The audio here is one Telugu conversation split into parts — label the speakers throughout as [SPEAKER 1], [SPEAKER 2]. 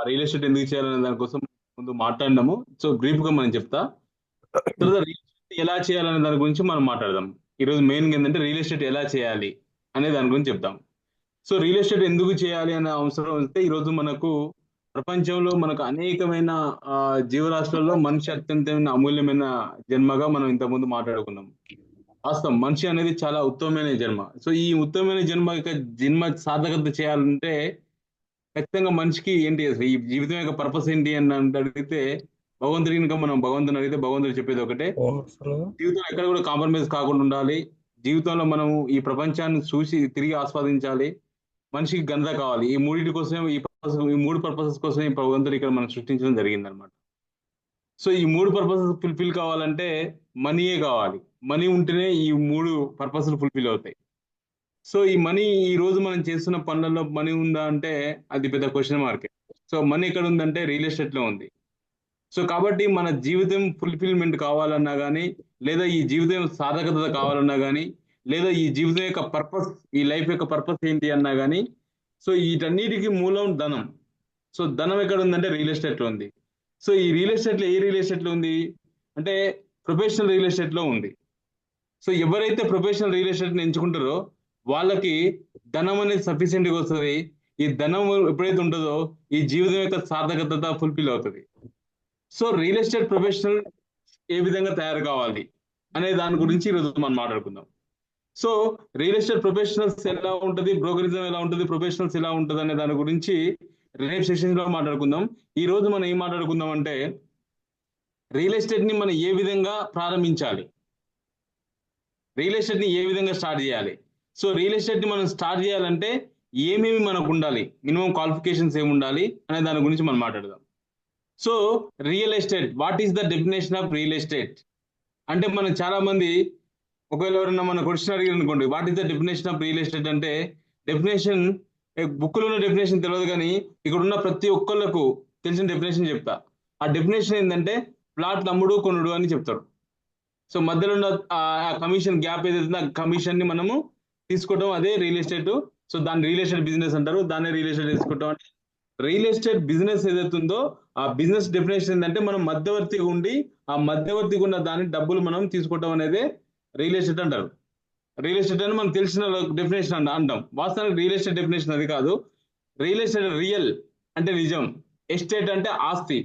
[SPEAKER 1] రియల్ ఎస్టేట్ ఎందుకు చేయాలనే దానికోసం ముందు మాట్లాడినాము. సో బ్రీఫ్ గా మనం చెప్తా. తర్వాత రియల్ ఎస్టేట్ ఎలా చేయాలనే దాని గురించి మనం మాట్లాడదాం. ఈరోజు మెయిన్ ఏంటంటే రియల్ ఎస్టేట్ ఎలా చేయాలి అనే దాని గురించి చెప్తాం. సో రియల్ ఎస్టేట్ ఎందుకు చేయాలి అనే అవసరం వస్తే ఈరోజు మనకు ప్రపంచంలో మనకు అనేకమైన జీవరాశులలో మనిషి అత్యంతమైన అమూల్యమైన జన్మగా మనం ఇంతకుముందు మాట్లాడుకున్నాం. వాస్తవం, మనిషి అనేది చాలా ఉత్తమమైన జన్మ. సో ఈ ఉత్తమమైన జన్మ యొక్క జన్మ సార్థకత చేయాలంటే ఖచ్చితంగా మనిషికి ఏంటి అసలు ఈ జీవితం యొక్క పర్పస్ ఏంటి అని అడిగితే భగవంతుడికి ఇంకా మనం భగవంతుని అడిగితే భగవంతుడు చెప్పేది ఒకటే, జీవితం ఎక్కడ కూడా కాంప్రమైజ్ కాకుండా ఉండాలి. జీవితంలో మనం ఈ ప్రపంచాన్ని చూసి తిరిగి ఆస్వాదించాలి. మనిషికి ఘనత కావాలి. ఈ మూడింటి కోసం ఈ మూడు పర్పసెస్ కోసం ఈ భగవంతుడు ఇక్కడ మనం సృష్టించడం జరిగింది అనమాట. సో ఈ మూడు పర్పసెస్ ఫుల్ఫిల్ కావాలంటే మనీయే కావాలి. మనీ ఉంటేనే ఈ మూడు పర్పస్లు ఫుల్ఫిల్ అవుతాయి. సో ఈ మనీ ఈ రోజు మనం చేస్తున్న పనులలో మనీ ఉందా అంటే అది పెద్ద క్వశ్చన్ మార్కే. సో మనీ ఎక్కడ ఉందంటే రియల్ ఎస్టేట్ లో ఉంది. సో కాబట్టి మన జీవితం ఫుల్ఫిల్మెంట్ కావాలన్నా కానీ, లేదా ఈ జీవితం సార్థకత కావాలన్నా కానీ, లేదా ఈ జీవితం యొక్క పర్పస్, ఈ లైఫ్ యొక్క పర్పస్ ఏంటి అన్నా కానీ, సో వీటన్నిటికీ మూలం ధనం. సో ధనం ఎక్కడ ఉందంటే రియల్ ఎస్టేట్ లో ఉంది. సో ఈ రియల్ ఎస్టేట్ లో ఏ రియల్ ఎస్టేట్ లో ఉంది అంటే ప్రొఫెషనల్ రియల్ ఎస్టేట్ లో ఉంది. సో ఎవరైతే ప్రొఫెషనల్ రియల్ ఎస్టేట్ ని ఎంచుకుంటారో వాళ్ళకి ధనం అనేది సఫిషియెంట్ గా వస్తుంది. ఈ ధనం ఎప్పుడైతే ఉంటుందో ఈ జీవితం యొక్క సార్థకత ఫుల్ఫిల్ అవుతుంది. సో రియల్ ఎస్టేట్ ప్రొఫెషనల్ ఏ విధంగా తయారు కావాలి అనే దాని గురించి ఈరోజు మనం మాట్లాడుకుందాం. సో రియల్ ఎస్టేట్ ప్రొఫెషనల్స్ ఎలా ఉంటుంది, బ్రోకరిజం ఎలా ఉంటుంది, ప్రొఫెషనల్స్ ఎలా ఉంటుంది అనే దాని గురించి రేపు సెషన్స్ లో మాట్లాడుకుందాం. ఈ రోజు మనం ఏం మాట్లాడుకుందాం అంటే రియల్ ఎస్టేట్ ని మనం ఏ విధంగా ప్రారంభించాలి, రియల్ ఎస్టేట్ ని ఏ విధంగా స్టార్ట్ చేయాలి. సో రియల్ ఎస్టేట్ ని మనం స్టార్ట్ చేయాలంటే ఏమేమి మనకు ఉండాలి, మినిమం క్వాలిఫికేషన్స్ ఏమి ఉండాలి అనే దాని గురించి మనం మాట్లాడదాం. So real estate, what is the definition of real estate అంటే మనం చాలా మంది ఒకవేళ ఎవరైనా మన క్వశ్చన్ అడిగారు అనుకోండి, what is the definition of real estate అంటే డెఫినేషన్ బుక్ లో ఉన్న డెఫినేషన్ తెలియదు, కానీ ఇక్కడ ఉన్న ప్రతి ఒక్కళ్ళకు తెలిసిన డెఫినేషన్ చెప్తా. ఆ డెఫినేషన్ ఏంటంటే ప్లాట్ అమ్ముడు కొనుడు అని చెప్తారు. సో మధ్యలో ఉన్న ఆ కమిషన్ గ్యాప్ ఏదైతే ఆ కమిషన్ ని మనము తీసుకోవడం అదే రియల్ ఎస్టేట్. సో దాన్ని రియల్ ఎస్టేట్ బిజినెస్ అంటారు. దాన్ని రియల్ ఎస్టేట్ తీసుకోవడం అంటే రియల్ ఎస్టేట్ బిజినెస్ ఏదైతే ఉందో ఆ బిజినెస్ డెఫినేషన్ ఏంటంటే మనం మధ్యవర్తిగా ఉండి ఆ మధ్యవర్తిగా ఉన్న దాని డబ్బులు మనం తీసుకోవడం అనేది రియల్ ఎస్టేట్ అంటారు. రియల్ ఎస్టేట్ అని మనకు తెలిసిన డెఫినేషన్ అంటాం. వాస్తవానికి రియల్ ఎస్టేట్ డెఫినేషన్ అది కాదు. రియల్ ఎస్టేట్ రియల్ అంటే నిజం, ఎస్టేట్ అంటే ఆస్తి,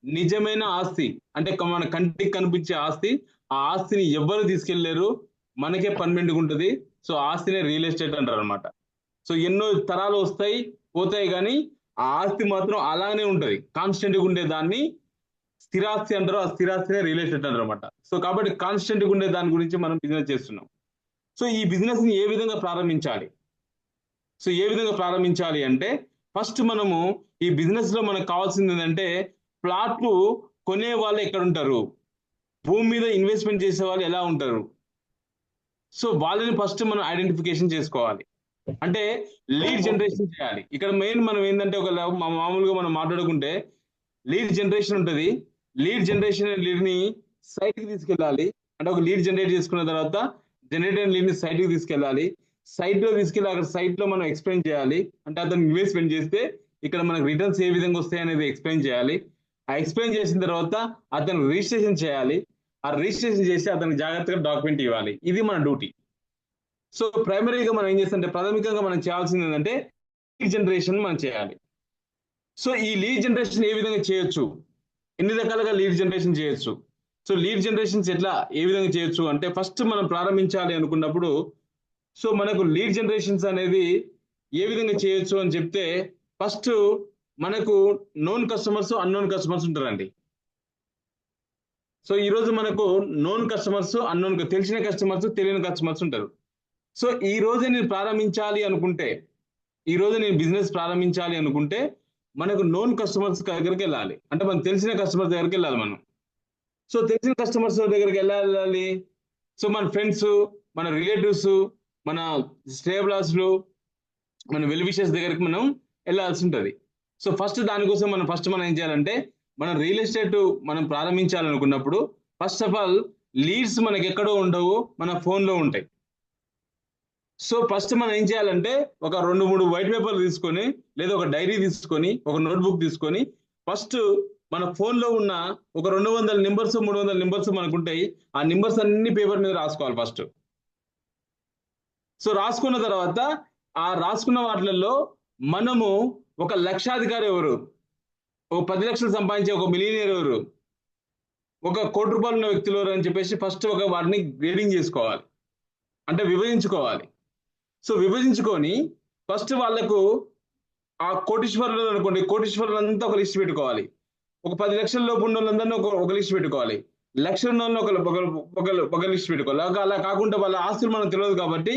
[SPEAKER 1] నిజమైన ఆస్తి అంటే మన కంటికి కనిపించే ఆస్తి. ఆ ఆస్తిని ఎవరు తీసుకెళ్లేరు, మనకే పర్మనెంట్గా ఉంటుంది. సో ఆస్తినే రియల్ ఎస్టేట్ అంటారు అనమాట. సో ఎన్నో తరాలు వస్తాయి పోతాయి, కానీ ఆ ఆస్తి మాత్రం అలానే ఉంటది, కాన్స్టెంట్ గా ఉండే దాన్ని స్థిరాస్తి అంటారు. ఆ స్థిరాస్తినే రియల్ ఎస్టేట్ అంటారు అనమాట. సో కాబట్టి కాన్స్టెంట్ గా ఉండే దాని గురించి మనం బిజినెస్ చేస్తున్నాం. సో ఈ బిజినెస్ ని ఏ విధంగా ప్రారంభించాలి, సో ఏ విధంగా ప్రారంభించాలి అంటే ఫస్ట్ మనము ఈ బిజినెస్ లో మనకు కావాల్సింది ఏంటంటే ప్లాట్లు కొనే వాళ్ళు ఎక్కడ ఉంటారు, భూమి మీద ఇన్వెస్ట్మెంట్ చేసే వాళ్ళు ఎలా ఉంటారు. సో వాళ్ళని ఫస్ట్ మనం ఐడెంటిఫికేషన్ చేసుకోవాలి. అంటే లీడ్ జనరేషన్ చేయాలి. ఇక్కడ మెయిన్ మనం ఏంటంటే ఒక మామూలుగా మనం మాట్లాడుకుంటే లీడ్ జనరేషన్ ఉంటుంది. లీడ్ జనరేషన్ లీడ్ ని సైట్ కి తీసుకెళ్ళాలి. అంటే ఒక లీడ్ జనరేట్ చేసుకున్న తర్వాత జనరేటర్ లీడ్ ని సైట్ కి తీసుకెళ్ళాలి. సైట్ లో తీసుకెళ్ళి అక్కడ సైట్ లో మనం ఎక్స్ప్లెయిన్ చేయాలి. అంటే అతను ఇన్వెస్ట్మెంట్ చేస్తే ఇక్కడ మనకు రిటర్న్స్ ఏ విధంగా వస్తాయి అనేది ఎక్స్ప్లెయిన్ చేయాలి. ఆ ఎక్స్ప్లెయిన్ చేసిన తర్వాత అతను రిజిస్ట్రేషన్ చేయాలి. ఆ రిజిస్ట్రేషన్ చేసి అతనికి జాగ్రత్తగా డాక్యుమెంట్ ఇవ్వాలి. ఇది మన డ్యూటీ. సో ప్రైమరీగా మనం ఏం చేస్తుంటే ప్రాథమికంగా మనం చేయాల్సింది ఏంటంటే లీడ్ జనరేషన్ మనం చేయాలి. సో ఈ లీడ్ జనరేషన్ ఏ విధంగా చేయొచ్చు, ఎన్ని రకాలుగా లీడ్ జనరేషన్ చేయొచ్చు. సో లీడ్ జనరేషన్స్ ఎట్లా ఏ విధంగా చేయొచ్చు అంటే ఫస్ట్ మనం ప్రారంభించాలి అనుకున్నప్పుడు సో మనకు లీడ్ జనరేషన్స్ అనేది ఏ విధంగా చేయొచ్చు అని చెప్తే ఫస్ట్ మనకు నోన్ కస్టమర్స్, అన్నోన్ కస్టమర్స్ ఉంటారండి. సో ఈ రోజు మనకు నోన్ కస్టమర్స్, అన్నోన్ తెలిసిన కస్టమర్స్, తెలియని కస్టమర్స్ ఉంటారు. సో ఈ రోజు నేను ప్రారంభించాలి అనుకుంటే, ఈ రోజు నేను బిజినెస్ ప్రారంభించాలి అనుకుంటే మనకు నోన్ కస్టమర్స్ దగ్గరికి వెళ్ళాలి. అంటే మనం తెలిసిన కస్టమర్స్ దగ్గరికి వెళ్ళాలి మనం. సో తెలిసిన కస్టమర్స్ దగ్గరికి ఎలా వెళ్ళాలి, సో మన ఫ్రెండ్స్, మన రిలేటివ్స్, మన స్టేబులర్స్లు, మన వెల్ విషర్స్ దగ్గరికి మనం వెళ్ళాల్సి ఉంటుంది. సో ఫస్ట్ దానికోసం మనం ఏం చేయాలంటే మనం రియల్ ఎస్టేట్ మనం ప్రారంభించాలనుకున్నప్పుడు ఫస్ట్ ఆఫ్ ఆల్ లీడ్స్ మనకి ఎక్కడో ఉండవు, మన ఫోన్లో ఉంటాయి. సో ఫస్ట్ మనం ఏం చేయాలంటే ఒక 2-3 వైట్ పేపర్లు తీసుకొని, లేదా ఒక డైరీ తీసుకొని, ఒక నోట్బుక్ తీసుకొని, ఫస్ట్ మన ఫోన్లో ఉన్న ఒక 200 నెంబర్స్ 300 నెంబర్స్ మనకు ఉంటాయి. ఆ నెంబర్స్ అన్ని పేపర్ మీద రాసుకోవాలి ఫస్ట్. సో రాసుకున్న తర్వాత ఆ రాసుకున్న వాటిల్లో మనము ఒక లక్షాధికారి ఎవరు, ఒక 10 లక్షలు సంపాదించే ఒక మిలియనీర్ ఎవరు, ఒక కోటి రూపాయలు ఉన్న వ్యక్తులు ఎవరు అని చెప్పేసి ఫస్ట్ ఒక వాటిని గ్రేడింగ్ చేసుకోవాలి, అంటే విభజించుకోవాలి. సో విభజించుకొని ఫస్ట్ వాళ్ళకు ఆ కోటీశ్వరులు అనుకోండి, కోటీశ్వరులంతా ఒక లిస్ట్ పెట్టుకోవాలి. ఒక 10 లక్షల లోపు ఉన్న వాళ్ళందరినీ ఒక లిస్ట్ పెట్టుకోవాలి. లక్ష ఉన్న వాళ్ళని ఒక లిస్ట్ పెట్టుకోవాలి. అలా కాకుండా వాళ్ళ ఆస్తులు మనకు తెలియదు కాబట్టి,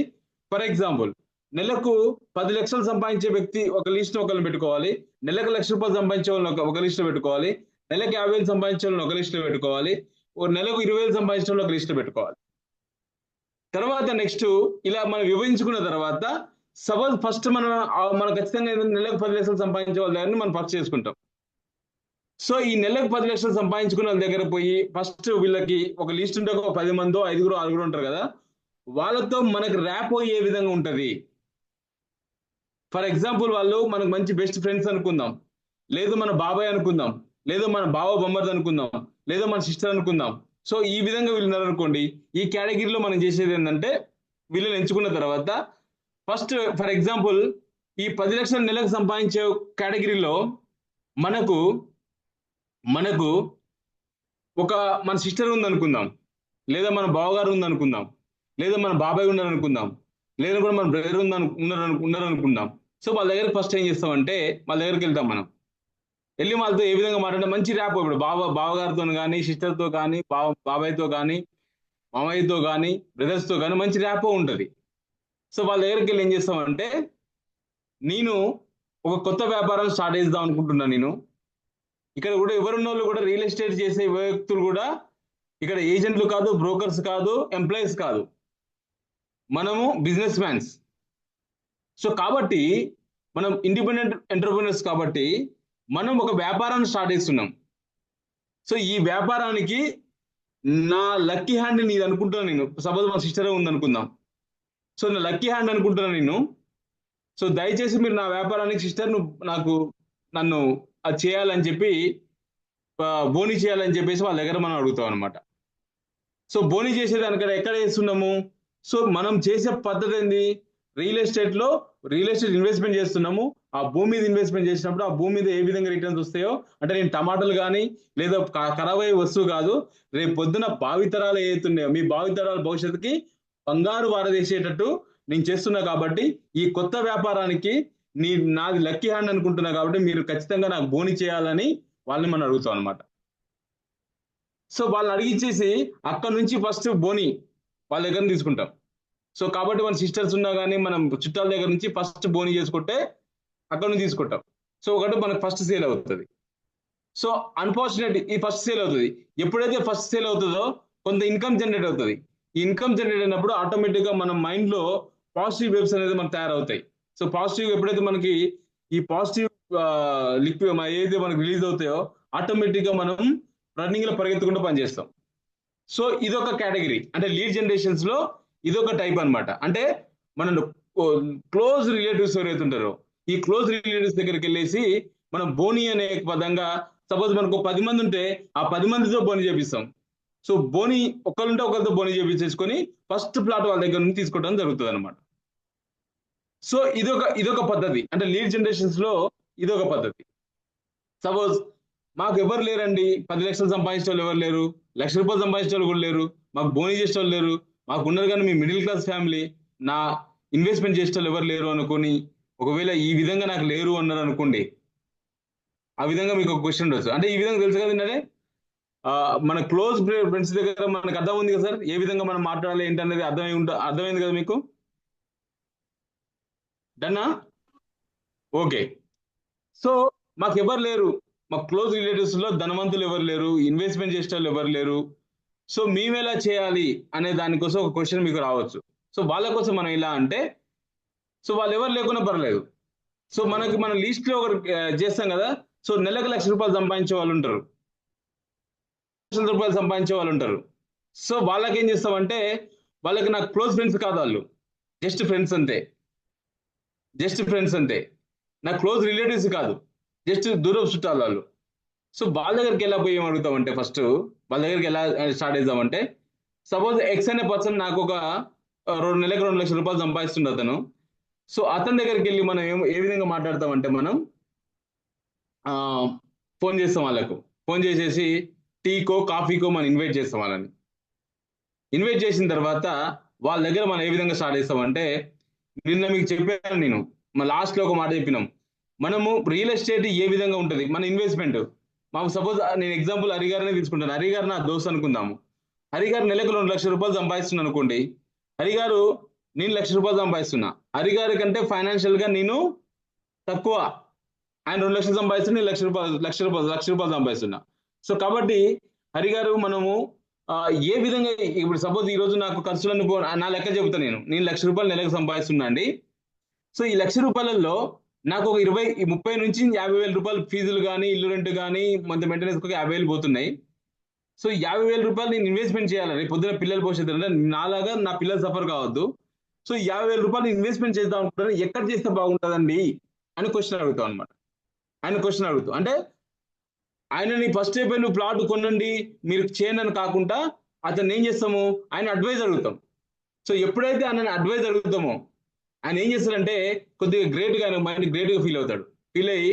[SPEAKER 1] ఫర్ ఎగ్జాంపుల్ నెలకు 10 లక్షలు సంపాదించే వ్యక్తి ఒక లిస్ట్ ఒకరిని పెట్టుకోవాలి. నెలకు ₹1,00,000 సంపాదించే వాళ్ళని ఒక లిస్ట్ పెట్టుకోవాలి. నెలకు 50,000 సంపాదించే వాళ్ళని ఒక లిస్ట్ పెట్టుకోవాలి. నెలకు 20,000 సంపాదించే వాళ్ళని ఒక లిస్ట్ పెట్టుకోవాలి. తర్వాత నెక్స్ట్ ఇలా మనం విభజించుకున్న తర్వాత సపోజ్ ఫస్ట్ మనం ఖచ్చితంగా నెలకు 10 లక్షలు సంపాదించే వాళ్ళ దగ్గర మనం ఫస్ట్ చేసుకుంటాం. సో ఈ నెలకు 10 లక్షలు సంపాదించుకున్న వాళ్ళ దగ్గర పోయి ఫస్ట్ వీళ్ళకి ఒక లిస్ట్ ఉంటే ఒక 10 మందో 5గురు 6గురు ఉంటారు కదా, వాళ్ళతో మనకు ర్యాపో ఏ విధంగా ఉంటది. ఫర్ ఎగ్జాంపుల్ వాళ్ళు మనకు మంచి బెస్ట్ ఫ్రెండ్స్ అనుకుందాం, లేదు మన బాబాయ్ అనుకుందాం, లేదు మన బావ బొమ్మర్ది అనుకుందాం, లేదా మన సిస్టర్ అనుకుందాం. సో ఈ విధంగా వీళ్ళు ఉన్నారు అనుకోండి. ఈ కేటగిరీలో మనం చేసేది ఏంటంటే వీళ్ళని ఎంచుకున్న తర్వాత ఫస్ట్ ఫర్ ఎగ్జాంపుల్ ఈ 10 లక్షల నెలకు సంపాదించే కేటగిరీలో మనకు మనకు ఒక మన సిస్టర్ ఉందనుకుందాం, లేదా మన బావగారు ఉందనుకుందాం, లేదా మన బాబాయ్ ఉన్నారనుకుందాం, లేదా కూడా మన బ్రదర్ ఉన్నారనుకుందాం. సో వాళ్ళ దగ్గరికి ఫస్ట్ ఏం చేస్తామంటే వాళ్ళ దగ్గరికి వెళ్తాం. మనం వెళ్ళి వాళ్ళతో ఏ విధంగా మాట్లాడే మంచి ర్యాప్, ఇప్పుడు బావగారితో కానీ, సిస్టర్తో కానీ, బాబాయ్తో కానీ, మామయ్యతో కానీ, బ్రదర్స్తో కానీ మంచి ర్యాపో ఉంటుంది. సో వాళ్ళ దగ్గరికి వెళ్ళి ఏం చేస్తామంటే, నేను ఒక కొత్త వ్యాపారం స్టార్ట్ చేద్దాం అనుకుంటున్నా. నేను ఇక్కడ కూడా ఎవరున్న వాళ్ళు కూడా రియల్ ఎస్టేట్ చేసే వ్యక్తులు కూడా ఇక్కడ ఏజెంట్లు కాదు, బ్రోకర్స్ కాదు, ఎంప్లాయీస్ కాదు, మనము బిజినెస్ మ్యాన్స్. సో కాబట్టి మనం ఇండిపెండెంట్ ఎంటర్‌ప్రెన్యూర్స్ కాబట్టి మనం ఒక వ్యాపారాన్ని స్టార్ట్ చేస్తున్నాం. సో ఈ వ్యాపారానికి నా లక్కీ హ్యాండ్ నీది అనుకుంటున్నాను నేను. సపోజ్ మా సిస్టరే ఉందనుకుందాం. సో నా లక్కీ హ్యాండ్ అనుకుంటున్నాను నేను. సో దయచేసి మీరు నా వ్యాపారానికి సిస్టర్ నన్ను అది చేయాలని చెప్పి బోని చేయాలని చెప్పేసి వాళ్ళ దగ్గర మనం అడుగుతాం అనమాట. సో బోని చేసేదానికన్నా ఎక్కడ చేస్తున్నాము? సో మనం చేసే పద్ధతి ఏంది? రియల్ ఎస్టేట్ ఇన్వెస్ట్మెంట్ చేస్తున్నాము. ఆ భూమి మీద ఇన్వెస్ట్మెంట్ చేసినప్పుడు ఆ భూమి మీద ఏ విధంగా రిటర్న్స్ వస్తాయో, అంటే నేను టమాటాలు కానీ లేదా ఖరాబ్ అయ్యే వస్తువు కాదు, రేపు పొద్దున భావితరాలు ఏవైతున్నాయో మీ భావితరాల భవిష్యత్తుకి బంగారు వారదేసేటట్టు నేను చేస్తున్నా. కాబట్టి ఈ కొత్త వ్యాపారానికి నాది లక్కీ హ్యాండ్ అనుకుంటున్నా కాబట్టి మీరు ఖచ్చితంగా నాకు బోని చేయాలని వాళ్ళని మనం అడుగుతాం అనమాట. సో వాళ్ళని అడిగిచ్చేసి అక్కడ నుంచి ఫస్ట్ బోని వాళ్ళ దగ్గర తీసుకుంటాం. సో కాబట్టి మన సిస్టర్స్ ఉన్నా కానీ మనం చుట్టాల దగ్గర నుంచి ఫస్ట్ బోని చేసుకుంటే అక్కడ నుంచి తీసుకుంటాం. సో ఒకటి మనకు ఫస్ట్ సేల్ అవుతుంది. సో అన్ఫార్చునేట్ ఈ ఫస్ట్ సేల్ అవుతుంది. ఎప్పుడైతే ఫస్ట్ సేల్ అవుతుందో కొంత ఇన్కమ్ జనరేట్ అవుతుంది. ఈ ఇన్కమ్ జనరేట్ అయినప్పుడు ఆటోమేటిక్గా మన మైండ్లో పాజిటివ్ వేవ్స్ అనేది మనకు తయారవుతాయి. సో పాజిటివ్ ఎప్పుడైతే మనకి ఈ పాజిటివ్ లిక్విడ్ ఏదైతే మనకి రిలీజ్ అవుతాయో ఆటోమేటిక్గా మనం రన్నింగ్లో పరిగెత్తకుండా పనిచేస్తాం. సో ఇదొక కేటగిరీ, అంటే లీడ్ జనరేషన్స్ లో ఇదొక టైప్ అనమాట. అంటే మన క్లోజ్ రిలేటివ్స్ ఎవరైతే ఉంటారో ఈ క్లోజ్ రిలేటివ్స్ దగ్గరికి వెళ్ళేసి మనం బోని అనే పదంగా, సపోజ్ మనకు 10 మంది ఉంటే ఆ 10 మందితో బోని చేపిస్తాం. సో బోని ఒకళ్ళుంటే ఒకరితో బోని చేపించేసుకొని ఫస్ట్ ప్లాట్ వాళ్ళ దగ్గర నుంచి తీసుకోవడం జరుగుతుంది అనమాట. సో ఇదొక పద్ధతి, అంటే లీడ్ జనరేషన్స్ లో ఇదొక పద్ధతి. సపోజ్ మాకు ఎవరు లేరండి, 10 లక్షలు సంపాదించే వాళ్ళు ఎవరు లేరు, ₹1,00,000 సంపాదించే వాళ్ళు కూడా లేరు, మాకు బోని చేసే వాళ్ళు లేరు, మాకు ఉన్నారు కానీ మీ మిడిల్ క్లాస్ ఫ్యామిలీ, నా ఇన్వెస్ట్మెంట్ చేసే వాళ్ళు ఎవరు లేరు అనుకొని, ఒకవేళ ఈ విధంగా నాకు లేరు అన్నారు అనుకోండి, ఆ విధంగా మీకు ఒక క్వశ్చన్ ఉండొచ్చు. అంటే ఈ విధంగా తెలుసు కదండి, మన క్లోజ్ ఫ్రెండ్స్ దగ్గర మనకు అర్థం ఉంది కదా సార్, ఏ విధంగా మనం మాట్లాడాలి ఏంటనేది అర్థమైంది కదా మీకు? డన్నా? ఓకే. సో మాకు ఎవరు లేరు, మా క్లోజ్ రిలేటివ్స్ లో ధనవంతులు ఎవరు లేరు, ఇన్వెస్ట్మెంట్ చేసే వాళ్ళు ఎవరు లేరు, సో మేము ఎలా చేయాలి అనే దానికోసం ఒక క్వశ్చన్ మీకు రావచ్చు. సో వాళ్ళ కోసం మనం ఇలా అంటే, సో వాళ్ళు ఎవరు లేకున్నా పర్లేదు, సో మన లిస్ట్ లో ఒకరు చేస్తాం కదా. సో నెలకు ₹1,00,000 సంపాదించే వాళ్ళు ఉంటారు, ₹1,00,000 సంపాదించే వాళ్ళు ఉంటారు. సో వాళ్ళకి ఏం చేస్తామంటే, వాళ్ళకి నాకు క్లోజ్ ఫ్రెండ్స్ కాదు వాళ్ళు, జస్ట్ ఫ్రెండ్స్ అంతే, జస్ట్ ఫ్రెండ్స్ అంతే, నా క్లోజ్ రిలేటివ్స్ కాదు, జస్ట్ దూరం చుట్టాలు వాళ్ళు. సో వాళ్ళ దగ్గరికి ఎలా పోయి ఏం అడుగుతామంటే ఫస్ట్, వాళ్ళ దగ్గరికి ఎలా స్టార్ట్ చేద్దామంటే, సపోజ్ ఎక్స్ అనే పర్సన్ నాకు ఒక 2 నెలలకు 2 లక్షల రూపాయలు సంపాదిస్తుండే అతను. సో అతని దగ్గరికి వెళ్ళి మనం ఏ విధంగా మాట్లాడతామంటే మనం ఆ, ఫోన్ చేస్తాం వాళ్ళకు, ఫోన్ చేసేసి టీకో కాఫీకో మనం ఇన్వైట్ చేస్తాం వాళ్ళని. ఇన్వైట్ చేసిన తర్వాత వాళ్ళ దగ్గర మనం ఏ విధంగా స్టార్ట్ చేస్తామంటే, నిన్న మీకు చెప్పాను నేను, మా లాస్ట్ లో ఒక మాట చెప్పినాం, మనము రియల్ ఎస్టేట్ ఏ విధంగా ఉంటుంది మన ఇన్వెస్ట్మెంట్. మాకు సపోజ్ నేను ఎగ్జాంపుల్ హరిగారినే తీసుకుంటాను, హరిగారు నా దోస్త్ అనుకుందాము. హరిగారు నెలకు 2 లక్షల రూపాయలు సంపాదిస్తున్నాను అనుకోండి. హరిగారు, నేను 1 లక్ష రూపాయలు సంపాదిస్తున్నా, హరిగారి కంటే ఫైనాన్షియల్ గా నేను తక్కువ. ఆయన 2 లక్షలు సంపాదిస్తున్నా, నేను లక్ష రూపాయలు సంపాదిస్తున్నా. సో కాబట్టి హరిగారు మనము ఏ విధంగా, ఇప్పుడు సపోజ్ ఈ రోజు నాకు ఖర్చులను నా లెక్క చెబుతా, నేను 1 లక్ష రూపాయలు నెలకు సంపాదిస్తున్నా అండి. సో ఈ 1 లక్ష రూపాయలలో నాకు ఒక 30 నుంచి 50 వేల రూపాయలు ఫీజులు కానీ, ఇల్లు రెంట్ కానీ, మంత్ మెయింటెనెన్స్ 50 వేలు పోతున్నాయి. సో 50 వేల రూపాయలు నేను ఇన్వెస్ట్మెంట్ చేయాలి, రేపు పొద్దున పిల్లలు భవిష్యత్తు అంటే నాలాగా నా పిల్లలు సఫర్ కావద్దు. సో 50 వేల రూపాయలు ఇన్వెస్ట్మెంట్ చేద్దాం అనుకుంటాను, ఎక్కడ చేస్తే బాగుంటుందండి అని క్వశ్చన్ అడుగుతాం అనమాట. ఆయన క్వశ్చన్ అడుగుతాం అంటే, ఆయనని ఫస్ట్ అయిపోయి నువ్వు ప్లాట్ కొనండి మీరు చేయండి అని కాకుండా, అతను ఏం చేస్తాము, ఆయన అడ్వైజ్ అడుగుతాం. సో ఎప్పుడైతే ఆయన అడ్వైజ్ అడుగుతామో, ఆయన ఏం చేస్తాడంటే కొద్దిగా గ్రేట్ గా, మైండ్ గ్రేట్ గా ఫీల్ అవుతాడు. ఫీల్ అయ్యి,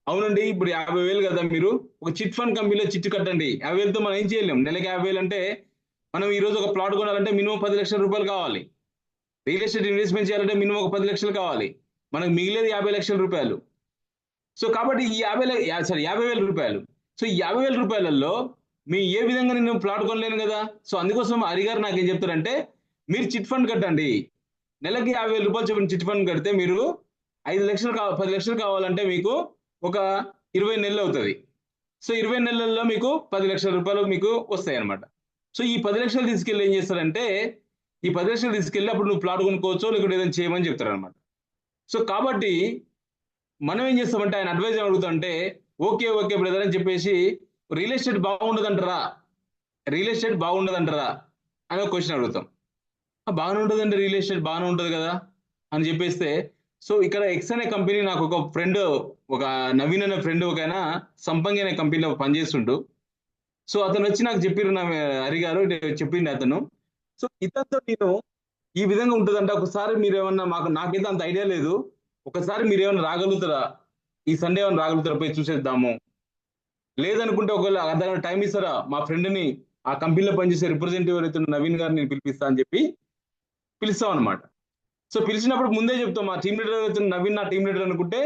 [SPEAKER 1] అవునండి ఇప్పుడు 50 వేలు కదా, మీరు ఒక చిట్ ఫండ్ కంపెనీలో చిట్టు కట్టండి, 50 వేలతో మనం ఏం చేయలేం, నెలకి 50 వేలు అంటే మనం ఈ రోజు ఒక ప్లాట్ కొనాలంటే మినిమం 10 లక్షల రూపాయలు కావాలి. రియల్ ఎస్టేట్ ఇన్వెస్ట్మెంట్ చేయాలంటే మినిమం ఒక 10 లక్షలు కావాలి, మనకు మిగిలేదు 50 లక్షల రూపాయలు. సో కాబట్టి ఈ 50 వేల రూపాయలు, సో ఈ 50 వేల రూపాయలలో మీ ఏ విధంగా నేను ప్లాట్ కొనలేను కదా. సో అందుకోసం హరిగారు నాకేం చెప్తారంటే, మీరు చిట్ ఫండ్ కట్టండి, నెలకి 50 వేల రూపాయలు చెప్పిన చిట్ ఫండ్ కడితే మీరు 5 లక్షలు 10 లక్షలు కావాలంటే మీకు ఒక 20 నెలలు అవుతుంది. సో 20 నెలల్లో మీకు 10 లక్షల రూపాయలు మీకు వస్తాయి అనమాట. సో ఈ 10 లక్షలు తీసుకెళ్ళి ఏం చేస్తారంటే, ఈ 10 లక్షలు తీసుకెళ్ళి అప్పుడు నువ్వు ప్లాట్ కొనుక్కోవచ్చు, లేకపోతే ఏదైనా చేయమని చెప్తారు అనమాట. సో కాబట్టి మనం ఏం చేస్తామంటే, ఆయన అడ్వైజ్ అడుగుతుంటే ఓకే ఓకే బ్రదర్ అని చెప్పేసి, రియల్ ఎస్టేట్ బాగుండదంటారా, రియల్ ఎస్టేట్ బాగుండదంటారా అని ఒక క్వశ్చన్ అడుగుతాం. బాగానే ఉంటుందండి, రియల్ ఎస్టేట్ బాగానే ఉంటుంది కదా అని చెప్పేస్తే, సో ఇక్కడ ఎక్స్ అనే కంపెనీ, నాకు ఒక ఫ్రెండ్, ఒక నవీన్ అనే ఫ్రెండ్, ఒక ఆయన సంపంగి అనే కంపెనీలో పనిచేస్తుండు. సో అతను వచ్చి నాకు చెప్పిరు, నా హరిగారు చెప్పిండు అతను. సో ఇతనితో నేను ఈ విధంగా ఉంటుందంట, ఒకసారి మీరు ఏమన్నా, నాకైతే అంత ఐడియా లేదు, ఒకసారి మీరు ఏమైనా రాగలుగుతారా, ఈ సండే ఏమైనా రాగలుగుతారా, పోయి చూసేద్దాము, లేదనుకుంటే ఒకవేళ అర్ధగంట టైం ఇస్తారా, మా ఫ్రెండ్ ని ఆ కంపెనీలో పనిచేసే రిప్రజెంటేటివ్ ఎవరైతే నవీన్ గారిని నేను పిలిపిస్తా అని చెప్పి పిలుస్తాం అనమాట. సో పిలిచినప్పుడు ముందే చెప్తాం, మా టీం లీడర్ అయితే నవీన్ నా టీం లీడర్ అనుకుంటే,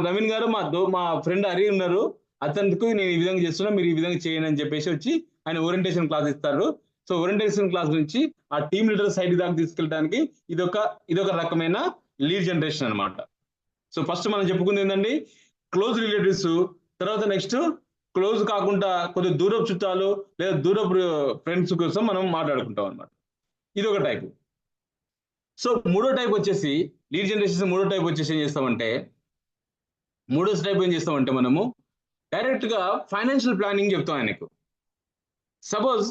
[SPEAKER 1] నవీన్ గారు మా ఫ్రెండ్ హరి ఉన్నారు, అతనికి నేను ఈ విధంగా చేస్తున్నా, మీరు ఈ విధంగా చేయండి అని చెప్పేసి వచ్చి ఆయన ఓరియంటేషన్ క్లాస్ ఇస్తారు. సో ఓరియంటేషన్ క్లాస్ నుంచి ఆ టీం లీడర్ సైడ్ దాకా తీసుకెళ్ళడానికి ఇదొక రకమైన లీడ్ జనరేషన్ అనమాట. సో ఫస్ట్ మనం చెప్పుకుంది ఏంటండి, క్లోజ్ రిలేటివ్స్, తర్వాత నెక్స్ట్ క్లోజ్ కాకుండా కొద్దిగా దూరపు చుట్టాలు లేదా దూరపు ఫ్రెండ్స్ కోసం మనం మాట్లాడుకుంటాం అనమాట. ఇది ఒక టైప్. సో మూడో టైప్ వచ్చేసి, లీడ్ జనరేషన్ మూడో టైప్ వచ్చేసి ఏం చేస్తామంటే మనము డైరెక్ట్ గా ఫైనాన్షియల్ ప్లానింగ్ చెప్తాం ఆయనకు. సపోజ్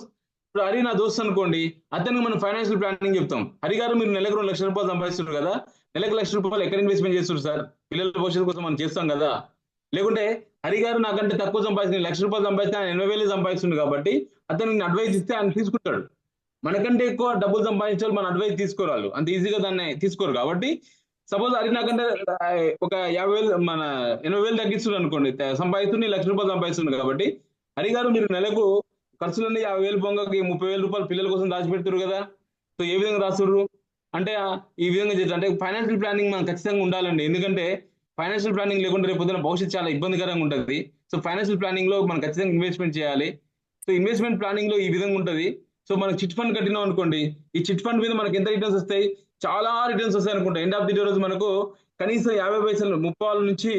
[SPEAKER 1] ఇప్పుడు హరి నా దోస్త్ అనుకోండి, అతనికి మనం ఫైనాన్షియల్ ప్లానింగ్ చెప్తాం. హరి గారు మీరు నెలకు 2 లక్షల రూపాయలు సంపాదిస్తున్నారు కదా, నెలకు 1 లక్ష రూపాయలు ఎక్కడ ఇన్వెస్ట్మెంట్ చేస్తున్నారు సార్, పిల్లల భవిష్యత్తు కోసం మనం చేస్తాం కదా. లేకుంటే హరి గారు నాకంటే తక్కువ సంపాదిస్తుంది, 1 లక్ష రూపాయలు సంపాదిస్తే ఆయన 80 వేలు సంపాదిస్తుంది కాబట్టి అతనికి అడ్వైస్ ఇస్తే ఆయన తీసుకుంటాడు. మనకంటే ఎక్కువ డబ్బులు సంపాదించాలి, మన అడ్వైస్ తీసుకోరాలు అంత ఈజీగా దాన్ని తీసుకోరు. కాబట్టి సపోజ్ హరి నాకంటే ఒక 50 వేలు, మన 80 వేలు తగ్గిస్తున్నారు అనుకోండి, సంపాదిస్తుంది 1 లక్ష రూపాయలు సంపాదిస్తుంది కాబట్టి, హరి గారు మీరు నెలకు ఖర్చులన్నీ 50 వేలు పొంగకి 30 వేల రూపాయలు పిల్లల కోసం దాచిపెడుతున్నారు కదా, సో ఏ విధంగా రాస్తున్నారు అంటే ఈ విధంగా చేస్తారు. అంటే ఫైనాన్షియల్ ప్లానింగ్ మనం ఖచ్చితంగా ఉండాలండి, ఎందుకంటే ఫైనాన్షియల్ ప్లానింగ్ లేకుండా రేపు పొద్దున భవిష్యత్తు చాలా ఇబ్బందికరంగా ఉంటుంది. సో ఫైనాన్షియల్ ప్లానింగ్ లో మనం ఖచ్చితంగా ఇన్వెస్ట్మెంట్ చేయాలి. సో ఇన్వెస్ట్మెంట్ ప్లానింగ్ లో ఈ విధంగా ఉంటుంది. సో మనం చిట్ ఫండ్ కట్టినాం అనుకోండి, ఈ చిట్ ఫండ్ మీద మనకి ఎంత రిటర్న్స్ వస్తాయి, చాలా రిటర్న్స్ వస్తాయి అనుకుంటా. ఎండ్ ఆఫ్ ది డే రోజు మనకు కనీసం 50 పైసలు, 30 నుంచి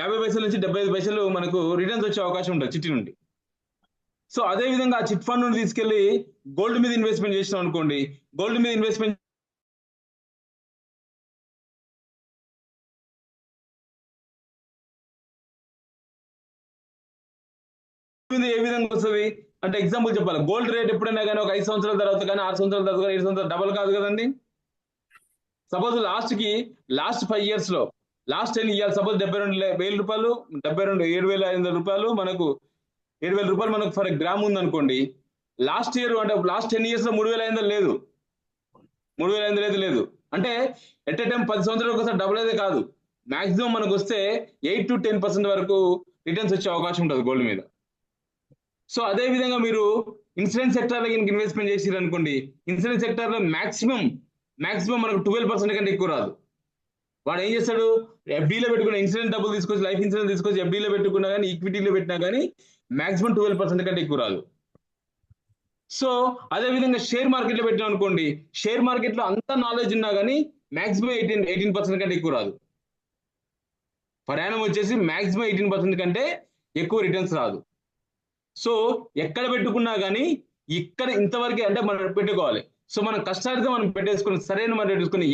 [SPEAKER 1] 50 పైసల నుంచి 75 పైసలు మనకు రిటర్న్స్ వచ్చే అవకాశం ఉంటుంది చిట్టి నుండి. సో అదే విధంగా ఆ చిట్ ఫండ్ నుండి తీసుకెళ్లి గోల్డ్ మీద ఇన్వెస్ట్మెంట్ చేసినాం అనుకోండి, గోల్డ్ మీద ఇన్వెస్ట్మెంట్ ఏ విధంగా వస్తుంది అంటే, ఎగ్జాంపుల్ చెప్పాలి, గోల్డ్ రేట్ ఎప్పుడైనా కానీ ఒక 5 సంవత్సరాల తర్వాత కానీ 6 సంవత్సరాల తర్వాత కానీ 7 సంవత్సరాలు డబల్ కాదు కదండి. సపోజ్ లాస్ట్ 5 years లో లాస్ట్ 10 ఇయర్ సపోజ్ 72,000 రూపాయలు 7,500 రూపాయలు మనకు 7,000 రూపాయలు మనకు ఫర్ గ్రామ్ ఉంది అనుకోండి. లాస్ట్ ఇయర్ అంటే లాస్ట్ 10 years లో 3,500 లేదు, 3,500 అయితే లేదు. అంటే ఎట్ ఎ టైం 10 సంవత్సరాలకు ఒకసారి డబుల్ అయితే కాదు, మాక్సిమం మనకు వస్తే 8 to 10% వరకు రిటర్న్స్ వచ్చే అవకాశం ఉంటుంది గోల్డ్ మీద. సో అదే విధంగా మీరు ఇన్సూరెన్స్ సెక్టార్లో ఇన్వెస్ట్మెంట్ చేసిరు అనుకోండి, ఇన్సూరెన్స్ సెక్టార్లో మాక్సిమం మనకు 12% కంటే ఎక్కువ రాదు. వాడు ఏం చేస్తాడు, ఎఫ్డీలో పెట్టుకున్న ఇన్సూరెన్స్ డబ్బులు తీసుకొచ్చి, లైఫ్ ఇన్సూరెన్స్ తీసుకొచ్చి ఎఫ్డీలో పెట్టుకున్నా కానీ, ఈక్విటీలో పెట్టినా కానీ మాక్సిమం 12% కంటే ఎక్కువ రాదు. సో అదే విధంగా షేర్ మార్కెట్ లో పెట్టినాం అనుకోండి, షేర్ మార్కెట్ లో అంత నాలెడ్జ్ ఉన్నా కానీ మాక్సిమం 18% కంటే ఎక్కువ రాదు. ప్రయాణం వచ్చేసి మాక్సిమం 18% కంటే ఎక్కువ రిటర్న్స్ రాదు. సో ఎక్కడ పెట్టుకున్నా కానీ ఇక్కడ ఇంతవరకే అంటే మనం పెట్టుకోవాలి. సో మనం కష్టాలతో మనం పెట్టేసుకుని సరైన మాట పెట్టేసుకుని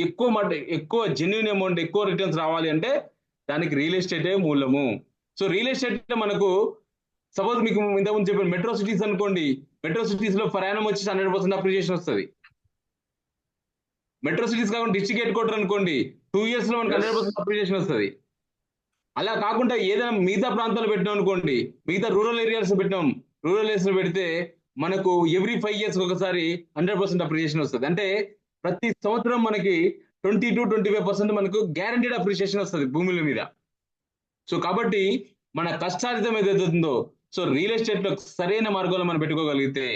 [SPEAKER 1] ఎక్కువ జెన్యున్ అమౌంట్ ఎక్కువ రిటర్న్స్ రావాలి అంటే దానికి రియల్ ఎస్టేటే మూలము. సో రియల్ ఎస్టేట్ మనకు సపోజ్ మీకు ఇంతకుముందు చెప్పాను మెట్రో సిటీస్ అనుకోండి, మెట్రో సిటీస్ లో ప్రయాణం వచ్చి 100% అప్రిషియేషన్ వస్తుంది. మెట్రో సిటీస్ కాకుండా డిస్ట్రిక్ట్ హెడ్ క్వార్టర్ అనుకోండి, 2 years లో మనకు 100% అప్రిషియేషన్ వస్తుంది. అలా కాకుండా ఏదైనా మిగతా ప్రాంతాలు పెట్టినాం అనుకోండి, మిగతా రూరల్ ఏరియాస్ పెట్టినాం, రూరల్ ఏరియాస్ లో పెడితే మనకు ఎవ్రీ 5 years ఒకసారి 100% అప్రిషియేషన్ వస్తుంది. అంటే ప్రతి సంవత్సరం మనకి 20 to 25% మనకు గ్యారంటీడ్ అప్రిషియేషన్ వస్తుంది భూముల మీద. సో కాబట్టి మన కష్టార్జితం ఏదైతే ఉందో, సో రియల్ ఎస్టేట్ లో సరైన మార్గంలో మనం పెట్టుకోగలిగితే,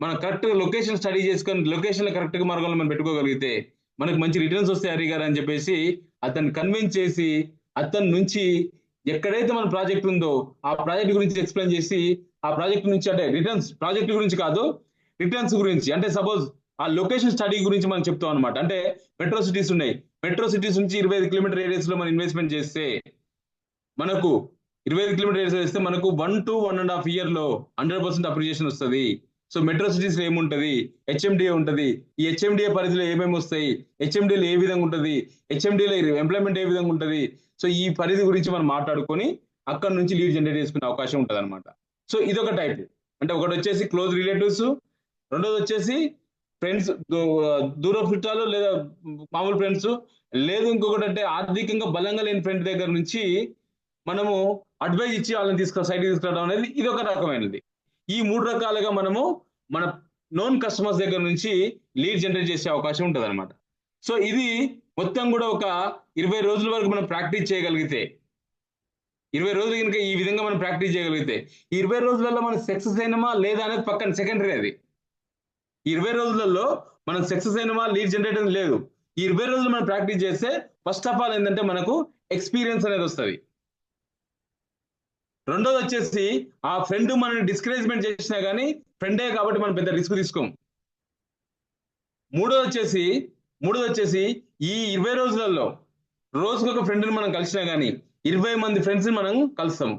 [SPEAKER 1] మనం కరెక్ట్ గా లొకేషన్ స్టడీ చేసుకొని లొకేషన్ లో కరెక్ట్ గా మార్గంలో మనం పెట్టుకోగలిగితే మనకు మంచి రిటర్న్స్ వస్తాయి హరి గారు అని చెప్పేసి అతన్ని కన్విన్స్ చేసి, అతని నుంచి ఎక్కడైతే మన ప్రాజెక్ట్ ఉందో ఆ ప్రాజెక్ట్ గురించి ఎక్స్ప్లెయిన్ చేసి, ఆ ప్రాజెక్ట్ నుంచి అంటే రిటర్న్స్ ప్రాజెక్ట్ గురించి కాదు రిటర్న్స్ గురించి, అంటే సపోజ్ ఆ లొకేషన్ స్టడీ గురించి మనం చెప్తాం అనమాట. అంటే మెట్రో సిటీస్ ఉన్నాయి, మెట్రో సిటీస్ నుంచి 25 kilometer రేడియస్ లో మనం ఇన్వెస్ట్మెంట్ చేస్తే మనకు 25 kilometer రేడియస్ చేస్తే మనకు 1 to 1.5 year లో 100% అప్రిషియేషన్ వస్తుంది. సో మెట్రో సిటీస్ లో ఏముంటది, హెచ్ఎండిఏ ఉంటది, ఈ హెచ్ఎండిఏ పరిధిలో ఏమేమి వస్తాయి, హెచ్ఎండిఏలో ఏ విధంగా ఉంటది, హెచ్ఎండిఏలో ఎంప్లాయ్మెంట్ ఏ విధంగా ఉంటది, సో ఈ పరిధి గురించి మనం మాట్లాడుకొని అక్కడ నుంచి లీడ్ జనరేట్ చేసుకునే అవకాశం ఉంటుంది అనమాట. సో ఇదొక టైప్. అంటే ఒకటి వచ్చేసి క్లోజ్ రిలేటివ్స్, రెండోది వచ్చేసి ఫ్రెండ్స్, దూర చుట్టాలు లేదా మామూలు ఫ్రెండ్స్, లేదు ఇంకొకటి అంటే ఆర్థికంగా బలంగా లేని ఫ్రెండ్ దగ్గర నుంచి మనము అడ్వైజ్ ఇచ్చి వాళ్ళని సైడ్కి తీసుకురావడం అనేది ఇది ఒక రకమైనది. ఈ 3 రకాలుగా మనము మన నోన్ కస్టమర్స్ దగ్గర నుంచి లీడ్ జనరేట్ చేసే అవకాశం ఉంటుంది అనమాట. సో ఇది మొత్తం కూడా ఒక 20 రోజుల వరకు మనం ప్రాక్టీస్ చేయగలిగితే, 20 రోజులు కనుక ఈ విధంగా మనం ప్రాక్టీస్ చేయగలిగితే, ఈ 20 రోజులలో మనం సక్సెస్ అయినమా లేదా అనేది పక్కన సెకండరీ. అది 20 రోజులలో మనం సక్సెస్ అయినమా లీడ్ జనరేట్ లేదు. ఈ 20 రోజులు మనం ప్రాక్టీస్ చేస్తే ఫస్ట్ ఆఫ్ ఆల్ ఏంటంటే మనకు ఎక్స్పీరియన్స్ అనేది వస్తుంది. రెండోది వచ్చేసి ఆ ఫ్రెండ్ మనని డిస్కరేజ్మెంట్ చేసినా కానీ ఫ్రెండే కాబట్టి మనం పెద్ద రిస్క్ తీసుకోం. మూడోది వచ్చేసి ఈ 20 రోజులలో రోజుకొక ఫ్రెండ్ని మనం కలిసినా కానీ 20 మంది ఫ్రెండ్స్ని మనం కలుస్తాము.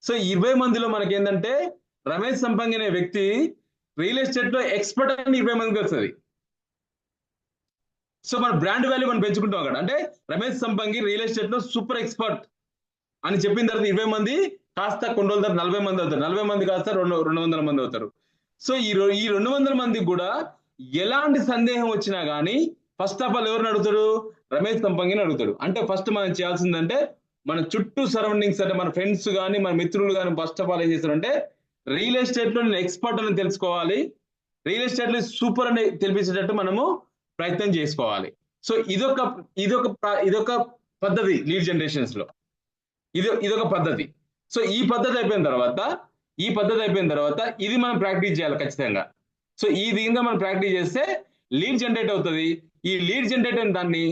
[SPEAKER 1] సో 20 మందిలో మనకి ఏంటంటే రమేష్ సంపంగి అనే వ్యక్తి రియల్ ఎస్టేట్ లో ఎక్స్పర్ట్ అని 20 మందికి వస్తుంది. సో మన బ్రాండ్ వాల్యూ మనం పెంచుకుంటాం అక్కడ. అంటే రమేష్ సంపంగి రియల్ ఎస్టేట్ లో సూపర్ ఎక్స్పర్ట్ అని చెప్పిన తర్వాత 20 మంది కాస్త కొన్ని రోజుల తర్వాత 40 మంది అవుతారు, 40 మంది కాస్త 200 మంది అవుతారు. సో ఈ 200 మందికి కూడా ఎలాంటి సందేహం వచ్చినా కానీ ఫస్ట్ ఆఫ్ ఆల్ ఎవరిని అడుగుతాడు, రమేష్ సంపంగిని అడుగుతాడు. అంటే ఫస్ట్ మనం చేయాల్సిందంటే మన చుట్టూ సరౌండింగ్స్, అంటే మన ఫ్రెండ్స్ కానీ మన మిత్రులు కానీ ఫస్ట్ ఆఫ్ ఆల్ ఏం చేస్తారంటే రియల్ ఎస్టేట్ లో నేను ఎక్స్పర్ట్ అని తెలుసుకోవాలి, రియల్ ఎస్టేట్ లో సూపర్ అని తెలిపించేటట్టు మనము ప్రయత్నం చేసుకోవాలి. సో ఇదొక పద్ధతి లీడ్ జనరేషన్స్ లో, ఇదొక పద్ధతి. సో ఈ పద్ధతి అయిపోయిన తర్వాత ఇది మనం ప్రాక్టీస్ చేయాలి ఖచ్చితంగా. సో ఈ విధంగా మనం ప్రాక్టీస్ చేస్తే లీడ్ జనరేట్ అవుతుంది. ఈ లీడ్ జనరేట్ అయిన దాన్ని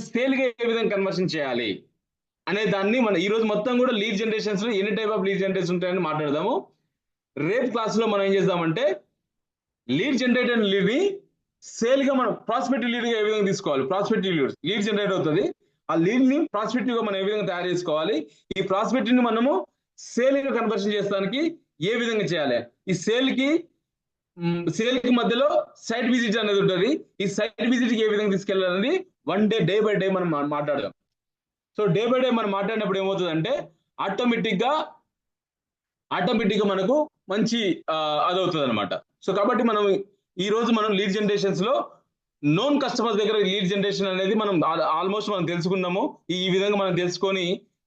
[SPEAKER 1] సేల్ గా ఏ విధంగా కన్వర్షన్ చేయాలి అనే దాన్ని మనం ఈ రోజు మొత్తం కూడా లీడ్ జనరేషన్స్ లో ఎన్ని టైప్ ఆఫ్ లీడ్ జనరేషన్ ఉంటాయని మాట్లాడదాము. రేపు క్లాస్ లో మనం ఏం చేద్దామంటే లీడ్ జనరేట్ అయిన లీడ్ ని సేల్ గా మనం ప్రాస్పెక్టివ్ లీడ్ గా ఏ విధంగా తీసుకోవాలి, ప్రాస్పెక్టివ్ లీడ్ జనరేట్ అవుతుంది, ఆ లీడ్ ని ప్రాస్పెక్టివ్ గా మనం ఏ విధంగా తయారు చేసుకోవాలి, ఈ ప్రాస్పెక్టివ్ ని మనము సేల్ గా కన్వర్షన్ చేస్తానికి ఏ విధంగా చేయాలి, ఈ సేల్ కి మధ్యలో సైట్ విజిట్ అనేది ఉంటుంది, ఈ సైట్ విజిట్ కి ఏ విధంగా తీసుకెళ్ళాలని డే బై డే మనం మాట్లాడదాం. సో డే బై డే మనం మాట్లాడినప్పుడు ఏమవుతుందంటే ఆటోమేటిక్ గా మనకు మంచి అదవుతుంది అనమాట. సో కాబట్టి మనం ఈ రోజు లీడ్ జనరేషన్స్ లో నోన్ కస్టమర్స్ దగ్గర లీడ్ జనరేషన్ అనేది మనం ఆల్మోస్ట్ మనం తెలుసుకున్నాము. ఈ విధంగా మనం తెలుసుకొని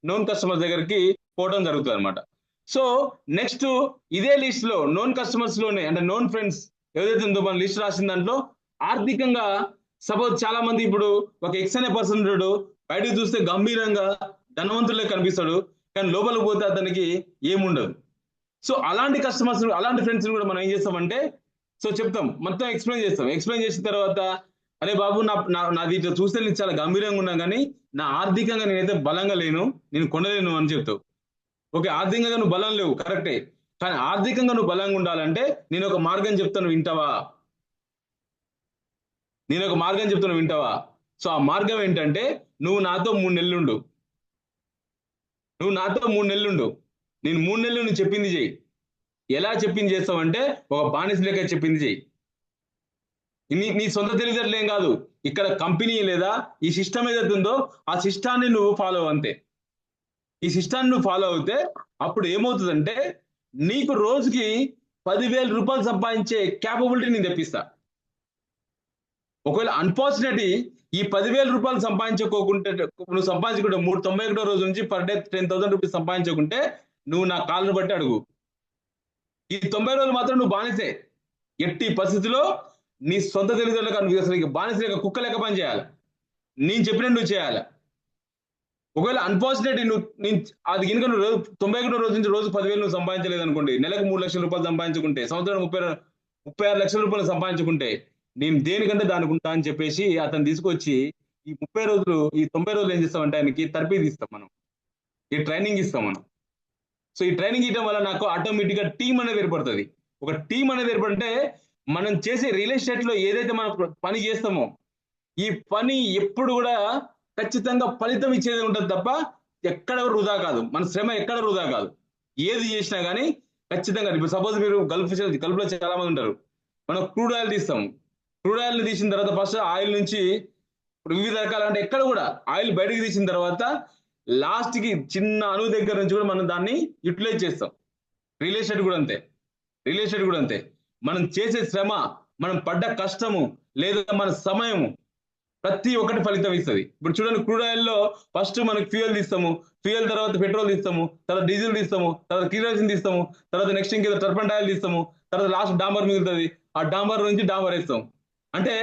[SPEAKER 1] నోన్ కస్టమర్స్ దగ్గరికి పోవడం జరుగుతుంది అనమాట. సో నెక్స్ట్ ఇదే లిస్ట్ లో నోన్ కస్టమర్స్ లోనే అంటే నోన్ ఫ్రెండ్స్ ఏదైతే ఉందో మన లిస్ట్ రాసిన దాంట్లో ఆర్థికంగా సపోజ్ చాలా మంది ఇప్పుడు ఒక ఎక్స్ అనే పర్సన్ ఉంటాడు, బయటకు చూస్తే గంభీరంగా ధనవంతులే కనిపిస్తాడు, కానీ లోపలికి పోతే అతనికి ఏముండదు. సో అలాంటి కస్టమర్స్ అలాంటి ఫ్రెండ్స్ కూడా మనం ఏం చేస్తామంటే సో చెప్తాం, మొత్తం ఎక్స్ప్లెయిన్ చేస్తాం. ఎక్స్ప్లెయిన్ చేసిన తర్వాత అరే బాబు నాది ఇట్లా చూస్తే నేను చాలా గంభీరంగా ఉన్నా కానీ నా ఆర్థికంగా నేనైతే బలంగా లేను, నేను కొనలేను అని చెప్తావు. ఓకే, ఆర్థికంగా నువ్వు బలం లేవు కరెక్టే, కానీ ఆర్థికంగా నువ్వు బలంగా ఉండాలంటే నేను ఒక మార్గం చెప్తాను వింటావా? నేను ఒక మార్గం చెప్తాను వింటావా? సో ఆ మార్గం ఏంటంటే నువ్వు నాతో 3 నెలలుండు. నువ్వు నాతో 3 నెలలుండు. నేను 3 నెలలు నువ్వు చెప్పింది చెయ్యి. ఎలా చెప్పింది చేస్తావంటే ఒక బానిస లెక్క చెప్పింది చెయ్యి. నీ సొంత తెలివితేటలు ఏం కాదు, ఇక్కడ కంపెనీ లేదా ఈ సిస్టమ్ ఏదైతే ఉందో ఆ సిస్టాన్ని నువ్వు ఫాలో అంతే. ఈ సిస్టాన్ని నువ్వు ఫాలో అవుతే అప్పుడు ఏమవుతుందంటే నీకు రోజుకి 10,000 రూపాయలు సంపాదించే క్యాపబిలిటీ నేను తెప్పిస్తా. ఒకవేళ అన్ఫార్చునేట్లీ ఈ 10,000 రూపాయలు సంపాదించుకోకుంటే నువ్వు సంపాదించుకుంటే 91 రోజు నుంచి పర్ డే 10,000 రూపీస్ సంపాదించుకుంటే నువ్వు నా కాళ్ళను బట్టి అడుగు. ఈ 90 రోజులు మాత్రం నువ్వు బానిసే. ఎట్టి పరిస్థితిలో నీ సొంత తెలివితేటలకు నువ్వు అసలు బానిస లేక కుక్క లెక్క పని చేయాలి. నేను చెప్పినట్టు నువ్వు చేయాలి. ఒకవేళ అన్ఫార్చునేట్లీ నేను అది కనుక నువ్వు 91 రోజు నుంచి రోజు 10,000 నువ్వు సంపాదించలేదు అనుకోండి, నెలకు 3 లక్షల రూపాయలు సంపాదించుకుంటే, సంవత్సరం 36 లక్షల రూపాయలు సంపాదించుకుంటే నేను దేనికంటే దానికి ఉంటా అని చెప్పేసి అతను తీసుకొచ్చి ఈ 30 రోజులు ఈ 90 రోజులు ఏం చేస్తామంటే ఆయనకి తర్బీదు ఇస్తాం, మనం ఈ ట్రైనింగ్ ఇస్తాం మనం. సో ఈ ట్రైనింగ్ ఇవ్వడం వల్ల నాకు ఆటోమేటిక్ గా టీం అనేది ఏర్పడుతుంది. ఒక టీం అనేది ఏర్పడితే మనం చేసే రియల్ ఎస్టేట్ లో ఏదైతే మనం పని చేస్తామో ఈ పని ఎప్పుడు కూడా ఖచ్చితంగా ఫలితం ఇచ్చేది ఉంటుంది తప్ప ఎక్కడ వృధా కాదు, మన శ్రమ ఎక్కడ వృధా కాదు. ఏది చేసినా కానీ ఖచ్చితంగా. ఇప్పుడు సపోజ్ మీరు గల్ఫ్లో చాలా మంది ఉంటారు, మనం క్రూడ్ ఆయిల్ తీస్తాము. క్రూడ్ ఆయిల్ తీసిన తర్వాత ఫస్ట్ ఆయిల్ నుంచి వివిధ రకాల అంటే ఎక్కడ కూడా ఆయిల్ బయటకు తీసిన తర్వాత లాస్ట్ కి చిన్న అణువు దగ్గర నుంచి కూడా మనం దాన్ని యూటిలైజ్ చేస్తాం. రియల్ ఎస్టేట్ కూడా అంతే. రియల్ ఎస్టేట్ కూడా అంతే. మనం చేసే శ్రమ, మనం పడ్డ కష్టము లేదా మన సమయము ప్రతి ఒక్కటి ఫలితం ఇస్తుంది. ఇప్పుడు చూడండి, క్రూడ్ ఆయిల్ లో ఫస్ట్ మనకి ఫ్యూయల్ తీస్తాము, ఫ్యూయల్ తర్వాత పెట్రోల్ తీస్తాము, తర్వాత డీజిల్ తీస్తాము, తర్వాత కిరోసిన్ తీస్తాము, తర్వాత నెక్స్ట్ ఇంకేదో టర్పంట్ ఆయిల్ తీస్తాము, తర్వాత లాస్ట్ డాంబర్ మిగులుతుంది. ఆ డాంబర్ నుంచి డాంబర్ వేస్తాం. అంటే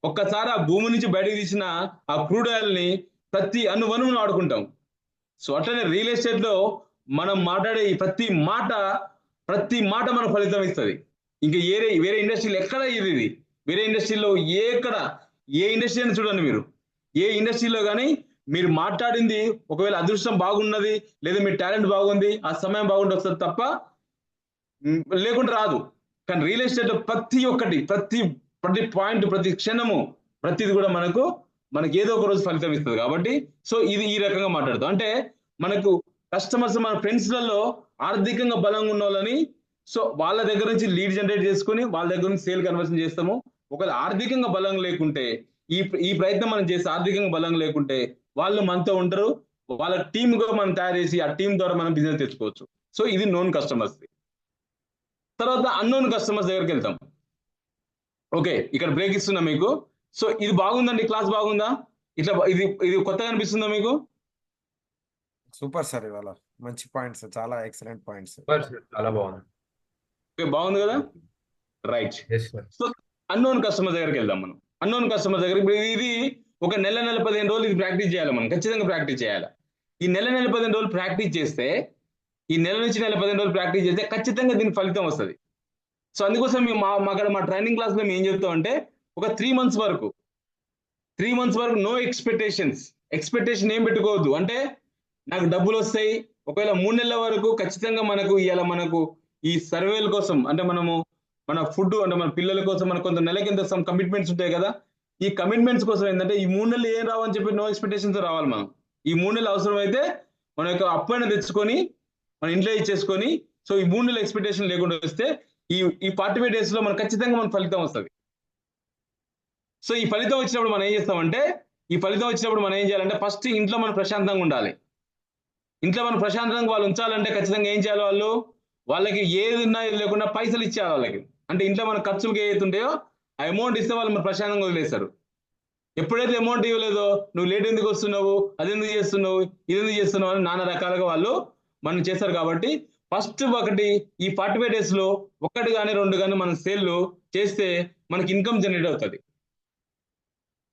[SPEAKER 1] ఒక్కసారి ఆ భూమి నుంచి బయటకు తీసిన ఆ క్రూడ్ ఆయిల్ ని ప్రతి అణువణువును వాడుకుంటాం. సో అట్లనే రియల్ ఎస్టేట్ లో మనం మాట్లాడే ఈ ప్రతి మాట మన ఫలితం ఇస్తుంది. ఇంకా వేరే ఇండస్ట్రీలో ఎక్కడ ఇది వేరే ఇండస్ట్రీలో ఏ ఇండస్ట్రీ అని చూడండి, మీరు ఏ ఇండస్ట్రీలో కానీ మీరు మాట్లాడింది ఒకవేళ అదృష్టం బాగున్నది లేదా మీ టాలెంట్ బాగుంది ఆ సమయం బాగుంటే వస్తుంది తప్ప లేకుండా రాదు. కానీ రియల్ ఎస్టేట్ లో ప్రతి ఒక్కటి ప్రతి పాయింట్ ప్రతి క్షణము ప్రతిది కూడా మనకి ఏదో ఒక రోజు ఫలితం ఇస్తుంది. కాబట్టి సో ఇది ఈ రకంగా మాట్లాడతాం. అంటే మనకు కస్టమర్స్ మన ఫ్రెండ్స్లలో ఆర్థికంగా బలంగా ఉన్న వాళ్ళని సో వాళ్ళ దగ్గర నుంచి లీడ్ జనరేట్ చేసుకుని వాళ్ళ దగ్గర నుంచి సేల్ కన్వర్షన్ చేస్తాము. ఒకవేళ ఆర్థికంగా బలం లేకుంటే ఈ ప్రయత్నం మనం చేస్తే ఆర్థికంగా బలం లేకుంటే వాళ్ళు మనతో ఉంటారు. వాళ్ళ టీమ్ గా మనం తయారు చేసి ఆ టీం ద్వారా మనం బిజినెస్ తెచ్చుకోవచ్చు. సో ఇది నోన్ కస్టమర్స్. తర్వాత అన్నోన్ కస్టమర్స్ దగ్గరికి వెళ్తాం. ఓకే, ఇక్కడ బ్రేక్ ఇస్తున్నా మీకు. సో ఇది బాగుందండి, క్లాస్ బాగుందా? ఇట్లా ఇది కొత్తగా అనిపిస్తుందా మీకు?
[SPEAKER 2] సూపర్ సార్, ఇవాళ మంచి పాయింట్స్, చాలా ఎక్సలెంట్ పాయింట్స్.
[SPEAKER 3] చాలా బాగుంది.
[SPEAKER 1] ఓకే, బాగుంది కదా? రైట్. సో అన్నోన్ కస్టమర్ దగ్గరికి వెళ్దాం మనం. అన్నోన్ కస్టమర్ దగ్గర ఇది ఒక నెల 15 రోజులు ఇది ప్రాక్టీస్ చేయాలి, మనం ఖచ్చితంగా ప్రాక్టీస్ చేయాలి. ఈ నెల 15 రోజులు ప్రాక్టీస్ చేస్తే ఈ నెల నుంచి 15 రోజులు ప్రాక్టీస్ చేస్తే ఖచ్చితంగా దీనికి ఫలితం వస్తుంది. సో అందుకోసం మేము మా ట్రైనింగ్ క్లాస్ లో మేము ఏం చెప్తాం అంటే ఒక 3 months వరకు నో ఎక్స్పెక్టేషన్ ఏం పెట్టుకోవద్దు. అంటే నాకు డబ్బులు వస్తాయి, ఒకవేళ 3 నెలల వరకు ఖచ్చితంగా మనకు ఈ సర్వేల కోసం అంటే మన ఫుడ్ అంటే మన పిల్లల కోసం మనకు కొంత నెలకి ఎంత సమ్ కమిట్మెంట్స్ ఉంటాయి కదా. ఈ కమిట్మెంట్స్ కోసం ఏంటంటే ఈ 3 నెలలు ఏం రావని చెప్పి నో ఎక్స్పెక్టేషన్స్ రావాలి. మనం ఈ 3 నెలలు అవసరం అయితే మన యొక్క అప్పు అయినా తెచ్చుకొని మన ఇంట్లో ఇచ్చేసుకొని సో ఈ 3 నెలల ఎక్స్పెక్టేషన్ లేకుండా వస్తే ఈ 45 days లో మనకు ఖచ్చితంగా మన ఫలితం వస్తుంది. సో ఈ ఫలితం వచ్చినప్పుడు మనం ఏం చేయాలంటే ఫస్ట్ ఇంట్లో మనం ప్రశాంతంగా ఉండాలి. ఇంట్లో మనం ప్రశాంతంగా వాళ్ళు ఉంచాలంటే ఖచ్చితంగా ఏం చేయాలి, వాళ్ళకి ఏది ఉన్నా ఇది లేకుండా పైసలు ఇచ్చేయాలి వాళ్ళకి. అంటే ఇంట్లో మన ఖర్చులకు ఏదైతే ఉంటాయో ఆ అమౌంట్ ఇస్తే వాళ్ళు మన ప్రశాంతంగా వదిలేస్తారు. ఎప్పుడైతే అమౌంట్ ఇవ్వలేదో నువ్వు లేట్ ఎందుకు వస్తున్నావు, అది ఎందుకు చేస్తున్నావు, ఇది ఎందుకు చేస్తున్నావు అని నానా రకాలుగా వాళ్ళు మనం చేస్తారు. కాబట్టి ఫస్ట్ ఒకటి ఈ 45 days లో ఒకటి కానీ 2 కానీ మనం సేల్ చేస్తే మనకి ఇన్కమ్ జనరేట్ అవుతుంది.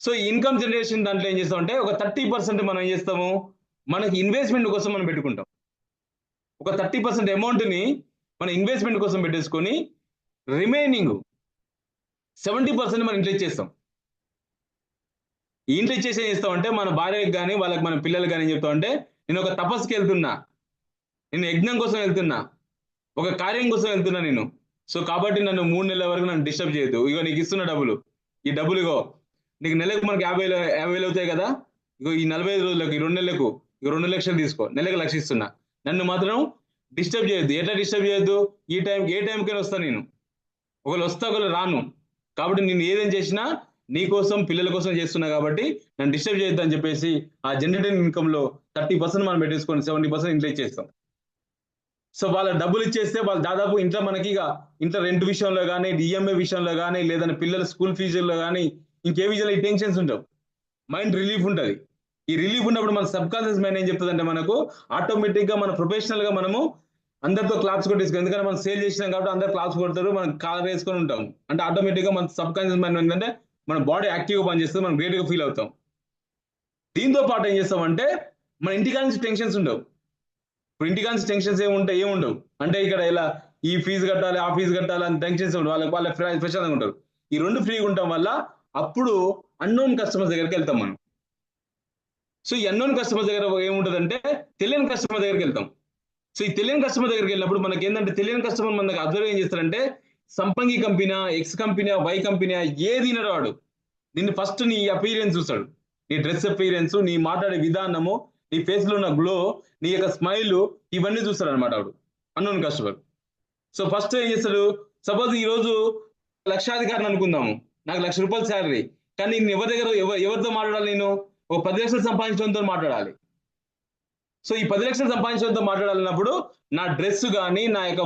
[SPEAKER 1] సో ఈ ఇన్కమ్ జనరేషన్ దాంట్లో ఏం చేస్తాం అంటే ఒక 30% మనం ఏం చేస్తాము, మనకి ఇన్వెస్ట్మెంట్ కోసం మనం పెట్టుకుంటాం. ఒక 30% అమౌంట్ని మన ఇన్వెస్ట్మెంట్ కోసం పెట్టేసుకొని రిమైనింగ్ 70% మనం ఇంట్లో ఇచ్చేస్తాం. ఈ ఇంట్లో ఇచ్చేసి ఏం చేస్తామంటే మన భార్యకి కానీ వాళ్ళకి మన పిల్లలకి కానీ ఏం చెప్తామంటే, నేను ఒక తపస్సుకి వెళ్తున్నా, నేను యజ్ఞం కోసం వెళ్తున్నా, ఒక కార్యం కోసం వెళ్తున్నా నేను. సో కాబట్టి నన్ను 3 నెలల వరకు నన్ను డిస్టర్బ్ చేయొద్దు. ఇగో నీకు ఇస్తున్న డబ్బులు, ఈ డబ్బులు ఇగో నీకు నెలకు మనకి 50,000 అవుతాయి కదా, ఇగో ఈ 45 రోజులకు ఈ 2 నెలలకు ఇగో 2 లక్షలు తీసుకో, నెలకు 1,00,000 ఇస్తున్నా, నన్ను మాత్రం డిస్టర్బ్ చేయొద్దు. ఎట్లా డిస్టర్బ్ చేయొద్దు, ఈ టైం ఏ టైంకైనా వస్తా నేను, ఒకవేళ వస్తా ఒకవేళ రాను. కాబట్టి నేను ఏదేం చేసినా నీ కోసం పిల్లల కోసం చేస్తున్నా కాబట్టి నన్ను డిస్టర్బ్ చేయొద్దు అని చెప్పేసి ఆ జనరేటింగ్ ఇన్కమ్ లో 30% మనం పెట్టేసుకొని 70% ఇంట్లో ఇచ్చేస్తాం. సో వాళ్ళ డబ్బులు ఇచ్చేస్తే వాళ్ళు దాదాపు ఇంట్లో మనకి ఇక ఇంట్లో రెంట్ విషయంలో కానీ, ఈఎంఐ విషయంలో కానీ, లేదంటే పిల్లల స్కూల్ ఫీజుల్లో కానీ, ఇంకే విషయంలో ఈ టెన్షన్స్ ఉండవు, మైండ్ రిలీఫ్ ఉంటుంది. ఈ రిలీఫ్ ఉన్నప్పుడు మన సబ్ కాన్షియస్ మైండ్ ఏం చెప్తుంది అంటే మనకు ఆటోమేటిక్ గా మన ప్రొఫెషనల్ గా మనము అందరితో క్లాప్స్ కొట్టేసుకో, ఎందుకంటే మనం సేల్ చేసినాం కాబట్టి అందరు క్లాప్స్ కొడతారు, మనం కాల్ వేసుకొని ఉంటాం. అంటే ఆటోమేటిక్ గా మన సబ్ కాన్షియస్ మైండ్ ఏంటంటే మన బాడీ యాక్టివ్ గా పనిచేస్తుంది, మనం గ్రేట్ గా ఫీల్ అవుతాం. దీంతో పాటు ఏం చేస్తామంటే మన ఇంటికాడ నుంచి టెన్షన్స్ ఉండవు. ఇప్పుడు ఇంటికాడ నుంచి టెన్షన్స్ ఏముండవు అంటే ఇక్కడ ఇలా ఈ ఫీజు కట్టాలి, ఆ ఫీజు కట్టాలి అని టెన్షన్స్ ఉండవు, వాళ్ళ ప్రశాంతంగా ఉంటారు. ఈ రెండు ఫ్రీగా ఉండటం వల్ల అప్పుడు అన్నోన్ కస్టమర్స్ దగ్గరికి వెళ్తాం మనం. సో ఈ అన్నోన్ కస్టమర్ దగ్గర ఏముంటుందంటే తెలియని కస్టమర్ దగ్గరికి వెళ్తాం. సో ఈ తెలియని కస్టమర్ దగ్గరికి వెళ్ళినప్పుడు మనకి ఏంటంటే తెలియని కస్టమర్ మన దగ్గర అబ్జర్వ్ ఏం చేస్తారంటే సంపంగి company, X company, why company ఏది వినడు వాడు. నిన్ను ఫస్ట్ నీ అపీరియన్స్ చూస్తాడు, నీ డ్రెస్ అపీరియన్స్, నీ మాట్లాడే విధానము, నీ ఫేస్ లో ఉన్న గ్లో, నీ యొక్క స్మైల్, ఇవన్నీ చూస్తాడు అనమాట వాడు అన్నోన్ కస్టమర్. సో ఫస్ట్ ఏం చేస్తాడు, సపోజ్ ఈ రోజు లక్షాధికారిని అనుకుందాము, నాకు ₹1,00,000 శాలరీ, కానీ నేను ఎవరితో మాట్లాడాలి, నేను ఒక 10 లక్షలు సంపాదించడంతో మాట్లాడాలి. సో ఈ 10 లక్షలు సంపాదించడంతో మాట్లాడాలన్నప్పుడు నా డ్రెస్ కానీ, నా యొక్క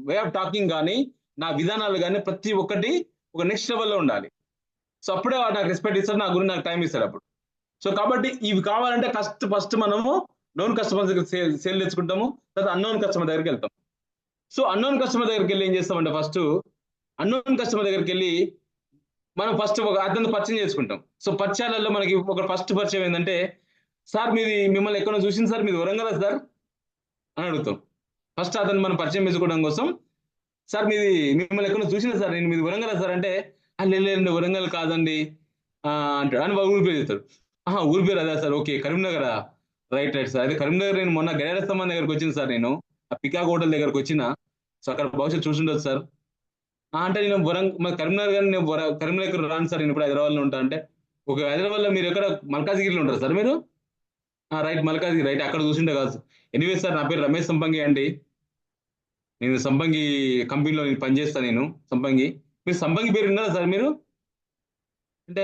[SPEAKER 1] వే ఆఫ్ టాకింగ్ కానీ, నా విధానాలు కానీ ప్రతి ఒక్కటి ఒక నెక్స్ట్ లెవెల్లో ఉండాలి. సో అప్పుడే వాడు నాకు రెస్పెక్ట్ ఇస్తాడు, నా గురించి నాకు టైం ఇస్తాడు అప్పుడు. సో కాబట్టి ఇవి కావాలంటే ఫస్ట్ మనము నోన్ కస్టమర్ దగ్గర సేల్ తెచ్చుకుంటాము, తర్వాత అన్నోన్ కస్టమర్ దగ్గరికి వెళ్తాం. సో అన్నోన్ కస్టమర్ దగ్గరికి వెళ్ళి ఏం చేస్తామంటే ఫస్ట్ అన్నోన్ కస్టమర్ దగ్గరికి వెళ్ళి మనం ఫస్ట్ ఒక అతను పరిచయం చేసుకుంటాం. సో పరిచయాలలో మనకి ఒక ఫస్ట్ పరిచయం ఏంటంటే, సార్ మిమ్మల్ని ఎక్కడో చూసింది సార్, మీది వరంగల్ సార్ అని అడుగుతాం. ఫస్ట్ అతను మనం పరిచయం చేసుకోవడం కోసం, సార్ మిమ్మల్ని ఎక్కడో చూసింది సార్, నేను మీది వరంగల్ సార్ అంటే, లేదండి వరంగల్ కాదండి అంటాడు. అని ఊరి పేరు చెప్తాడు. ఊరి పేరు అదే sir, okay Karimnagar, right sir. అదే కరీంనగర్ నేను మొన్న గడియార స్తంభం దగ్గరకు వచ్చింది సార్, నేను ఆ పికాక్ హోటల్ దగ్గరకు వచ్చిన, సో అక్కడ భవిష్యత్తు చూసిండదు సార్ అంటే నేను మరి కరీంనగర్ కానీ నేను కరీంనగర్ రాను సార్, నేను ఇప్పుడు హైదరాబాద్లో ఉంటా అంటే, ఒక హైదరాబాద్లో మీరు ఎక్కడ మల్కాజ్గిరిలో ఉంటారు సార్ మీరు? రైట్ మల్కాజ్గిరి, రైట్ అక్కడ చూసిండే కాదు. ఎనీవే సార్ నా పేరు రమేష్ సంపంగి అండి, నేను సంపంగి కంపెనీలో నేను పనిచేస్తాను, నేను సంపంగి. మీరు సంపంగి పేరు విన్నారా సార్ మీరు అంటే,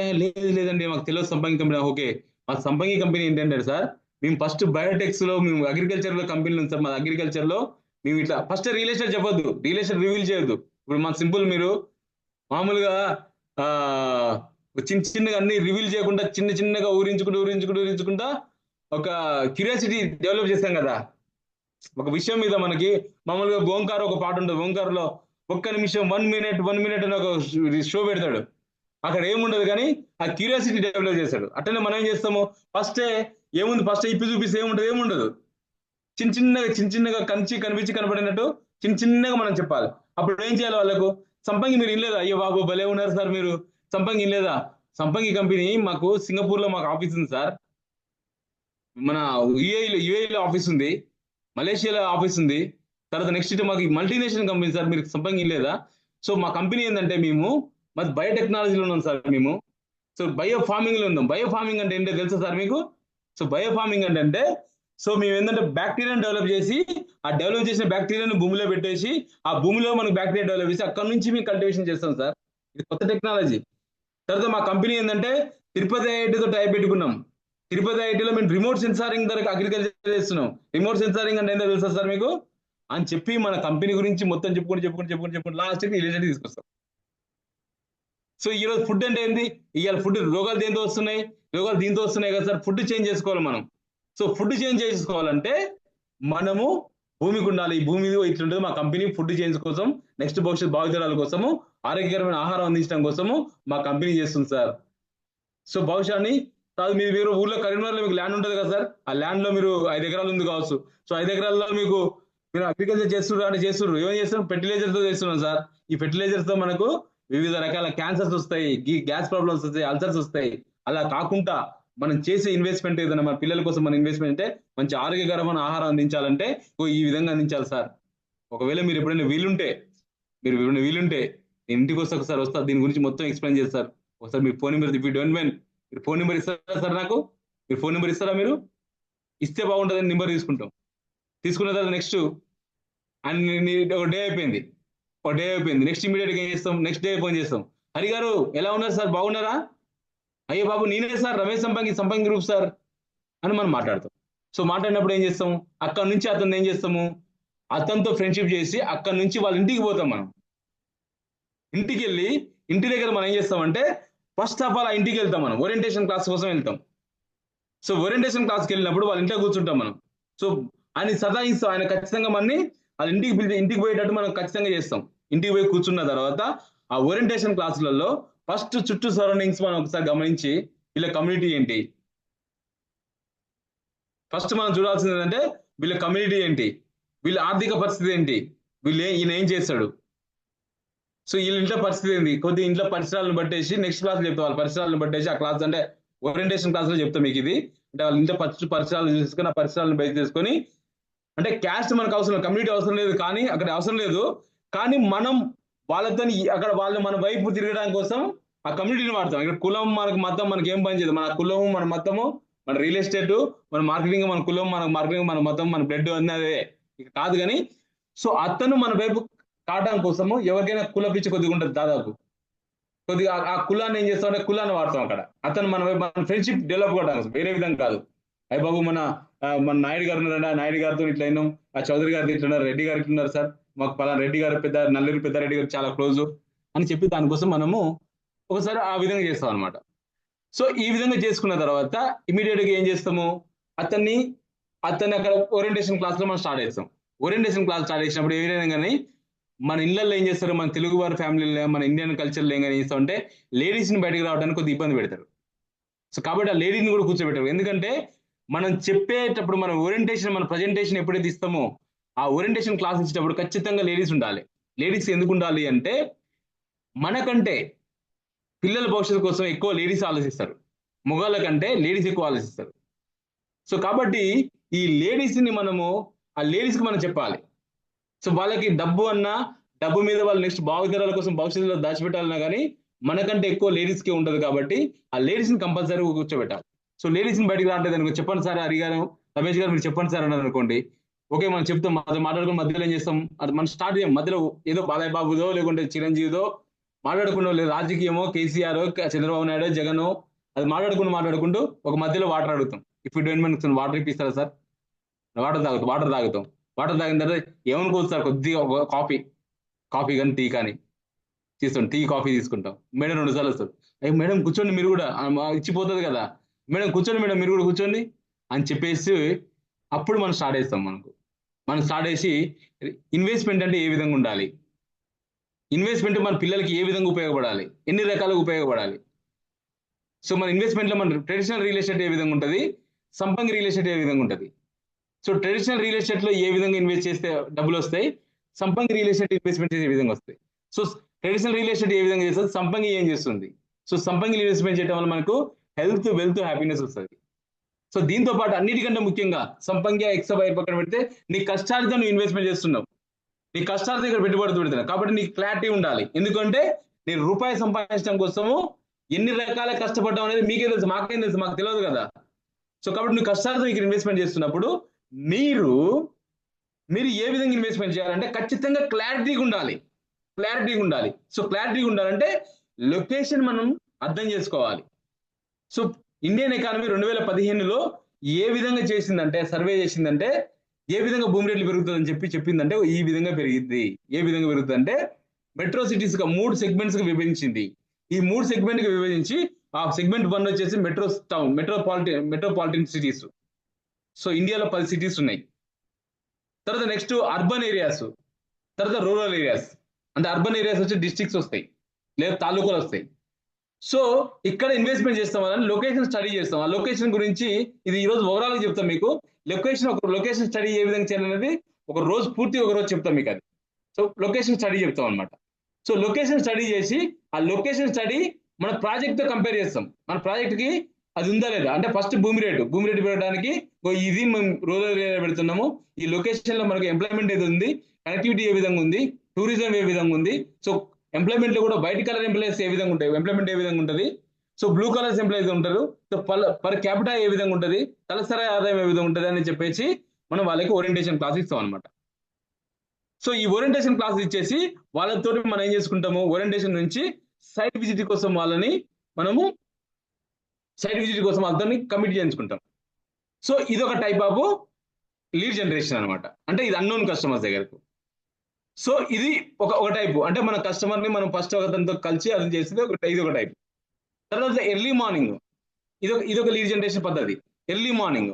[SPEAKER 1] లేదండి మాకు తెలియదు సంపంగి కంపెనీ. ఓకే, మా సంపంగి కంపెనీ ఏంటంటే సార్, మేము ఫస్ట్ బయోటెక్స్ లో మేము అగ్రికల్చర్ లో కంపెనీలు ఉంది సార్, మా అగ్రికల్చర్ లో మేము ఇట్లా ఫస్ట్ రియల్ ఎస్టేట్ చెప్పొద్దు, రియల్ ఎస్టేట్ రివీల్ చేయొద్దు. ఇప్పుడు మాకు సింపుల్, మీరు మామూలుగా చిన్నగా అన్ని రివీల్ చేయకుండా చిన్నగా ఊరించుకుంటా ఒక క్యూరియాసిటీ డెవలప్ చేస్తాం కదా ఒక విషయం మీద. మనకి మామూలుగా ఓంకార్ ఒక పాట ఉంటుంది, ఓంకార్లో ఒక్క నిమిషం 1 minute అని ఒక షో పెడతాడు, అక్కడ ఏముండదు కానీ ఆ క్యూరియాసిటీ డెవలప్ చేస్తాడు. అట్లనే మనం ఏం చేస్తాము, ఫస్ట్ ఇప్పి చూపిస్తే ఏముండదు, చిన్నగా కనిపించి కనపడినట్టు చిన్నగా మనం చెప్పాలి. అప్పుడు ఏం చేయాలి, వాళ్ళకు సంపంగి మీరు ఇల్లేదా, అయ్యో బాబు భలే ఉన్నారు సార్ మీరు సంపంగి ఇల్లేదా, సంపంగి కంపెనీ మాకు సింగపూర్ లో మాకు ఆఫీస్ ఉంది సార్, మన యుఏఈలో ఆఫీస్ ఉంది, మలేషియాలో ఆఫీస్ ఉంది, తర్వాత నెక్స్ట్ మాకు మల్టీనేషనల్ కంపెనీ సార్, మీరు సంపంగి ఇల్లేదా. సో మా కంపెనీ ఏంటంటే మాది బయోటెక్నాలజీలో ఉన్నాం సార్ మేము. సో బయో ఫార్మింగ్ లో ఉన్నాం. బయో ఫార్మింగ్ అంటే ఏంటో తెలుసా సార్ మీకు? సో బయో ఫార్మింగ్ అంటే సో మేము ఏంటంటే బ్యాక్టీరియాను డెవలప్ చేసి, ఆ డెవలప్ చేసిన బ్యాక్టీరియాను భూమిలో పెట్టేసి, ఆ భూమిలో మనకు బ్యాక్టీరియా డెవలప్ చేసి అక్కడ నుంచి మేము కల్టివేషన్ చేస్తాం సార్. ఇది కొత్త టెక్నాలజీ. తర్వాత మా కంపెనీ ఏంటంటే తిరుపతి ఐఐటితో టైప్ పెట్టుకున్నాం. తిరుపతి ఐఐటిలో మేము రిమోట్ సెన్సారింగ్ ధరకు అగ్రికల్చర్ చేస్తున్నాం. రిమోట్ సెన్సారింగ్ అంటే ఏంటో తెలుసా సార్ మీకు అని చెప్పి మన కంపెనీ గురించి మొత్తం చెప్పుకుంటూ లాస్ట్కి రిలేటెడ్ తీసుకొస్తాం. సో ఈ రోజు ఫుడ్ అంటే ఏంది? ఇవాళ ఫుడ్ రోగాలు దేంతో వస్తున్నాయి? రోగాలు దీంతో వస్తున్నాయి కదా సార్. ఫుడ్ చేంజ్ చేసుకోవాలి మనం. సో ఫుడ్ చేంజ్ చేసుకోవాలంటే మనము భూమికి ఉండాలి. ఈ భూమి ఇట్లుంటుంది మా కంపెనీ ఫుడ్ చేంజ్ కోసం, నెక్స్ట్ భవిష్యత్ భావితరాల కోసము, ఆరోగ్యకరమైన ఆహారం అందించడం కోసము మా కంపెనీ చేస్తుంది సార్. సో భవిష్యాన్ని కాదు, మీరు ఊర్లో కరీంనగర్లో మీకు ల్యాండ్ ఉంటుంది కదా సార్. ఆ ల్యాండ్ లో మీరు 5 ఎకరాలు ఉంది కావచ్చు. సో 5 ఎకరాల్లో మీరు అగ్రికల్చర్ చేస్తున్నారు అంటే చేస్తున్నారు. ఏమేం చేస్తున్నారు? ఫెర్టిలైజర్ తో చేస్తున్నాం సార్. ఈ ఫెర్టిలైజర్స్ తో మనకు వివిధ రకాల క్యాన్సర్స్ వస్తాయి, గ్యాస్ ప్రాబ్లమ్స్ వస్తాయి, అల్సర్స్ వస్తాయి. అలా కాకుండా మనం చేసే ఇన్వెస్ట్మెంట్ ఏదైనా మన పిల్లల కోసం మన ఇన్వెస్ట్మెంట్ అంటే మంచి ఆరోగ్యకరమైన ఆహారం అందించాలంటే ఈ విధంగా అందించాలి సార్. ఒకవేళ మీరు ఎప్పుడైనా వీలుంటే నేను ఇంటికి ఒకసారి వస్తా, దీని గురించి మొత్తం ఎక్స్ప్లెయిన్ చేస్తారు. ఒకసారి మీ phone number, if you don't mind మీరు ఫోన్ నెంబర్ ఇస్తారా సార్? నాకు మీరు ఫోన్ నెంబర్ ఇస్తారా? మీరు ఇస్తే బాగుంటుందని నెంబర్ తీసుకున్న తర్వాత నెక్స్ట్ ఒక డే అయిపోయింది. నెక్స్ట్ ఇమీడియట్ గా ఏం చేస్తాం? నెక్స్ట్ డే ఫోన్ చేస్తాం. హరి గారు ఎలా ఉన్నారు సార్, బాగున్నారా? అయ్యో బాబు నేనే సార్, రమేష్ సంపంగి గ్రూప్ సార్ అని మనం మాట్లాడతాం. సో మాట్లాడినప్పుడు ఏం చేస్తాము? అక్కడ నుంచి అతను ఏం చేస్తాము? అతనితో ఫ్రెండ్షిప్ చేసి అక్కడ నుంచి వాళ్ళ ఇంటికి పోతాం. మనం ఇంటికి వెళ్ళి ఇంటి దగ్గర మనం ఏం చేస్తామంటే ఫస్ట్ ఆఫ్ ఆల్ ఆ ఇంటికి వెళ్తాం. మనం ఓరియంటేషన్ క్లాస్ కోసం వెళ్తాం. సో ఓరియంటేషన్ క్లాస్కి వెళ్ళినప్పుడు వాళ్ళ ఇంట్లో కూర్చుంటాం మనం. సో ఆయన సదాయిస్తాం. ఆయన ఖచ్చితంగా మనని వాళ్ళ ఇంటికి పోయేటట్టు మనం ఖచ్చితంగా చేస్తాం. ఇంటికి పోయి కూర్చున్న తర్వాత ఆ ఓరియంటేషన్ క్లాసులలో ఫస్ట్ చుట్టూ సరౌండింగ్స్ మనం ఒకసారి గమనించి వీళ్ళ కమ్యూనిటీ ఏంటి, ఫస్ట్ మనం చూడాల్సింది ఏంటంటే వీళ్ళ కమ్యూనిటీ ఏంటి, వీళ్ళ ఆర్థిక పరిస్థితి ఏంటి, ఈయన ఏం చేస్తాడు, సో వీళ్ళ ఇంట్లో పరిస్థితి ఏంటి, కొద్ది ఇంట్లో పరిసరాలను బట్టేసి నెక్స్ట్ క్లాస్ చెప్తాం. వాళ్ళ పరిసరాలను బట్టేసి ఆ క్లాస్ అంటే ఓరియంటేషన్ క్లాస్ లో చెప్తాం మీకు ఇది. అంటే వాళ్ళ ఇంట్లో పరిసరాలు చూసుకొని ఆ పరిసరాలను బయట చేసుకొని, అంటే క్యాస్ట్ మనకు అవసరం, కమ్యూనిటీ అవసరం లేదు, కానీ అక్కడ అవసరం లేదు, కానీ మనం వాళ్ళతో అక్కడ మన వైపు తిరగడానికి కోసం ఆ కమ్యూనిటీని వాడతాం. ఇక్కడ కులం మనకు మతం మనకి ఏం పని చేయదు. మన కులము మన మతము మన రియల్ ఎస్టేట్ మన మార్కెటింగ్, మన కులం మన మార్కెటింగ్, మన మతం మన బ్లడ్ అన్నదే ఇక కాదు. కానీ సో అతను మన వైపు కావడానికి కోసము ఎవరికైనా కుల పిచ్చి కొద్దిగా ఉంటుంది దాదాపు. కొద్దిగా ఆ కులాన్ని ఏం చేస్తాం అంటే కులాన్ని వాడతాం అక్కడ. అతను మన ఫ్రెండ్షిప్ డెవలప్ కావడానికి, వేరే విధంగా కాదు. అయ్య బాబు మన నాయుడు గారు ఉన్నారండి, ఆ నాయుడు గారితో ఇట్లా అయినాం, ఆ చౌదరి గారు ఇట్లున్నారు, రెడ్డి గారు ఇట్లున్నారు సార్, మాకు పలానా రెడ్డి గారు నల్లూరి పెద్దారెడ్డి గారు చాలా క్లోజ్ అని చెప్పి దానికోసం మనము ఒకసారి ఆ విధంగా చేస్తాం అనమాట. సో ఈ విధంగా చేసుకున్న తర్వాత ఇమీడియట్ గా ఏం చేస్తాము? అతన్ని అక్కడ ఓరియంటేషన్ క్లాస్ లో మనం స్టార్ట్ చేస్తాం. ఓరియంటేషన్ క్లాస్ స్టార్ట్ చేసినప్పుడు ఏ విధంగా కానీ మన ఇళ్లలో ఏం చేస్తారు, మన తెలుగు వారి ఫ్యామిలీలో మన ఇండియన్ కల్చర్లో ఏం చేస్తాం అంటే లేడీస్ ని బయటకు రావడానికి కొద్దిగా ఇబ్బంది పెడతారు. సో కాబట్టి ఆ లేడీని కూడా కూర్చోబెట్టారు. ఎందుకంటే మనం చెప్పేటప్పుడు మన ఓరియంటేషన్ మన ప్రజెంటేషన్ ఎప్పుడైతే ఇస్తామో ఆ ఓరియంటేషన్ క్లాస్ ఇచ్చేటప్పుడు ఖచ్చితంగా లేడీస్ ఉండాలి. లేడీస్ ఎందుకు ఉండాలి అంటే మనకంటే పిల్లల భవిష్యత్తు కోసం ఎక్కువ లేడీస్ ఆలోచిస్తారు, మగవాళ్ళ కంటే లేడీస్ ఎక్కువ ఆలోచిస్తారు. సో కాబట్టి ఈ లేడీస్ ని ఆ లేడీస్ కి మనం చెప్పాలి. సో వాళ్ళకి డబ్బు మీద వాళ్ళు నెక్స్ట్ భావితరాల కోసం భవిష్యత్తులో దాచిపెట్టాలన్నా కానీ మనకంటే ఎక్కువ లేడీస్ కి ఉంటది. కాబట్టి ఆ లేడీస్ ని కంపల్సరీ కూర్చోబెట్టాలి. సో లేడీస్ ని బయటకు రావట్లేదు అనుకో, చెప్పండి సార్ హరి గారు, రమేష్ గారు మీరు చెప్పండి సార్ అన్నారు అనుకోండి, ఓకే మనం చెప్తాం, మాట్లాడుకుని మధ్యలో ఏం చేస్తాం, అది మనం స్టార్ట్ చేయం. మధ్యలో ఏదో బాలయ్య బాబుదో లేకుంటే చిరంజీవిదో మాట్లాడుకున్నా, లేదు రాజకీయమో కేసీఆర్ చంద్రబాబు నాయుడు జగన్, అది మాట్లాడుకుంటూ ఒక మధ్యలో వాటర్ అడుగుతాం. If you don't mind water ఇప్పిస్తారా సార్? వాటర్ తాగుతాం. వాటర్ తాగిన తర్వాత ఏమనుకోవచ్చు సార్, కొద్దిగా కాఫీ కానీ టీ కానీ తీస్తాం, టీ కాఫీ తీసుకుంటాం. మేడం 2 సార్లు వస్తారు, అయ్యి మేడం కూర్చోండి మీరు కూడా, ఇచ్చిపోతుంది కదా మేడం, కూర్చోండి మేడం మీరు కూడా కూర్చోండి అని చెప్పేసి అప్పుడు మనం స్టార్ట్ చేస్తాం. మనం స్టార్ట్ చేసి ఇన్వెస్ట్మెంట్ అంటే ఏ విధంగా ఉండాలి, ఇన్వెస్ట్మెంట్ మన పిల్లలకి ఏ విధంగా ఉపయోగపడాలి, ఎన్ని రకాలుగా ఉపయోగపడాలి. సో మన ఇన్వెస్ట్మెంట్లో మన ట్రెడిషనల్ రియల్ ఎస్టేట్ ఏ విధంగా ఉంటుంది, సంపంగి రియల్ ఎస్టేట్ ఏ విధంగా ఉంటుంది. సో ట్రెడిషనల్ రియల్ ఎస్టేట్ లో ఏ విధంగా ఇన్వెస్ట్ చేస్తే డబ్బులు వస్తాయి, సంపంగి రియల్ ఎస్టేట్ ఇన్వెస్ట్మెంట్ చేసే విధంగా వస్తాయి. సో ట్రెడిషనల్ రియల్ ఎస్టేట్ ఏ విధంగా చేస్తుంది, సంపంగి ఏం చేస్తుంది. సో సంపంగి ఇన్వెస్ట్మెంట్ చేయడం వల్ల మనకు హెల్త్, వెల్త్, హ్యాపీనెస్ వస్తుంది. సో దీంతో పాటు అన్నిటికంటే ముఖ్యంగా సంపంగి ఎక్సబై పక్కన పెడితే నీ కష్టాలతో నువ్వు ఇన్వెస్ట్మెంట్ చేస్తున్నావు, నీ కష్టాలతో ఇక్కడ పెట్టుబడి పెడుతున్నావు. కాబట్టి నీకు క్లారిటీ ఉండాలి. ఎందుకంటే నేను రూపాయి సంపాదించడం కోసము ఎన్ని రకాల కష్టపడ్డాం అనేది మీకే తెలుసు, మాకేం తెలుసు, మాకు తెలియదు కదా. సో కాబట్టి నువ్వు కష్టాలతో ఇక్కడ ఇన్వెస్ట్మెంట్ చేస్తున్నప్పుడు మీరు ఏ విధంగా ఇన్వెస్ట్మెంట్ చేయాలంటే ఖచ్చితంగా క్లారిటీగా ఉండాలి. సో క్లారిటీగా ఉండాలంటే లొకేషన్ మనం అర్థం చేసుకోవాలి. సో ఇండియన్ ఎకానమీ 2015లో ఏ విధంగా చేసిందంటే, సర్వే చేసిందంటే ఏ విధంగా భూమి రేట్లు పెరుగుతుందని చెప్పిందంటే ఈ విధంగా పెరిగింది. ఏ విధంగా పెరుగుతుంది అంటే మెట్రో సిటీస్ గా 3 సెగ్మెంట్స్ గా విభజించింది. ఈ 3 సెగ్మెంట్ కి విభజించి ఆ సెగ్మెంట్ 1 వచ్చేసి మెట్రోపాలిటన్ సిటీస్. సో ఇండియాలో 10 సిటీస్ ఉన్నాయి. తర్వాత నెక్స్ట్ అర్బన్ ఏరియాస్, తర్వాత రూరల్ ఏరియాస్. అంటే అర్బన్ ఏరియాస్ వచ్చి డిస్ట్రిక్ట్స్ వస్తాయి, లేదా తాలూకాలు వస్తాయి. సో ఇక్కడ ఇన్వెస్ట్మెంట్ చేస్తాం అని లొకేషన్ స్టడీ చేస్తాం. ఆ లొకేషన్ గురించి ఇది ఈ రోజు ఓవరాల్ గా చెప్తాం మీకు. లొకేషన్ స్టడీ ఏ విధంగా చేయాలనేది ఒక రోజు చెప్తాం మీకు అది. సో లొకేషన్ స్టడీ చెప్తాం అనమాట. సో లొకేషన్ స్టడీ చేసి ఆ లొకేషన్ స్టడీ మన ప్రాజెక్ట్ తో కంపేర్ చేస్తాం. మన ప్రాజెక్ట్ కి అది ఉందా లేదా. అంటే ఫస్ట్ భూమి రేటు పెట్టడానికి ఇది మేము రూరల్ ఏరియా పెడుతున్నాము, ఈ లొకేషన్ లో మనకి ఎంప్లాయ్మెంట్ ఏది ఉంది, కనెక్టివిటీ ఏ విధంగా ఉంది, టూరిజం ఏ విధంగా ఉంది. సో ఎంప్లాయ్మెంట్ లో కూడా వైట్ కలర్ ఎంప్లాయీస్ ఏ విధంగా ఉంటాయి, ఎంప్లాయ్మెంట్ ఏ విధంగా ఉంటుంది. సో బ్లూ కలర్స్ ఎంప్లాయీస్ ఉంటారు. సో పర్ క్యాపిటల్ ఏ విధంగా ఉంటుంది, తలసరి ఆదాయం ఏ విధంగా ఉంటుంది అని చెప్పేసి మనం వాళ్ళకి ఓరియంటేషన్ క్లాస్ ఇస్తాం అనమాట. సో ఈ ఓరియంటేషన్ క్లాస్ ఇచ్చేసి వాళ్ళతో మనం ఏం చేసుకుంటాము, ఓరియంటేషన్ నుంచి సైట్ విజిట్ కోసం వాళ్ళతో కమిట్ చేయించుకుంటాం. సో ఇది ఒక టైప్ ఆఫ్ లీడ్ జనరేషన్ అనమాట. అంటే ఇది అన్నోన్ కస్టమర్స్ దగ్గరకు. సో ఇది ఒక టైపు. అంటే మన కస్టమర్ ని మనం ఫస్ట్ ఒకరితో కలిసి అది చేసేది ఇది ఒక టైప్. తర్వాత ఎర్లీ మార్నింగ్, ఇది ఒక లీడ్ జనరేషన్ పద్ధతి. ఎర్లీ మార్నింగ్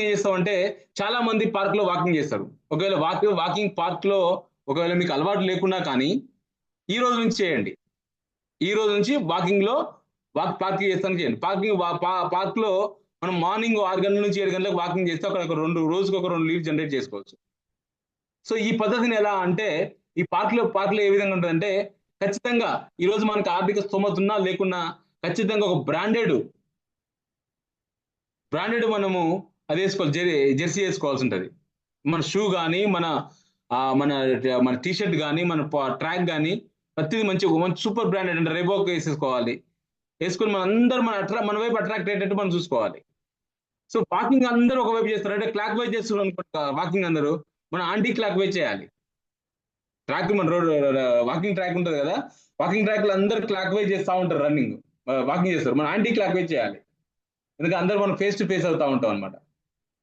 [SPEAKER 1] ఏం చేస్తామంటే, చాలా మంది పార్క్ లో వాకింగ్ చేస్తారు. ఒకవేళ వాకింగ్ పార్క్ లో ఒకవేళ మీకు అలవాటు లేకున్నా కానీ ఈ రోజు నుంచి చేయండి. ఈ రోజు నుంచి పార్కింగ్ చేస్తాను చేయండి. పార్క్ లో మనం మార్నింగ్ 6 గంటల నుంచి 7 గంటలకు వాకింగ్ చేస్తే అక్కడ రోజుకి ఒక 2 లీడ్ జనరేట్ చేసుకోవచ్చు. సో ఈ పద్ధతిని ఎలా అంటే, ఈ పార్క్ లో ఏ విధంగా ఉంటుందంటే, ఖచ్చితంగా ఈ రోజు మనకి ఆర్థిక స్తోమత ఉన్నా లేకున్నా ఖచ్చితంగా ఒక బ్రాండెడ్ మనము అది వేసుకోవాలి, జెర్సీ వేసుకోవాల్సి ఉంటుంది. మన షూ కానీ మన టీషర్ట్ కానీ మన ట్రాక్ కానీ ప్రతిదీ మంచి సూపర్ బ్రాండెడ్ అంటే రేబోక్ వేసుకొని మన వైపు అట్రాక్ట్ అయ్యేటట్టు మనం చూసుకోవాలి. సో వాకింగ్ అందరూ ఒకవైపు చేస్తారు. అంటే క్లాక్ వైజ్ చేస్తున్నారు అనుకుంటా వాకింగ్ అందరూ, మన ఆంటీ క్లాక్ వైజ్ చేయాలి. ట్రాక్ మన రోడ్ వాకింగ్ ట్రాక్ ఉంటుంది కదా, వాకింగ్ ట్రాక్ లో అందరు క్లాక్ వైజ్ చేస్తూ ఉంటారు, వాకింగ్ చేస్తారు. మన ఆంటీ క్లాక్ వైజ్ చేయాలి, ఎందుకంటే అందరూ మనం ఫేస్ టు ఫేస్ అవుతా ఉంటాం అనమాట.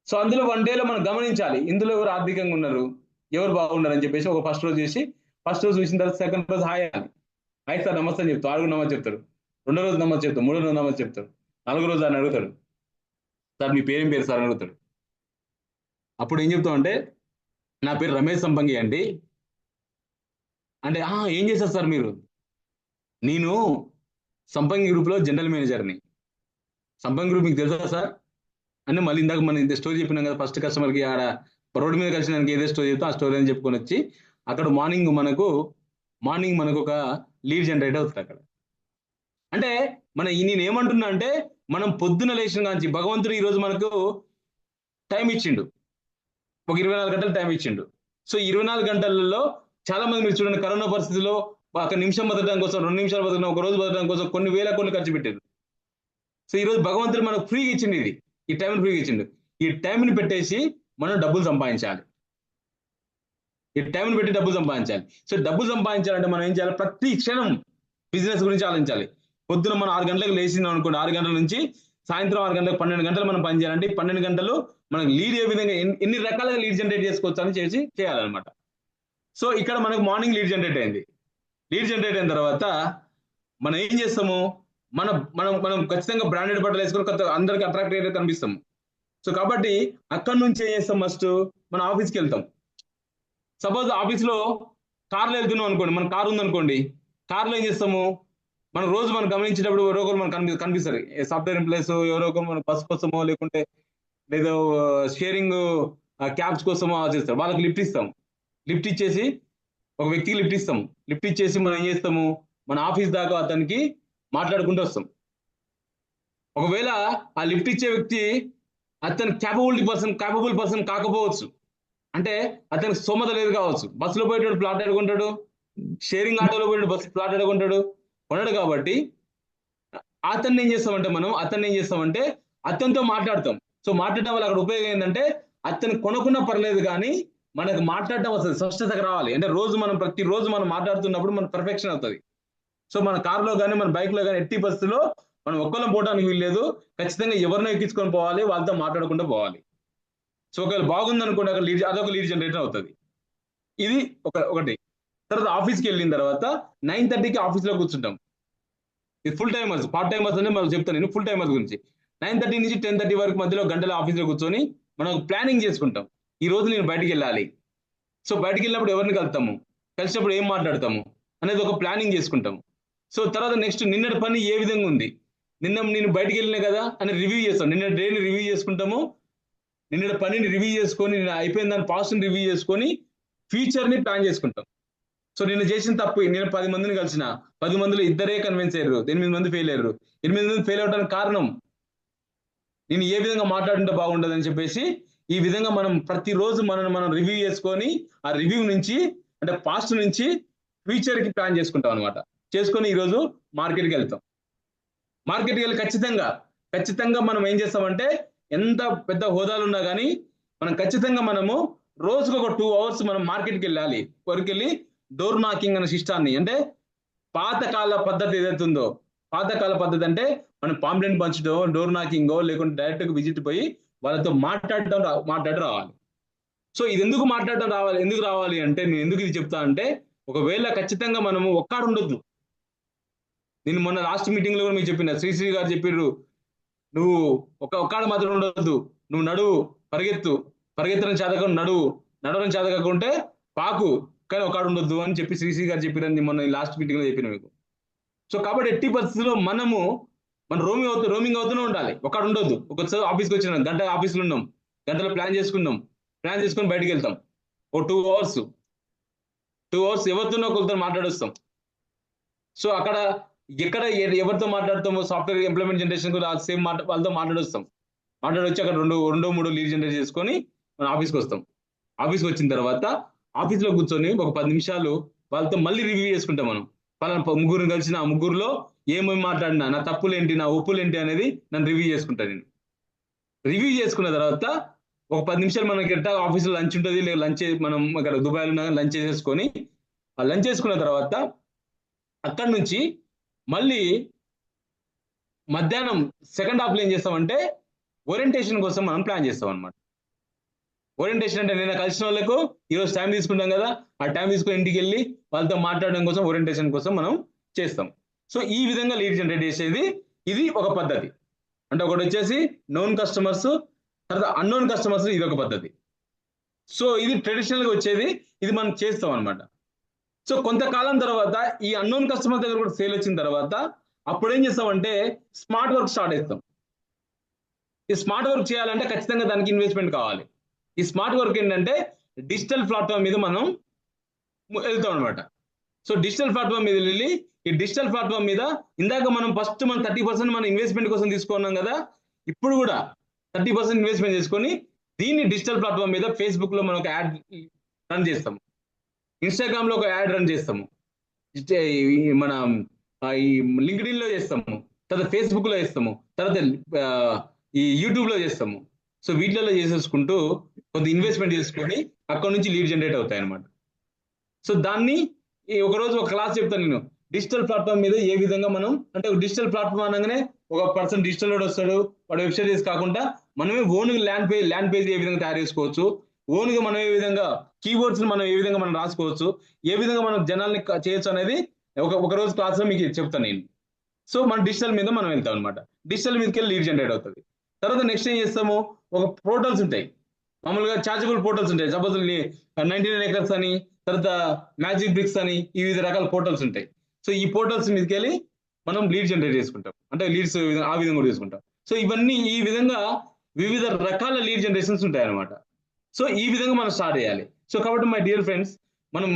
[SPEAKER 1] సో అందులో 1 డేలో మనం గమనించాలి ఇందులో ఎవరు ఆర్థికంగా ఉన్నారు, ఎవరు బాగున్నారు అని చెప్పేసి. ఒక ఫస్ట్ రోజు చూసిన తర్వాత సెకండ్ రోజు హాయ్ సార్ నమస్తే అని చెప్తారు, 6 నమస్తే చెప్తారు. 2వ రోజు నమస్తే చెప్తారు, 3వ రోజు నమస్తే చెప్తారు, 4వ రోజు అని అడుగుతాడు, సార్ మీ పేరేం పేరు సార్ అని అడుగుతాడు. అప్పుడు ఏం చెప్తాం అంటే, నా పేరు రమేష్ సంపంగి అండి అంటే, ఏం చేశారు సార్ మీరు? నేను సంపంగి గ్రూప్ లో జనరల్ మేనేజర్ని. సంపంగి గ్రూప్ మీకు తెలుసా సార్ అంటే, మళ్ళీ ఇందాక మనం ఇంత స్టోరీ చెప్పినాం కదా, ఫస్ట్ కస్టమర్కి ఆడ రోడ్డు మీద కలిసినానికి ఏదో స్టోరీ చెప్తాం, ఆ స్టోరీ అని చెప్పుకొని వచ్చి అక్కడ మార్నింగ్ మనకు ఒక లీడ్ జనరేట్ అవుతుంది అక్కడ. అంటే నేను ఏమంటున్నా అంటే, మనం పొద్దున లేచిన కాంచి భగవంతుడు ఈరోజు మనకు టైం ఇచ్చిండు, ఒక 24 గంటలు టైం ఇచ్చిండు. సో 24 గంటలలో చాలా మంది మీరు చూడండి, కరోనా పరిస్థితిలో ఒక నిమిషం బతకడం కోసం, 2 నిమిషాలు బతకడం, ఒక రోజు బతకడం కోసం కొన్ని వేల కోట్లు ఖర్చు పెట్టారు. సో ఈ రోజు భగవంతుడు మనకు ఫ్రీగా ఇచ్చింది, ఈ టైంని ఫ్రీగా ఇచ్చిండు. ఈ టైంని పెట్టేసి మనం డబ్బులు సంపాదించాలి. సో డబ్బులు సంపాదించాలంటే మనం ఏం చేయాలి, ప్రతి క్షణం బిజినెస్ గురించి ఆలోచించాలి. పొద్దున మనం 6 గంటలకు లేచిందాం అనుకోండి, 6 గంటల నుంచి సాయంత్రం 6 గంటలకు 12 గంటలు మనం పని చేయాలంటే, 12 గంటలు మనకు లీడ్ ఏ విధంగా ఎన్ని రకాలుగా లీడ్ జనరేట్ చేసుకోవచ్చు అని చేయాలన్నమాట. సో ఇక్కడ మనకు మార్నింగ్ లీడ్ జనరేట్ అయింది. లీడ్ జనరేట్ అయిన తర్వాత మనం ఏం చేస్తాము, మనం ఖచ్చితంగా బ్రాండెడ్ బట్టలు వేసుకొని అందరికి అట్రాక్ట్ అయ్యేది కనిపిస్తాము. సో కాబట్టి అక్కడ నుంచి ఏం చేస్తాం, ఫస్ట్ మన ఆఫీస్కి వెళ్తాం. సపోజ్ ఆఫీస్లో కార్లో వెళ్తున్నాం అనుకోండి, మన కారు ఉందనుకోండి, కార్లో ఏం చేస్తాము, మనం రోజు మనం గమనించేటప్పుడు ఎవరో ఒకరు మనకు కనిపిస్తారు. సాఫ్ట్వేర్ ఎంప్లాయీస్ ఎవరో ఒకరు మన బస్ కోసమో లేకుంటే లేదో షేరింగ్ క్యాబ్స్ కోసమో చేస్తారు. వాళ్ళకి లిఫ్ట్ ఇస్తాం. లిఫ్ట్ ఇచ్చేసి ఒక వ్యక్తికి లిఫ్ట్ ఇస్తాం. లిఫ్ట్ ఇచ్చేసి మనం ఏం చేస్తాము, మన ఆఫీస్ దాకా అతనికి మాట్లాడుకుంటూ వస్తాం. ఒకవేళ ఆ లిఫ్ట్ ఇచ్చే వ్యక్తి అతను క్యాపబుల్ పర్సన్ కాకపోవచ్చు, అంటే అతనికి స్తోమత లేదు కావచ్చు. బస్సులో పోయేటప్పుడు ప్లాట్ అడుగుంటాడు, షేరింగ్ ఆటోలో పోయేటప్పుడు బస్సు ప్లాట్ అడుగుంటాడు, కొనడు. కాబట్టి అతన్ని ఏం చేస్తామంటే అతనితో మాట్లాడతాం. సో మాట్లాడటం వల్ల అక్కడ ఉపయోగం ఏంటంటే, అతను కొనకున్నా పర్లేదు కానీ మనకు మాట్లాడటం వస్తుంది, స్పష్టతగా రావాలి. అంటే ప్రతిరోజు మనం మాట్లాడుతున్నప్పుడు మన పర్ఫెక్షన్ అవుతుంది. సో మన కారులో కానీ మన బైక్ లో కానీ ఎట్టి పరిస్థితుల్లో మనం ఒక్కళ్ళం పోవడానికి వీల్లేదు, ఖచ్చితంగా ఎవరినో ఎక్కించుకొని పోవాలి, వాళ్ళతో మాట్లాడుకుంటూ పోవాలి. సో ఒకవేళ బాగుంది అనుకోండి, అదొక లీడ్ జనరేటర్ అవుతుంది. ఇది ఒకటి. తర్వాత ఆఫీస్కి వెళ్ళిన తర్వాత 9:30కి ఆఫీస్లో కూర్చుంటాం. ఇది ఫుల్ టైమర్స్, పార్ట్ టైమర్స్ అంటే మనం చెప్తాను నేను ఫుల్ టైమర్స్ గురించి. 9:30 నుంచి 10:30 వరకు మధ్యలో గంటల ఆఫీస్లో కూర్చొని మనం ప్లానింగ్ చేసుకుంటాం. ఈ రోజు నేను బయటికి వెళ్ళాలి. సో బయటికి వెళ్ళినప్పుడు ఎవరిని కలుతాము, కలిసినప్పుడు ఏం మాట్లాడతాము అనేది ఒక ప్లానింగ్ చేసుకుంటాము. సో తర్వాత నెక్స్ట్ నిన్నటి పని ఏ విధంగా ఉంది, నిన్న నేను బయటికి వెళ్ళినా కదా అని రివ్యూ చేస్తాం. నిన్న డేని రివ్యూ చేసుకుంటాము, నిన్న పనిని రివ్యూ చేసుకొని, నిన్న అయిపోయిన దాని పాస్ట్ని రివ్యూ చేసుకొని ఫ్యూచర్ని ప్లాన్ చేసుకుంటాం. సో నిన్న చేసిన తప్పు, నేను 10 మందిని కలిసిన, 10 మందిలో ఇద్దరే కన్విన్స్ అయ్యారు, 8 మంది ఫెయిల్ అయ్యారు. 8 మంది ఫెయిల్ అవడానికి కారణం నేను ఏ విధంగా మాట్లాడుంటే బాగుండదు అని చెప్పేసి ఈ విధంగా మనం ప్రతిరోజు మనం రివ్యూ చేసుకొని ఆ రివ్యూ నుంచి అంటే పాస్ట్ నుంచి ఫ్యూచర్ కి ప్లాన్ చేసుకుంటాం అనమాట. చేసుకొని ఈరోజు మార్కెట్కి వెళ్తాం. మార్కెట్కి వెళ్ళి ఖచ్చితంగా మనం ఏం చేస్తామంటే ఎంత పెద్ద హోదాలు ఉన్నా కానీ మనం ఖచ్చితంగా మనము రోజుకు ఒక 2 hours మనం మార్కెట్కి వెళ్ళాలి. వరకెళ్ళి డోర్ నాకింగ్ అనే సిస్టాన్ని, అంటే పాతకాల పద్ధతి ఏదైతే ఉందో, పాతకాల పద్ధతి అంటే మనం పాంప్లెంట్ పంచడం, డోర్ నాకింగో లేకుంటే డైరెక్ట్ విజిట్ పోయి వాళ్ళతో మాట్లాడి రావాలి. సో ఇది ఎందుకు రావాలి అంటే నేను ఎందుకు ఇది చెప్తా అంటే, ఒకవేళ ఖచ్చితంగా మనము ఒక్కడు ఉండొద్దు. నేను మొన్న లాస్ట్ మీటింగ్ లో కూడా మీకు చెప్పిన, శ్రీశ్రీ గారు చెప్పిర్రు, నువ్వు ఒక్కడు మాత్రం ఉండొద్దు, నువ్వు నడువు, పరిగెత్తడం చేతకం నడువు, నడవడం చేతకుంటే పాకు, కానీ ఒక్కడు ఉండొద్దు అని చెప్పి శ్రీశ్రీ గారు చెప్పిరని మొన్న లాస్ట్ మీటింగ్ లో చెప్పిన మీకు. సో కాబట్టి ఎట్టి పరిస్థితుల్లో మన రోమింగ్ అవుతూనే ఉండాలి, ఒక్కడు ఉండొద్దు. ఒకసారి ఆఫీస్కి వచ్చిన గంట ఆఫీస్లో ఉన్నాం, గంటలో ప్లాన్ చేసుకొని బయటకు వెళ్తాం. ఓ 2 hours ఎవరితోనో ఒకరితో మాట్లాడొస్తాం. సో అక్కడ ఎవరితో మాట్లాడుతామో సాఫ్ట్వేర్ ఇంప్లిమెంట్ జనరేషన్ కూడా సేమ్ వాళ్ళతో మాట్లాడొచ్చి అక్కడ 2-3 లీడ్ జనరేట్ చేసుకొని మనం ఆఫీస్కి వస్తాం. ఆఫీస్కి వచ్చిన తర్వాత ఆఫీస్లో కూర్చొని ఒక 10 నిమిషాలు వాళ్ళతో మళ్ళీ రివ్యూ చేసుకుంటాం. మనం పలానా ముగ్గురిని కలిసిన, ఆ ముగ్గురులో ఏమేమి మాట్లాడినా, నా తప్పులేంటి, నా ఒప్పులేంటి అనేది నన్ను రివ్యూ చేసుకుంటాను. నేను రివ్యూ చేసుకున్న తర్వాత ఒక 10 నిమిషాలు మనకి ఎట్టా ఆఫీస్లో లంచ్ ఉంటుంది, లేదా లంచ్ మనం ఇక్కడ దుబాయ్లో లంచ్ చేసేసుకొని, ఆ లంచ్ చేసుకున్న తర్వాత అక్కడి నుంచి మళ్ళీ మధ్యాహ్నం సెకండ్ హాఫ్లో ఏం చేస్తామంటే ఓరియంటేషన్ కోసం మనం ప్లాన్ చేస్తాం అనమాట. ఓరియంటేషన్ అంటే నేను కలిసిన వాళ్ళకు ఈరోజు టైం తీసుకుంటాం కదా, ఆ టైం తీసుకొని ఇంటికి వెళ్ళి వాళ్ళతో మాట్లాడడం కోసం ఓరియంటేషన్ కోసం మనం చేస్తాం. సో ఈ విధంగా లీడ్ జనరేట్ చేసేది ఇది ఒక పద్ధతి. అంటే ఒకటి వచ్చేసి నోన్ కస్టమర్స్, తర్వాత అన్నోన్ కస్టమర్స్, ఇది ఒక పద్ధతి. సో ఇది ట్రెడిషనల్గా వచ్చేది, ఇది మనం చేస్తాం అనమాట. సో కొంతకాలం తర్వాత ఈ అన్నోన్ కస్టమర్ దగ్గర కూడా సేల్ వచ్చిన తర్వాత అప్పుడు ఏం చేస్తామంటే స్మార్ట్ వర్క్ స్టార్ట్ చేస్తాం. ఈ స్మార్ట్ వర్క్ చేయాలంటే ఖచ్చితంగా దానికి ఇన్వెస్ట్మెంట్ కావాలి. ఈ స్మార్ట్ వర్క్ ఏంటంటే డిజిటల్ ప్లాట్ఫామ్ మీద మనం వెళ్తాం అనమాట. సో డిజిటల్ ప్లాట్ఫామ్ మీద వెళ్ళి ఈ డిజిటల్ ప్లాట్ఫామ్ మీద ఇందాక మనం ఫస్ట్ మనం 30% మన ఇన్వెస్ట్మెంట్ కోసం తీసుకున్నాం కదా, ఇప్పుడు కూడా 30% ఇన్వెస్ట్మెంట్ చేసుకొని దీన్ని డిజిటల్ ప్లాట్ఫామ్ మీద ఫేస్బుక్ లో మనం ఒక యాడ్ రన్ చేస్తాము, ఇన్స్టాగ్రామ్ లో ఒక యాడ్ రన్ చేస్తాము, మన ఈ లింక్డ్ఇన్ లో చేస్తాము, తర్వాత ఫేస్బుక్ లో చేస్తాము, తర్వాత ఈ యూట్యూబ్ లో చేస్తాము. సో వీటిలో చేసేసుకుంటూ కొంత ఇన్వెస్ట్మెంట్ చేసుకొని అక్కడ నుంచి లీడ్ జనరేట్ అవుతాయి అనమాట. సో దాన్ని ఒకరోజు ఒక క్లాస్ చెప్తాను నేను, డిజిటల్ ప్లాట్ఫామ్ మీద ఏ విధంగా మనం, అంటే డిజిటల్ ప్లాట్ఫామ్ అనగానే ఒక పర్సన్ డిజిటల్ లోడ్ వస్తాడు, వాడు వెబ్సైట్ చేసి కాకుండా మనమే ఓన్గా ల్యాండ్ పేజ్ ఏ విధంగా తయారు చేసుకోవచ్చు, ఓన్గా మనం ఏ విధంగా కీవర్డ్స్ మనం ఏ విధంగా మనం రాసుకోవచ్చు, ఏ విధంగా మనం జనాల్ని చేయొచ్చు అనేది ఒక రోజు క్లాస్ లో మీకు చెప్తాను నేను. సో మన డిజిటల్ మీద మనం వెళ్తాం అనమాట. డిజిటల్ మీదకి వెళ్ళి లీడ్ జనరేట్ అవుతుంది. తర్వాత నెక్స్ట్ ఏం చేస్తాము, ఒక పోర్టల్స్ ఉంటాయి, మామూలుగా చార్జబుల్ పోర్టల్స్ ఉంటాయి. సపోజ్ 99 acres అని, తర్వాత మ్యాజిక్ బ్రిక్స్ అని, ఈ వివిధ రకాల పోర్టల్స్ ఉంటాయి. సో ఈ పోర్టల్స్ మీదకి వెళ్ళి మనం లీడ్ జనరేట్ చేసుకుంటాం, అంటే లీడ్స్ ఆ విధంగా కూడా చేసుకుంటాం. సో ఇవన్నీ ఈ విధంగా వివిధ రకాల లీడ్ జనరేషన్స్ ఉంటాయి అనమాట. సో ఈ విధంగా మనం స్టార్ట్ చేయాలి. సో కాబట్టి మై డియర్ ఫ్రెండ్స్, మనం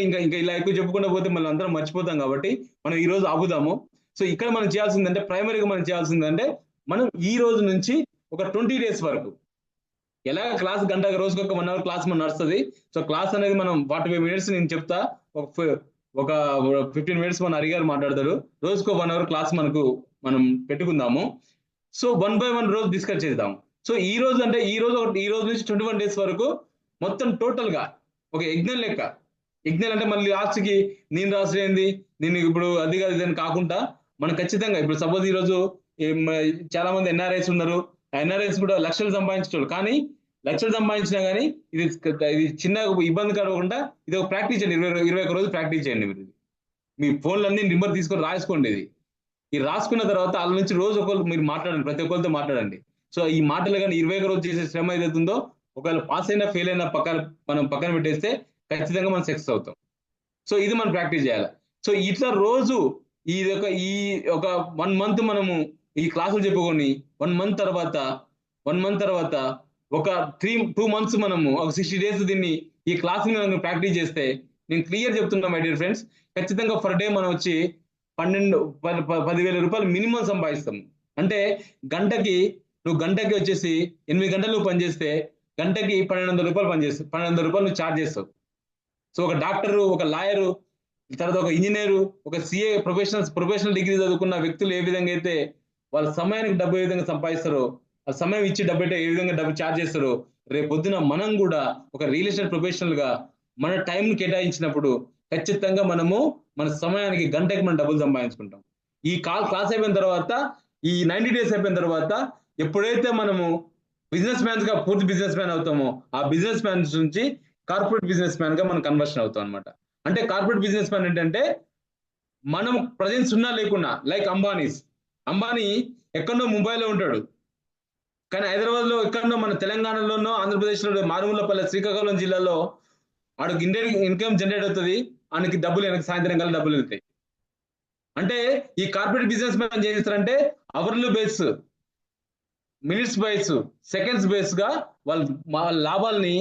[SPEAKER 1] ఇంకా ఇలా ఎక్కువ చెప్పుకుంటూ పోతే మళ్ళీ అందరం మర్చిపోతాం, కాబట్టి మనం ఈ రోజు ఆపుదాము. సో ఇక్కడ మనం చేయాల్సిందంటే ప్రైమరీగా మనం చేయాల్సిందంటే మనం ఈ రోజు నుంచి ఒక 20 days వరకు ఎలాగ క్లాస్ రోజుకి ఒక 1 hour క్లాస్ మనం నడుస్తుంది. సో క్లాస్ అనేది మనం 45 minutes నేను చెప్తా, ఒక 15 minutes మన హరిగారు మాట్లాడతాడు, రోజుకు 1 hour క్లాస్ మనం పెట్టుకుందాము. సో 1 by 1 రోజు డిస్కస్ చేద్దాం. సో ఈ రోజు నుంచి 21 days వరకు మొత్తం టోటల్ గా ఒక యజ్ఞం లెక్క. యజ్ఞం అంటే మళ్ళీ లాస్ట్ కి నేను రాసేది నేను ఇప్పుడు అది కాదు ఇదని కాకుండా మనం ఖచ్చితంగా ఇప్పుడు సపోజ్ ఈ రోజు చాలా మంది ఎన్ఆర్ఐస్ ఉన్నారు, ఎన్ఆర్ఐస్ కూడా లక్షలు సంపాదించేవాళ్ళు, కానీ లక్షలు సంపాదించినా కానీ ఇది చిన్న ఇబ్బంది కాకుండా ఇది ఒక ప్రాక్టీస్ చేయండి. 21 రోజులు ప్రాక్టీస్ చేయండి. మీరు మీ ఫోన్లన్నీ నెంబర్ తీసుకొని రాసుకోండి. ఇది ఈ రాసుకున్న తర్వాత వాళ్ళ నుంచి రోజు ఒకరు మీరు మాట్లాడండి, ప్రతి ఒక్కరితో మాట్లాడండి. సో ఈ మాటలు కానీ 21 రోజు చేసే శ్రమ ఏదైతుందో ఒకవేళ పాస్ అయినా ఫెయిల్ అయినా మనం పక్కన పెట్టేస్తే ఖచ్చితంగా మనం సక్సెస్ అవుతాం. సో ఇది మనం ప్రాక్టీస్ చేయాలి. సో ఇట్లా రోజు ఈ ఒక 1 మంత్ మనము ఈ క్లాసులు చెప్పుకొని 1 మంత్ తర్వాత ఒక 2 మంత్స్ మనము ఒక 60 డేస్ దీన్ని ఈ క్లాస్ మనం ప్రాక్టీస్ చేస్తే నేను క్లియర్ చెప్తున్నా మై డియర్ ఫ్రెండ్స్, ఖచ్చితంగా ఫర్ డే మనం వచ్చి 10,000 రూపాయలు మినిమం సంపాదిస్తాం. అంటే గంటకి వచ్చేసి 8 గంటలు నువ్వు పనిచేస్తే గంటకి 1,200 రూపాయలు పనిచేస్తావు, 1,200 రూపాయలు నువ్వు ఛార్జ్ చేస్తావు. సో ఒక డాక్టరు, ఒక లాయరు, తర్వాత ఒక ఇంజనీరు, ఒక సిఏ ప్రొఫెషనల్ డిగ్రీ చదువుకున్న వ్యక్తులు ఏ విధంగా అయితే వాళ్ళ సమయానికి డబ్బు ఏ విధంగా సంపాదిస్తారో, ఆ సమయం ఇచ్చి డబ్బు అంటే ఏ విధంగా డబ్బు ఛార్జ్ చేస్తారో, రేపు పొద్దున మనం కూడా ఒక రియల్ ఎస్టేట్ ప్రొఫెషనల్ గా మన టైం కేటాయించినప్పుడు ఖచ్చితంగా మనము మన సమయానికి గంటకి మనం డబ్బులు సంపాదించుకుంటాం. ఈ క్లాస్ అయిపోయిన తర్వాత, ఈ 90 డేస్ అయిపోయిన తర్వాత ఎప్పుడైతే మనము పూర్తి బిజినెస్ మ్యాన్ అవుతామో, ఆ బిజినెస్ మ్యాన్ నుంచి కార్పొరేట్ బిజినెస్ మ్యాన్ గా మనం కన్వర్షన్ అవుతాం అనమాట. అంటే కార్పొరేట్ బిజినెస్ మ్యాన్ ఏంటంటే మనం ప్రజెన్స్ ఉన్నా లేకున్నా, లైక్ అంబానీ ఎక్కడో ముంబైలో ఉంటాడు, కానీ హైదరాబాద్ లో ఎక్కడో మన తెలంగాణలోనో ఆంధ్రప్రదేశ్లో మారుమూలపల్లె శ్రీకాకుళం జిల్లాలో ఆడికి ఇన్కమ్ జనరేట్ అవుతుంది, ఆయనకి డబ్బులు వెనక్కి సాయంత్రం కల్లా డబ్బులు వెళ్తాయి. అంటే ఈ కార్పొరేట్ బిజినెస్ మ్యాన్ ఏం చేస్తారంటే అవర్లు base, minutes base, seconds base గా వాళ్ళ లాభాలని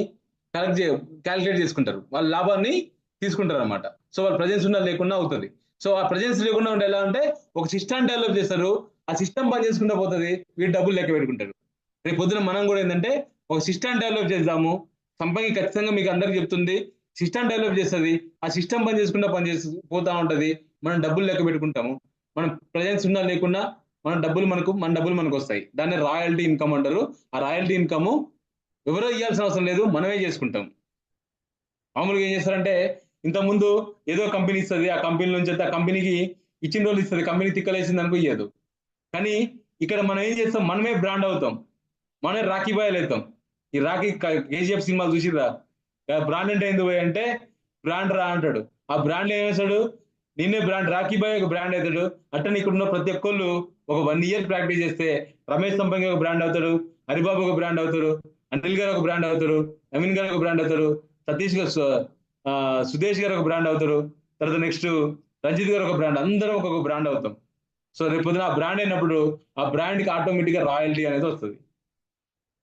[SPEAKER 1] క్యాలిక్యులేట్ చేసుకుంటారు, వాళ్ళ లాభాన్ని తీసుకుంటారు అనమాట. సో వాళ్ళ ప్రజెన్స్ ఉన్నా లేకుండా అవుతుంది. సో ఆ ప్రజెన్స్ లేకుండా ఉంటే ఎలా అంటే ఒక సిస్టమ్ డెవలప్ చేస్తారు, ఆ సిస్టమ్ పని చేసుకుంటూ పోతుంది, వీటి డబ్బులు లెక్క పెట్టుకుంటారు. రేపు పొద్దున మనం కూడా ఏంటంటే ఒక సిస్టమ్ డెవలప్ చేద్దాము, కంపెనీ ఖచ్చితంగా మీకు అందరికి చెప్తుంది, సిస్టమ్ డెవలప్ చేస్తుంది, ఆ సిస్టమ్ పని చేసి పోతా ఉంటది, మనం డబ్బులు లెక్క పెట్టుకుంటాము. మనం ప్రజెన్స్ ఉన్నా లేకుండా మన డబ్బులు మనకు వస్తాయి. దాన్ని రాయల్టీ ఇన్కమ్ అంటారు. ఆ రాయల్టీ ఇన్కమ్ ఎవరో ఇవ్వాల్సిన అవసరం లేదు, మనమే చేసుకుంటాం. మామూలుగా ఏం చేస్తారంటే ఇంత ముందు ఏదో కంపెనీ ఇస్తుంది, ఆ కంపెనీ నుంచి ఆ కంపెనీకి ఇచ్చిన రోజులు ఇస్తుంది, కంపెనీ తిక్కలేసింది అనుకో ఇయ్యదు. కానీ ఇక్కడ మనం ఏం చేస్తాం, మనమే బ్రాండ్ అవుతాం, మనమే రాఖీ బాయలు అవుతాం. ఈ రాఖీ కేజీఎఫ్ సినిమాలు చూసిరా, బ్రాండ్ అంటే ఎందుకు అంటే బ్రాండ్ రా అంటాడు, ఆ బ్రాండ్ ఏం చేస్తాడు, నిన్నే బ్రాండ్, రాఖీ బాయ్ ఒక బ్రాండ్ అవుతాడు. అట్టని ఇక్కడ ఉన్న ప్రతి ఒక్కళ్ళు ఒక 1 ఇయర్ ప్రాక్టీస్ చేస్తే రమేష్ సంపంగి ఒక బ్రాండ్ అవుతాడు, హరిబాబు ఒక బ్రాండ్ అవుతాడు, అనిల్ గారు ఒక బ్రాండ్ అవుతాడు, నవీన్ గారు ఒక బ్రాండ్ అవుతారు, సతీష్ గారు సుదేష్ గారు ఒక బ్రాండ్ అవుతారు, తర్వాత నెక్స్ట్ రంజిత్ గారు ఒక బ్రాండ్, అందరం ఒక్కొక్క బ్రాండ్ అవుతాం. సో రేపు పొద్దున ఆ బ్రాండ్ అయినప్పుడు ఆ బ్రాండ్ కి ఆటోమేటిక్ గా రాయల్టీ అనేది వస్తుంది.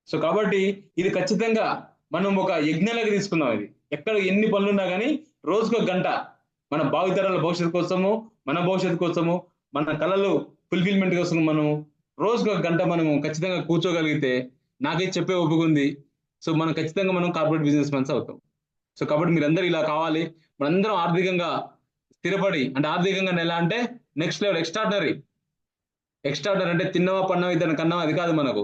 [SPEAKER 1] సో కాబట్టి ఇది ఖచ్చితంగా మనం ఒక యజ్ఞలాగా తీసుకుందాం. ఇది ఎక్కడ ఎన్ని పనులున్నా కానీ రోజుకు 1 గంట మన భావితరాల భవిష్యత్తు కోసము, మన భవిష్యత్తు కోసము, మన కళలు ఫుల్ఫిల్మెంట్ కోసం మనం రోజుకు 1 గంట మనము ఖచ్చితంగా కూర్చోగలిగితే నాకైతే చెప్పే ఓపిక ఉంది. సో మనం ఖచ్చితంగా మనం కార్పొరేట్ బిజినెస్ మెన్స్ అవుతాం. సో కాబట్టి మీరందరూ ఇలా కావాలి, మనందరం ఆర్థికంగా స్థిరపడి, అంటే ఆర్థికంగా ఎలా అంటే నెక్స్ట్ లెవెల్ ఎక్స్ట్రాడనరీ అంటే తిన్నవా పన్నవా ఇద్దరు కన్నవా అది కాదు మనకు.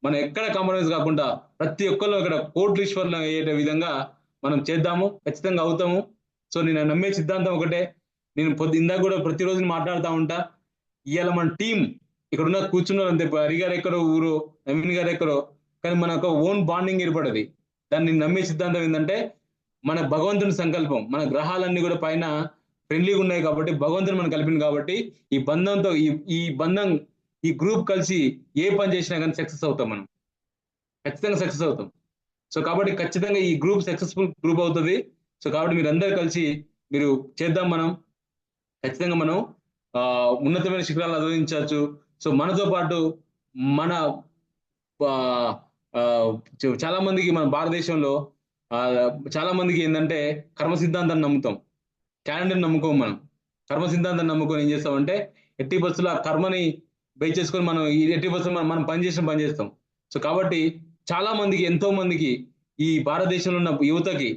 [SPEAKER 1] మనం ఎక్కడ కాంప్రమైజ్ కాకుండా ప్రతి ఒక్కళ్ళు ఇక్కడ కోటీశ్వర్లు అయ్యే విధంగా మనం చేద్దాము, ఖచ్చితంగా అవుతాము. సో నేను నమ్మే సిద్ధాంతం ఒకటే, నేను ఇందాక కూడా ప్రతిరోజు మాట్లాడుతూ ఉంటా, ఇవాళ మన టీం ఇక్కడ ఉన్న కూర్చున్నారు అంతే, హరి గారు ఎక్కడో ఊరు, నవీన్ గారు ఎక్కడో, కానీ మన ఒక ఓన్ బాండింగ్ ఏర్పడది. దాన్ని నేను నమ్మే సిద్ధాంతం ఏంటంటే మన భగవంతుని సంకల్పం, మన గ్రహాలన్నీ కూడా పైన ఫ్రెండ్లీగా ఉన్నాయి కాబట్టి భగవంతుని మనం కలిపింది కాబట్టి ఈ బంధంతో ఈ బంధం, ఈ గ్రూప్ కలిసి ఏ పని చేసినా కానీ సక్సెస్ అవుతాం, మనం ఖచ్చితంగా సక్సెస్ అవుతాం. సో కాబట్టి ఖచ్చితంగా ఈ గ్రూప్ సక్సెస్ఫుల్ గ్రూప్ అవుతుంది. సో కాబట్టి మీరు అందరు కలిసి మీరు చేద్దాం, మనం ఖచ్చితంగా మనం ఉన్నతమైన శిఖరాలను అధిరోహించవచ్చు. సో మనతో పాటు మన చాలా మందికి మన భారతదేశంలో చాలా మందికి ఏంటంటే కర్మ సిద్ధాంతాన్ని నమ్ముతాం, క్యాలెండర్ నమ్ముకోం. మనం కర్మ సిద్ధాంతాన్ని నమ్ముకొని ఏం చేస్తామంటే ఎట్టి బస్సులో ఆ కర్మని బేస్ చేసుకొని మనం ఎట్టి బస్సులో మనం పని చేస్తాం. సో కాబట్టి చాలా మందికి, ఎంతో మందికి ఈ భారతదేశంలో ఉన్న యువతకి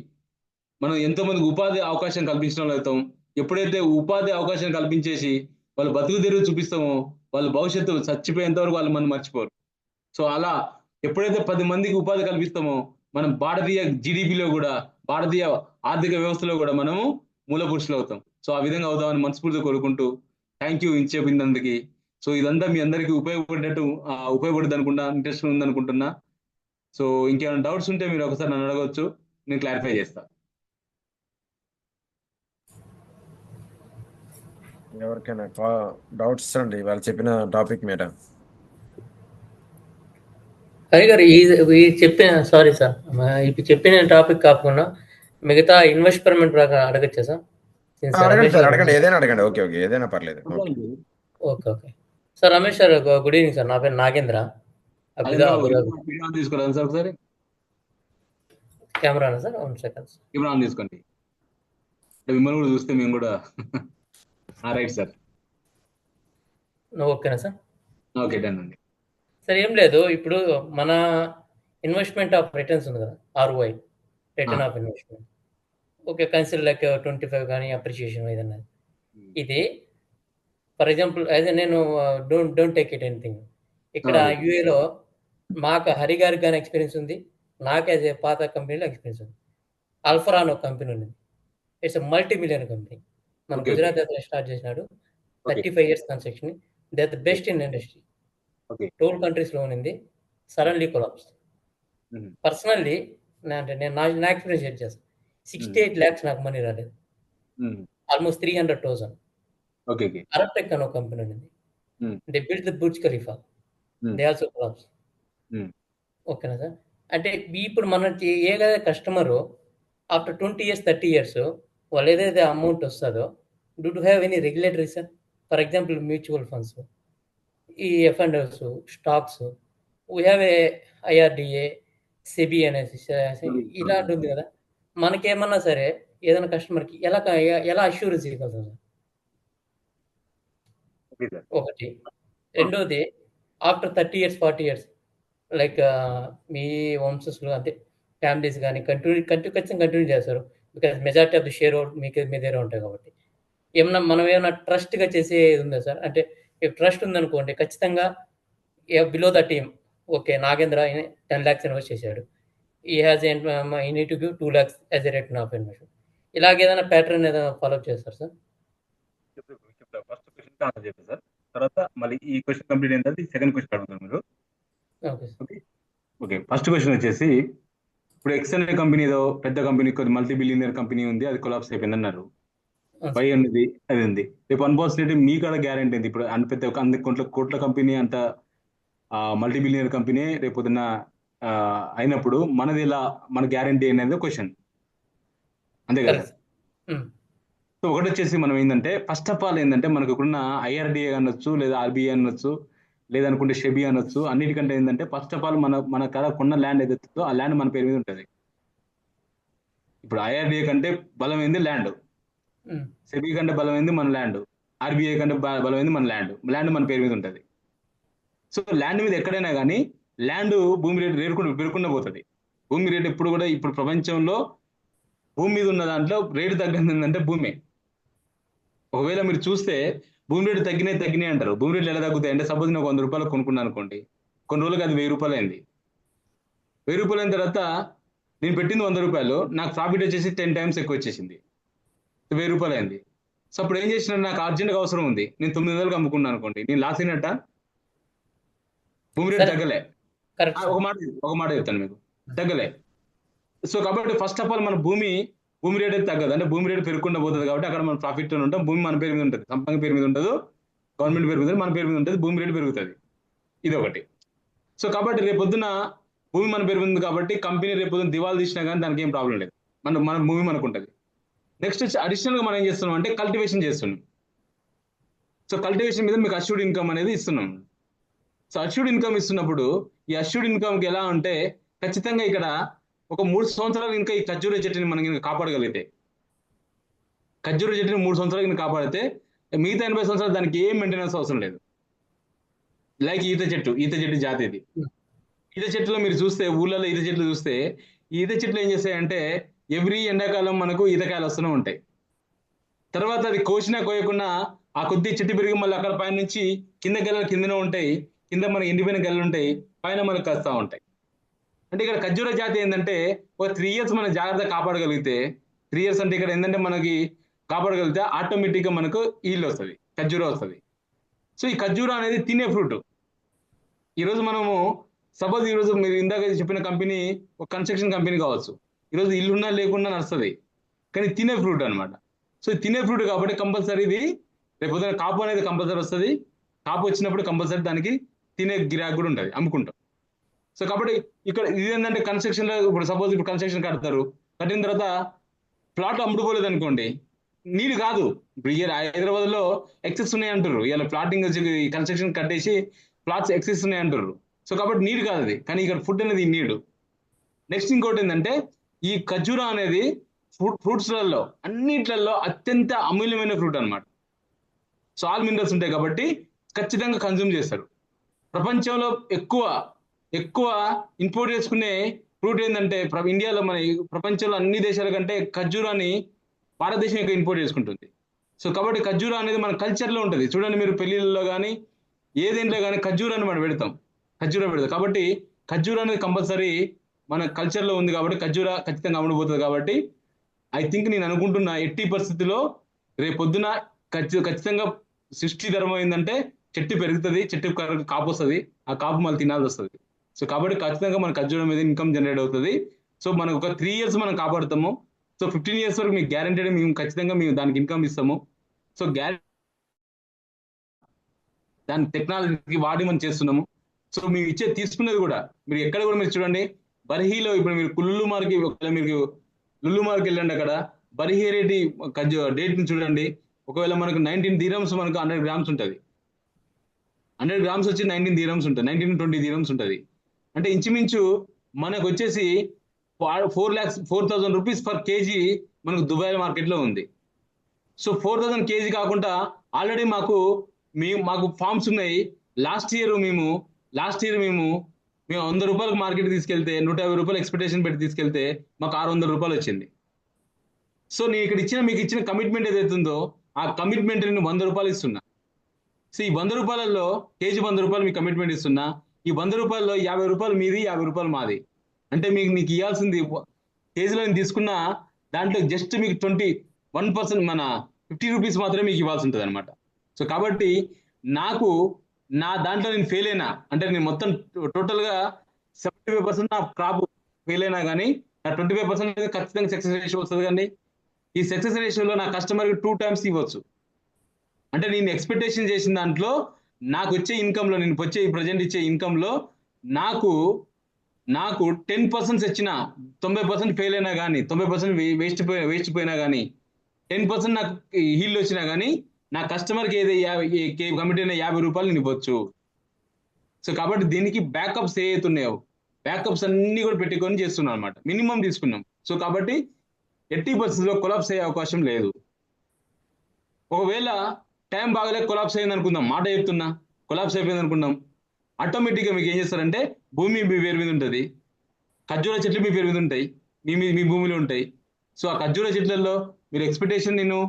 [SPEAKER 1] మనం ఎంతో మందికి ఉపాధి అవకాశం కల్పించడం అవుతాం. ఎప్పుడైతే ఉపాధి అవకాశం కల్పించేసి వాళ్ళు బతుకు తెరువు చూపిస్తామో వాళ్ళు భవిష్యత్తు చచ్చిపోయేంత వరకు వాళ్ళు మనం మర్చిపోరు. సో అలా ఎప్పుడైతే 10 మందికి ఉపాధి కల్పిస్తామో మనం భారతీయ జీడిపిలో కూడా, భారతీయ ఆర్థిక వ్యవస్థలో కూడా మనము మూల పురుషులు అవుతాం. సో ఆ విధంగా అవుతామని మనస్ఫూర్తిగా కోరుకుంటూ థ్యాంక్ యూ చెప్పినందుకు. సో ఇదంతా మీ అందరికీ ఉపయోగపడుతుంది అనుకుంటా, ఇంట్రెస్ట్ ఉందనుకుంటున్నా. సో ఇంకేమైనా డౌట్స్ ఉంటే మీరు ఒకసారి నన్ను అడగవచ్చు, నేను క్లారిఫై చేస్తాను.
[SPEAKER 2] ఎవరికైనా డౌట్స్ అండి వాళ్ళు చెప్పిన టాపిక్ మీద?
[SPEAKER 3] హరి గారు ఈ చెప్పిన సారీ సార్, ఇప్పుడు చెప్పిన టాపిక్ కాకుండా మిగతా ఇన్వెస్ట్మెంట్ ప్రకారం అడగచ్చా సార్?
[SPEAKER 2] అడగండి
[SPEAKER 3] రమేష్
[SPEAKER 2] సార్,
[SPEAKER 3] గారు
[SPEAKER 2] అడగండి, ఏదైనా అడగండి. ఓకే, ఓకే, ఏదైనా పర్లేదు. Okay.
[SPEAKER 3] Okay okay sir. Ramesh sir good evening sir. నా పేరు నాగేంద్ర, అబుదాబి.
[SPEAKER 1] తీసుకోవడం సార్ ఒకసారి
[SPEAKER 3] కెమెరానా sir? 1 second sir.
[SPEAKER 1] Camera on తీసుకోండి. మిమ్మల్ని కూడా చూస్తే మేము కూడా రైట్ సార్.
[SPEAKER 3] ఓకేనా సార్?
[SPEAKER 1] ఓకే డన్ అండి.
[SPEAKER 3] సార్ ఏం లేదు, ఇప్పుడు మన ఇన్వెస్ట్మెంట్ ఆఫ్ రిటర్న్స్ ఉంది కదా, ROI, return of investment. Okay, consider like 25 కానీ అప్రిషియేషన్ ఏదన్నా. ఇది ఫర్ ఎగ్జాంపుల్ యాజ్ నేను డోంట్ టేక్ ఇట్ ఎనీథింగ్. ఇక్కడ యూఏలో మాకు హరి గారికి కానీ ఎక్స్పీరియన్స్ ఉంది, నాకు యాజ్ ఏ పాత కంపెనీలో ఎక్స్పీరియన్స్ ఉంది. అల్ఫరా అని ఒక కంపెనీ ఉంది. It's multi million company. మన గుజరాత్ అతను స్టార్ట్ చేసినాడు. 35 years construction. They are the best in industry. 12 countries ఉంది. Suddenly collapse. పర్సనల్లీ అంటే నేను నా ఎక్స్పీరియన్స్ షేర్ చేస్తాను. 68 lakhs నాకు మనీ రాలేదు. ఆల్మోస్ట్ 300,000. అరబ్టెక్ అని ఒక కంపెనీ ఉంది. They build the Burj Khalifa. They also collapse. ఓకేనా సార్? అంటే ఇప్పుడు మన ఏ కస్టమరు ఆఫ్టర్ 20 years 30 years వాళ్ళు ఏదైతే అమౌంట్ వస్తుందో, do to have any regulatory sir? For example mutual funds, ఈ ఎఫ్ఎండ్స్, stocks, we have a IRDA, SEBI అనేసి ఇలాంటి ఉంది కదా. మనకేమన్నా సరే ఏదైనా కస్టమర్కి ఎలా అష్యూరెన్స్ ఇవ్వగలుగుతాం సార్? ఒకటి. రెండోది, ఆఫ్టర్ 30 years 40 years లైక్ మీ వంశస్లో అంటే ఫ్యామిలీస్ కానీ ఖచ్చితంగా కంటిన్యూ చేస్తారు. Because majority of the share మీ దగ్గర ఉంటాయి కాబట్టి. మనం ఏమైనా ట్రస్ట్గా చేసేది ఉందా సార్? అంటే ట్రస్ట్ ఉందనుకోండి, ఖచ్చితంగా below the team, okay Nagendra 10 lakhs invest చేశాడు, ఈ need to give 2 lakhs as a return of investment. ఇలాగ ఏదైనా ప్యాటర్న్ ఏదైనా ఫాలో చేస్తారు సార్?
[SPEAKER 1] ఫస్ట్ క్వశ్చన్ ఆన్సర్ చెప్పండి సార్, తర్వాత మళ్ళీ ఈ క్వశ్చన్ కంప్లీట్ అయిన తర్వాత సెకండ్ క్వశ్చన్ అడుగుతారు మీరు. ఓకే, ఫస్ట్ క్వశ్చన్ వచ్చేసి, ఇప్పుడు ఎక్స్ అనే కంపెనీ ఏదో పెద్ద కంపెనీ, కొద్ది మల్టీ బిలియనర్ కంపెనీ ఉంది, అది కొలాప్స్ అయిపోయింది అన్నారు. బై అనేది అది ఉంది. రేపు అన్ఫార్చునేట్లీ మీ కాడ గ్యారెంటీ ఉంది. ఇప్పుడు అంత పెద్ద కోట్ల కంపెనీ, అంత మల్టీ బిలియనర్ కంపెనీ రేపు పొద్దున్న అయినప్పుడు మనది ఎలా, మన గ్యారెంటీ అనేది క్వశ్చన్, అంతే కదా? సో ఒకటి వచ్చేసి మనం ఏంటంటే, ఫస్ట్ ఆఫ్ ఆల్ ఏంటంటే, మనకు ఇప్పుడున్న IRDA అనొచ్చు, లేదా RBI అనొచ్చు, లేదనుకుంటే సెబీ అనొచ్చు, అన్నిటికంటే ఏంటంటే ఫస్ట్ ఆఫ్ ఆల్ మన కాడ కొన్న ల్యాండ్ ఏదైతుందో ఆ ల్యాండ్ మన పేరు మీద ఉంటుంది. ఇప్పుడు IRDA కంటే బలమైంది ల్యాండ్, సెబీ కంటే బలమైంది మన ల్యాండ్, RBI కంటే బలమైంది మన ల్యాండ్ మన పేరు మీద ఉంటుంది. సో ల్యాండ్ మీద ఎక్కడైనా కానీ ల్యాండ్ భూమి రేటు పెరుగుకుండా పోతుంది. భూమి రేటు ఎప్పుడు కూడా, ఇప్పుడు ప్రపంచంలో భూమి మీద ఉన్న దాంట్లో రేటు తగ్గింది ఏంటంటే భూమి. ఒకవేళ మీరు చూస్తే భూమి రేటు తగ్గినాయి అంటారు. భూమి రేట్లు ఎలా తగ్గుతాయి అంటే, సపోజ్ నేను 100 రూపాయలు కొనుక్కున్నాను అనుకోండి, కొన్ని రోజులకి అది 1000 రూపాయలు అయింది. 1000 రూపాయలు అయిన తర్వాత నేను పెట్టింది 100 రూపాయలు, నాకు ప్రాఫిట్ వచ్చేసి 10 times ఎక్కువ వచ్చేసింది, 1000 రూపాయలు అయింది. సో అప్పుడు ఏం చేసిన, నాకు అర్జెంట్గా అవసరం ఉంది, నేను 900కి అమ్ముకున్నాను అనుకోండి, నేను లాస్ అయినట్ట? భూమి రేటు తగ్గలే. ఒక మాట చెప్తాను మీకు, తగ్గలే. సో కాబట్టి ఫస్ట్ ఆఫ్ ఆల్ మన భూమి రేట్ అయితే తగ్గదు, అంటే భూమి రేటు పెరుగుకుండా పోతుంది. కాబట్టి అక్కడ మనం ప్రాఫిట్ ఉంటాం. భూమి మన పేరు మీద ఉంటుంది, సంపంగ పేరు మీద ఉండదు, గవర్నమెంట్ పేరు మీద, మన పేరు మీద ఉంటుంది, భూమి రేటు పెరుగుతుంది. ఇది ఒకటి. సో కాబట్టి రేపొద్దున భూమి మన పేరు మీద ఉంది కాబట్టి కంపెనీ రేపొద్దున దివాళా తీసినా కానీ దానికి ఏం ప్రాబ్లం లేదు, మన భూమి మనకు ఉంటుంది. నెక్స్ట్ వచ్చి అడిషనల్గా మనం ఏం చేస్తున్నాం అంటే కల్టివేషన్ చేస్తున్నాం. సో కల్టివేషన్ మీద మీకు అష్యూర్డ్ ఇన్కమ్ అనేది ఇస్తున్నాం. సో అష్యూర్డ్ ఇన్కమ్ ఇస్తున్నప్పుడు ఈ అష్యూర్డ్ ఇన్కమ్కి ఎలా అంటే, ఖచ్చితంగా ఇక్కడ ఒక 3 సంవత్సరాలు ఇంకా ఈ ఖర్జూర చెట్టుని మనం కాపాడగలిగితే, ఖర్జూర చెట్టుని 3 సంవత్సరాలు ఇంకా కాపాడితే, మిగతా 80 సంవత్సరాలు దానికి ఏం మెయింటెనెన్స్ అవసరం లేదు. లైక్ ఈత చెట్టు జాతి ఇది. ఈత చెట్టులో మీరు చూస్తే, ఊళ్ళలో ఈత చెట్లు చూస్తే, ఈత చెట్లు ఏం చేస్తాయంటే ఎవ్రీ ఎండాకాలం మనకు ఈతకాయలు వస్తూనే ఉంటాయి. తర్వాత అది కోసినా కోయకుండా ఆ కొద్ది చెట్టు పెరిగి మళ్ళీ అక్కడ పైన నుంచి కింద గెలలు కిందనే ఉంటాయి, కింద మనకి ఎండిపోయిన గెలలు ఉంటాయి, పైన మనకు కాస్తా ఉంటాయి. అంటే ఇక్కడ ఖర్జూర జాతి ఏంటంటే ఒక 3 years మనం జాగ్రత్తగా కాపాడగలిగితే, 3 years అంటే ఇక్కడ ఏంటంటే మనకి కాపాడగలిగితే ఆటోమేటిక్గా మనకు ఈల్డ్ వస్తుంది, ఖర్జూర వస్తుంది. సో ఈ ఖర్జూర అనేది తినే ఫ్రూట్. ఈరోజు మనము సపోజ్ ఈరోజు మీరు ఇందాక చెప్పిన కంపెనీ ఒక కన్స్ట్రక్షన్ కంపెనీ కావచ్చు, ఈరోజు ఇల్లున్నా లేకుండా నడుస్తుంది, కానీ తినే ఫ్రూట్ అనమాట. సో తినే ఫ్రూట్ కాబట్టి కంపల్సరీ ఇది రేపు పొద్దున కాపు అనేది కంపల్సరీ వస్తుంది. కాపు వచ్చినప్పుడు కంపల్సరీ దానికి తినే గిరాక్ కూడా ఉంటుంది, అమ్ముకుంటాం. సో కాబట్టి ఇక్కడ ఇది ఏంటంటే కన్స్ట్రక్షన్ లో ఇప్పుడు సపోజ్ ఇప్పుడు కన్స్ట్రక్షన్ కడతారు, కట్టిన తర్వాత ప్లాట్ అమ్ముడుపోలేదు అనుకోండి, నీరు కాదు. ఇప్పుడు హైదరాబాద్ లో ఎక్సెస్ ఉన్నాయి అంటారు, ఇలా ప్లాటింగ్ కన్స్ట్రక్షన్ కట్టేసి ప్లాట్స్ ఎక్సెస్ ఉన్నాయి అంటారు. సో కాబట్టి నీరు కాదు అది, కానీ ఇక్కడ ఫుడ్ అనేది నీడు. నెక్స్ట్ ఇంకోటి ఏంటంటే ఈ ఖర్జూరా అనేది ఫ్రూట్స్లలో అన్నిట్లలో అత్యంత అమూల్యమైన ఫ్రూట్ అన్నమాట. సో ఆల్ మినరల్స్ ఉంటాయి కాబట్టి ఖచ్చితంగా కన్జ్యూమ్ చేస్తారు. ప్రపంచంలో ఎక్కువ ఇంపోర్ట్ చేసుకునే ఫ్రూట్ ఏంటంటే ఇండియాలో మన ప్రపంచంలో అన్ని దేశాల కంటే ఖర్జూరాన్ని భారతదేశం ఎక్కువ ఇంపోర్ట్ చేసుకుంటుంది. సో కాబట్టి ఖర్జూరా అనేది మన కల్చర్లో ఉంటుంది. చూడండి మీరు పెళ్లిళ్ళలో కానీ ఏదేంట్లో కానీ ఖర్జూరాన్ని మనం పెడతాం కాబట్టి ఖర్జూరా అనేది కంపల్సరీ మన కల్చర్లో ఉంది కాబట్టి ఖర్జూరా ఖచ్చితంగా అమ్ముడుపోతుంది. కాబట్టి ఐ థింక్ నేను అనుకుంటున్నా ఎట్టి పరిస్థితిలో రేపు పొద్దున ఖచ్చితంగా సృష్టి ధర్మం ఏంటంటే చెట్టు పెరుగుతుంది, చెట్టు కాపు వస్తుంది, ఆ కాపు మళ్ళీ తినాల్సి వస్తుంది. సో కాబట్టి ఖచ్చితంగా మన ఖర్జూరం మీద ఇన్కమ్ జనరేట్ అవుతుంది. సో మనకు ఒక 3 years మనం కాపాడుతాము. సో 15 years వరకు మీకు గ్యారంటీడ్ మేము ఖచ్చితంగా మేము దానికి ఇన్కమ్ ఇస్తాము. సో దాని టెక్నాలజీకి వాడి మనం చేస్తున్నాము. సో మేము తీసుకునేది కూడా మీరు ఎక్కడ కూడా మీరు చూడండి, బర్హీలో ఇప్పుడు మీరు మీరు లుల్లు మార్కి వెళ్ళండి, అక్కడ బర్హీ రేటి డేట్ని చూడండి. ఒకవేళ మనకు 19 dirhams మనకు 100 grams ఉంటుంది. 100 grams వచ్చి 19 dirhams ఉంటుంది, 19-20 dirhams ఉంటుంది. అంటే ఇంచుమించు మనకు వచ్చేసి 4,000 rupees per kg మనకు దుబాయ్ మార్కెట్లో ఉంది. సో 4,000 kg కాకుండా ఆల్రెడీ మాకు ఫార్మ్స్ ఉన్నాయి. లాస్ట్ ఇయర్ మేము 100 రూపాయలకు మార్కెట్ తీసుకెళ్తే 150 రూపాయలు ఎక్స్పెక్టేషన్ పెట్టి తీసుకెళ్తే మాకు 600 రూపాయలు వచ్చింది. సో నేను ఇక్కడ మీకు ఇచ్చిన కమిట్మెంట్ ఏదైతుందో ఆ కమిట్మెంట్ నేను 100 రూపాయలు ఇస్తున్నా. సో ఈ 100 రూపాయలలో కేజీ 100 రూపాయలు మీకు కమిట్మెంట్ ఇస్తున్నా. ఈ 100 రూపాయల్లో 50 రూపాయలు మీది, 50 రూపాయలు మాది. అంటే నీకు ఇవ్వాల్సింది కేజీలో నేను తీసుకున్న దాంట్లో జస్ట్ మీకు 21% మన 50 రూపీస్ మాత్రమే మీకు ఇవ్వాల్సి ఉంటుంది అనమాట. సో కాబట్టి నా దాంట్లో నేను ఫెయిల్ అయినా అంటే నేను మొత్తం టోటల్గా 75% నా క్రాప్ ఫెయిల్ అయినా కానీ నా 25% ఖచ్చితంగా సక్సెస్ రేషియో వస్తుంది. కానీ ఈ సక్సెస్ రేషియోలో నా కస్టమర్కి 2 times ఇవ్వచ్చు. అంటే నేను ఎక్స్పెక్టేషన్ చేసిన దాంట్లో నాకు వచ్చే ఇన్కంలో నేను ప్రజెంట్ ఇచ్చే ఇన్కంలో నాకు 10% వచ్చినా 90% ఫెయిల్ అయినా కానీ 90% వేస్ట్ పోయినా కానీ 10% నాకు హీల్ వచ్చినా కానీ నా కస్టమర్కి కమిటీ అయినా 50 రూపాయలు నేను ఇవ్వచ్చు. సో కాబట్టి దీనికి బ్యాకప్స్ ఏవైతున్నాయో బ్యాకప్స్ అన్ని కూడా పెట్టుకొని చేస్తున్నాం అనమాట. మినిమం తీసుకున్నాం. సో కాబట్టి ఎట్టి పరిస్థితుల్లో కొలాప్స్ అయ్యే అవకాశం లేదు. ఒకవేళ టైం బాగలేక కొలాప్స్ అయింది అనుకుందాం, మాట చెప్తున్నా, కొలాప్స్ అయిపోయింది అనుకుందాం, ఆటోమేటిక్గా మీకు ఏం చేస్తారంటే భూమి మీ పేరు మీద ఉంటుంది, ఖర్జూర చెట్లు మీ పేరు మీద ఉంటాయి, మీ భూమిలో ఉంటాయి. సో ఆ ఖర్జూర చెట్లలో మీరు ఎక్స్పెక్టేషన్ నేను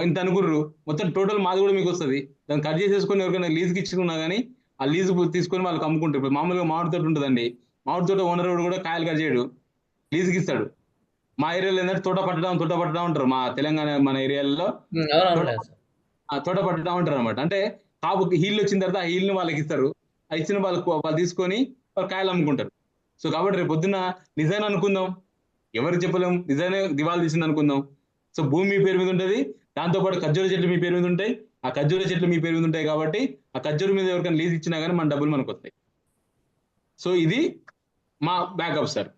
[SPEAKER 1] ఇంత అనుకుర్రు, మొత్తం టోటల్ మాది కూడా మీకు వస్తుంది. దాన్ని కట్ చేసేసుకొని ఎవరికైనా లీజ్కి ఇచ్చుకున్నా కానీ ఆ లీజ్ తీసుకొని వాళ్ళకి అమ్ముకుంటారు. ఇప్పుడు మామూలుగా మామిడి తోట ఉంటుందండి, మామిడి తోట ఓనర్ కూడా కాయలు కట్ చేయడు, లీజ్కి ఇస్తాడు. మా ఏరియాలో ఏంటంటే తోట పట్టడం ఉంటారు. మా తెలంగాణ మన ఏరియాలో తోట పట్టడం ఉంటారు అనమాట. అంటే కాపు హీల్ వచ్చిన తర్వాత ఆ హీల్ని వాళ్ళకి ఇస్తారు, ఆ ఇచ్చిన వాళ్ళు తీసుకొని వాళ్ళు కాయలు అమ్ముకుంటారు. సో కాబట్టి రేపు పొద్దున్న డిజైన్ అనుకుందాం, ఎవరికి చెప్పలేము, డిజైన్ దివాళి తీసింది అనుకుందాం. సో భూమి మీ పేరు మీద ఉంటుంది, దాంతోపాటు ఖర్జూర చెట్లు మీ పేరు మీద ఉంటాయి, ఆ ఖర్జూర చెట్లు మీ పేరు మీద ఉంటాయి. కాబట్టి ఆ ఖర్జూర మీద ఎవరికైనా లీజ్ ఇచ్చినా కానీ మన డబ్బులు మనకు వస్తాయి. సో ఇది మా బ్యాకప్ సార్.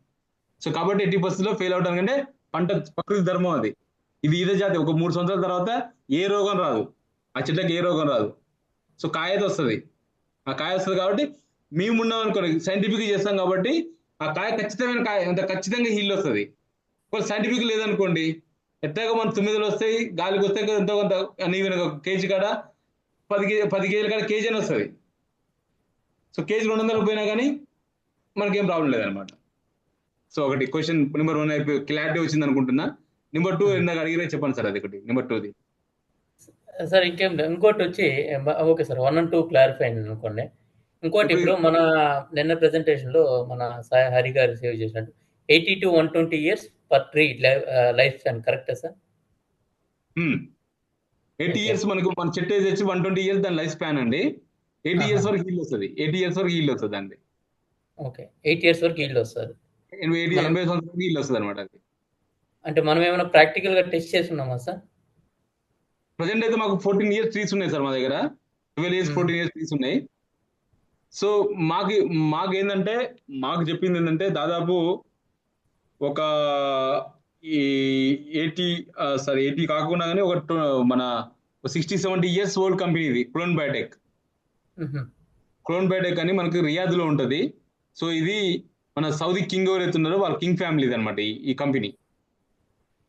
[SPEAKER 1] సో కాబట్టి ఎట్టి పరిస్థితుల్లో ఫెయిల్ అవడం అంటే పంట ప్రకృతి ధర్మం అది. ఇది ఈత జాతి. ఒక 3 సంవత్సరాల తర్వాత ఏ రోగం రాదు, ఆ చెట్లకి ఏ రోగం రాదు. సో కాయ వస్తుంది, ఆ కాయ వస్తుంది కాబట్టి మేము ఉన్నాం అనుకోండి, సైంటిఫిక్ చేస్తాం కాబట్టి ఆ కాయ ఖచ్చితమైన కాయ అంత ఖచ్చితంగా హీల్ వస్తుంది. ఒక సైంటిఫిక్ లేదనుకోండి, ఎట్లాగో మన 9 వస్తాయి, గాలికి వస్తాయి, ఎంతో కొంత నీవెన కేజీ కాడ 10 కేజీల కాడ కేజీ అని వస్తుంది. సో కేజీ 200 పోయినా కానీ మనకేం ప్రాబ్లం లేదనమాట. సో ఒకటి క్వశ్చన్ నెంబర్ 1 అయిపోయి క్లారిటీ వచ్చింది అనుకుంటున్నా. నెంబర్ 2 ఇందాక అడిగిరే చెప్పండి సార్. అది ఒకటి నెంబర్ 2ది
[SPEAKER 3] సార్. ఇంకోటి వచ్చి ఓకే సార్, 1 and 2 క్లారిఫై అనుకోండి. ఇంకోటి ఇప్పుడు మన నిన్న ప్రెజెంటేషన్ లో మన సాయి హరి గారు సేవ్ చేసినట్టు 80 to 120 years per tree life span కరెక్టా సార్?
[SPEAKER 1] 80 years మనకు మన చెట్టు ఏజ్ వచ్చి 120 years దాని లైఫ్ స్పాన్ అండి. 80 years వరకు హీల్ వస్తుంది. 80 years వరకు హీల్ వస్తుంది అండి.
[SPEAKER 3] ఓకే, 8 years వరకు హీల్ వస్తుంది.
[SPEAKER 1] 80 సంవత్సరాలకు హీల్ వస్తుంది అనమాట. అది
[SPEAKER 3] అంటే మనం ఏమైనా ప్రాక్టికల్ గా టెస్ట్ చేస్తున్నామా సార్?
[SPEAKER 1] ప్రజెంట్ అయితే మాకు 14 ఇయర్స్ ట్రీస్ ఉన్నాయి సార్ మా దగ్గర. 12 ఇయర్స్ 14 ఇయర్స్ ట్రీస్ ఉన్నాయి. సో మాకు మాకేందంటే మాకు చెప్పింది ఏంటంటే దాదాపు ఒక ఈ 80 80 కాకుండా కానీ మన 60-70 ఇయర్స్ ఓల్డ్ కంపెనీ ఇది క్లోన్ బయోటెక్. క్లోన్ బయోటెక్ అని మనకి రియాద్లో ఉంటది. సో ఇది మన సౌదీ కింగ్ ఎవరైతే ఉన్నారో వాళ్ళ కింగ్ ఫ్యామిలీది అనమాట ఈ కంపెనీ.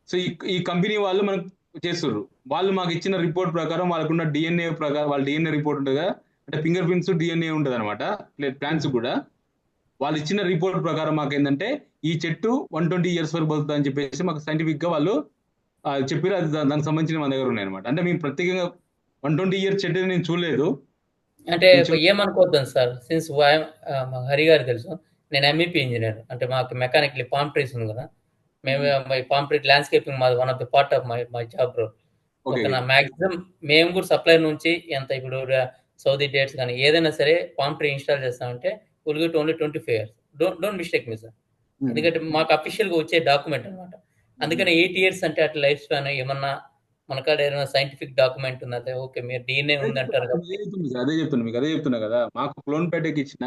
[SPEAKER 1] సో ఈ కంపెనీ వాళ్ళు మనకు చేస్తుర్రు. వాళ్ళు మాకు ఇచ్చిన రిపోర్ట్ ప్రకారం వాళ్ళకున్న డిఎన్ఏ ప్రకారం వాళ్ళ డిఎన్ఏ రిపోర్ట్ ఉంటుంది కదా, అంటే ఫింగర్ ప్రింట్స్ డిఎన్ఏ ఉంటుంది అనమాట ప్లాంట్స్ కూడా. వాళ్ళు ఇచ్చిన రిపోర్ట్ ప్రకారం మాకు ఏంటంటే ఈ చెట్టు 120 ఇయర్స్ వరకు బతుకుతుంది అని చెప్పేసి మాకు సైంటిఫిక్ గా వాళ్ళు చెప్పారు. అది దానికి సంబంధించిన మన దగ్గర ఉన్నాయి అనమాట. అంటే మేము ప్రత్యేకంగా 120 ఇయర్స్ చెట్టు నేను చూడలేదు.
[SPEAKER 3] అంటే ఏమనుకోవద్దాను సార్, సిన్స్ హరి గారు తెలుసు, నేను ఎంఈపీ ఇంజనీర్. అంటే మాకు మెకానికల్ పామ్ ట్రీస్ ఉంది కదా, మేము పామ్ ట్రీ ల్యాండ్స్కేపింగ్ మాది one of the part of my job role. ఓకేనా, మాక్సిమం మేము కూడా సప్లై నుంచి ఎంత ఇప్పుడు సౌదీ డేట్స్ కానీ ఏదైనా సరే పామ్ ట్రీ ఇన్స్టాల్ చేస్తామంటే will get only 25 years. Don't mistake me sir, ఎందుకంటే మాకు అఫీషియల్ గా వచ్చే డాక్యుమెంట్ అనమాట. అందుకని 8 ఇయర్స్ అంటే అట్లా లైఫ్ స్పాన్ ఏమన్నా మనకాడ ఏదైనా సైంటిఫిక్ డాక్యుమెంట్ ఉందంటే ఓకే, మీరు డిఎన్ఏ ఉంది అంటారు కదా.
[SPEAKER 1] అదే చెప్తున్నా కదా, మాకు క్లోన్ ప్యాటెక్ ఇచ్చిన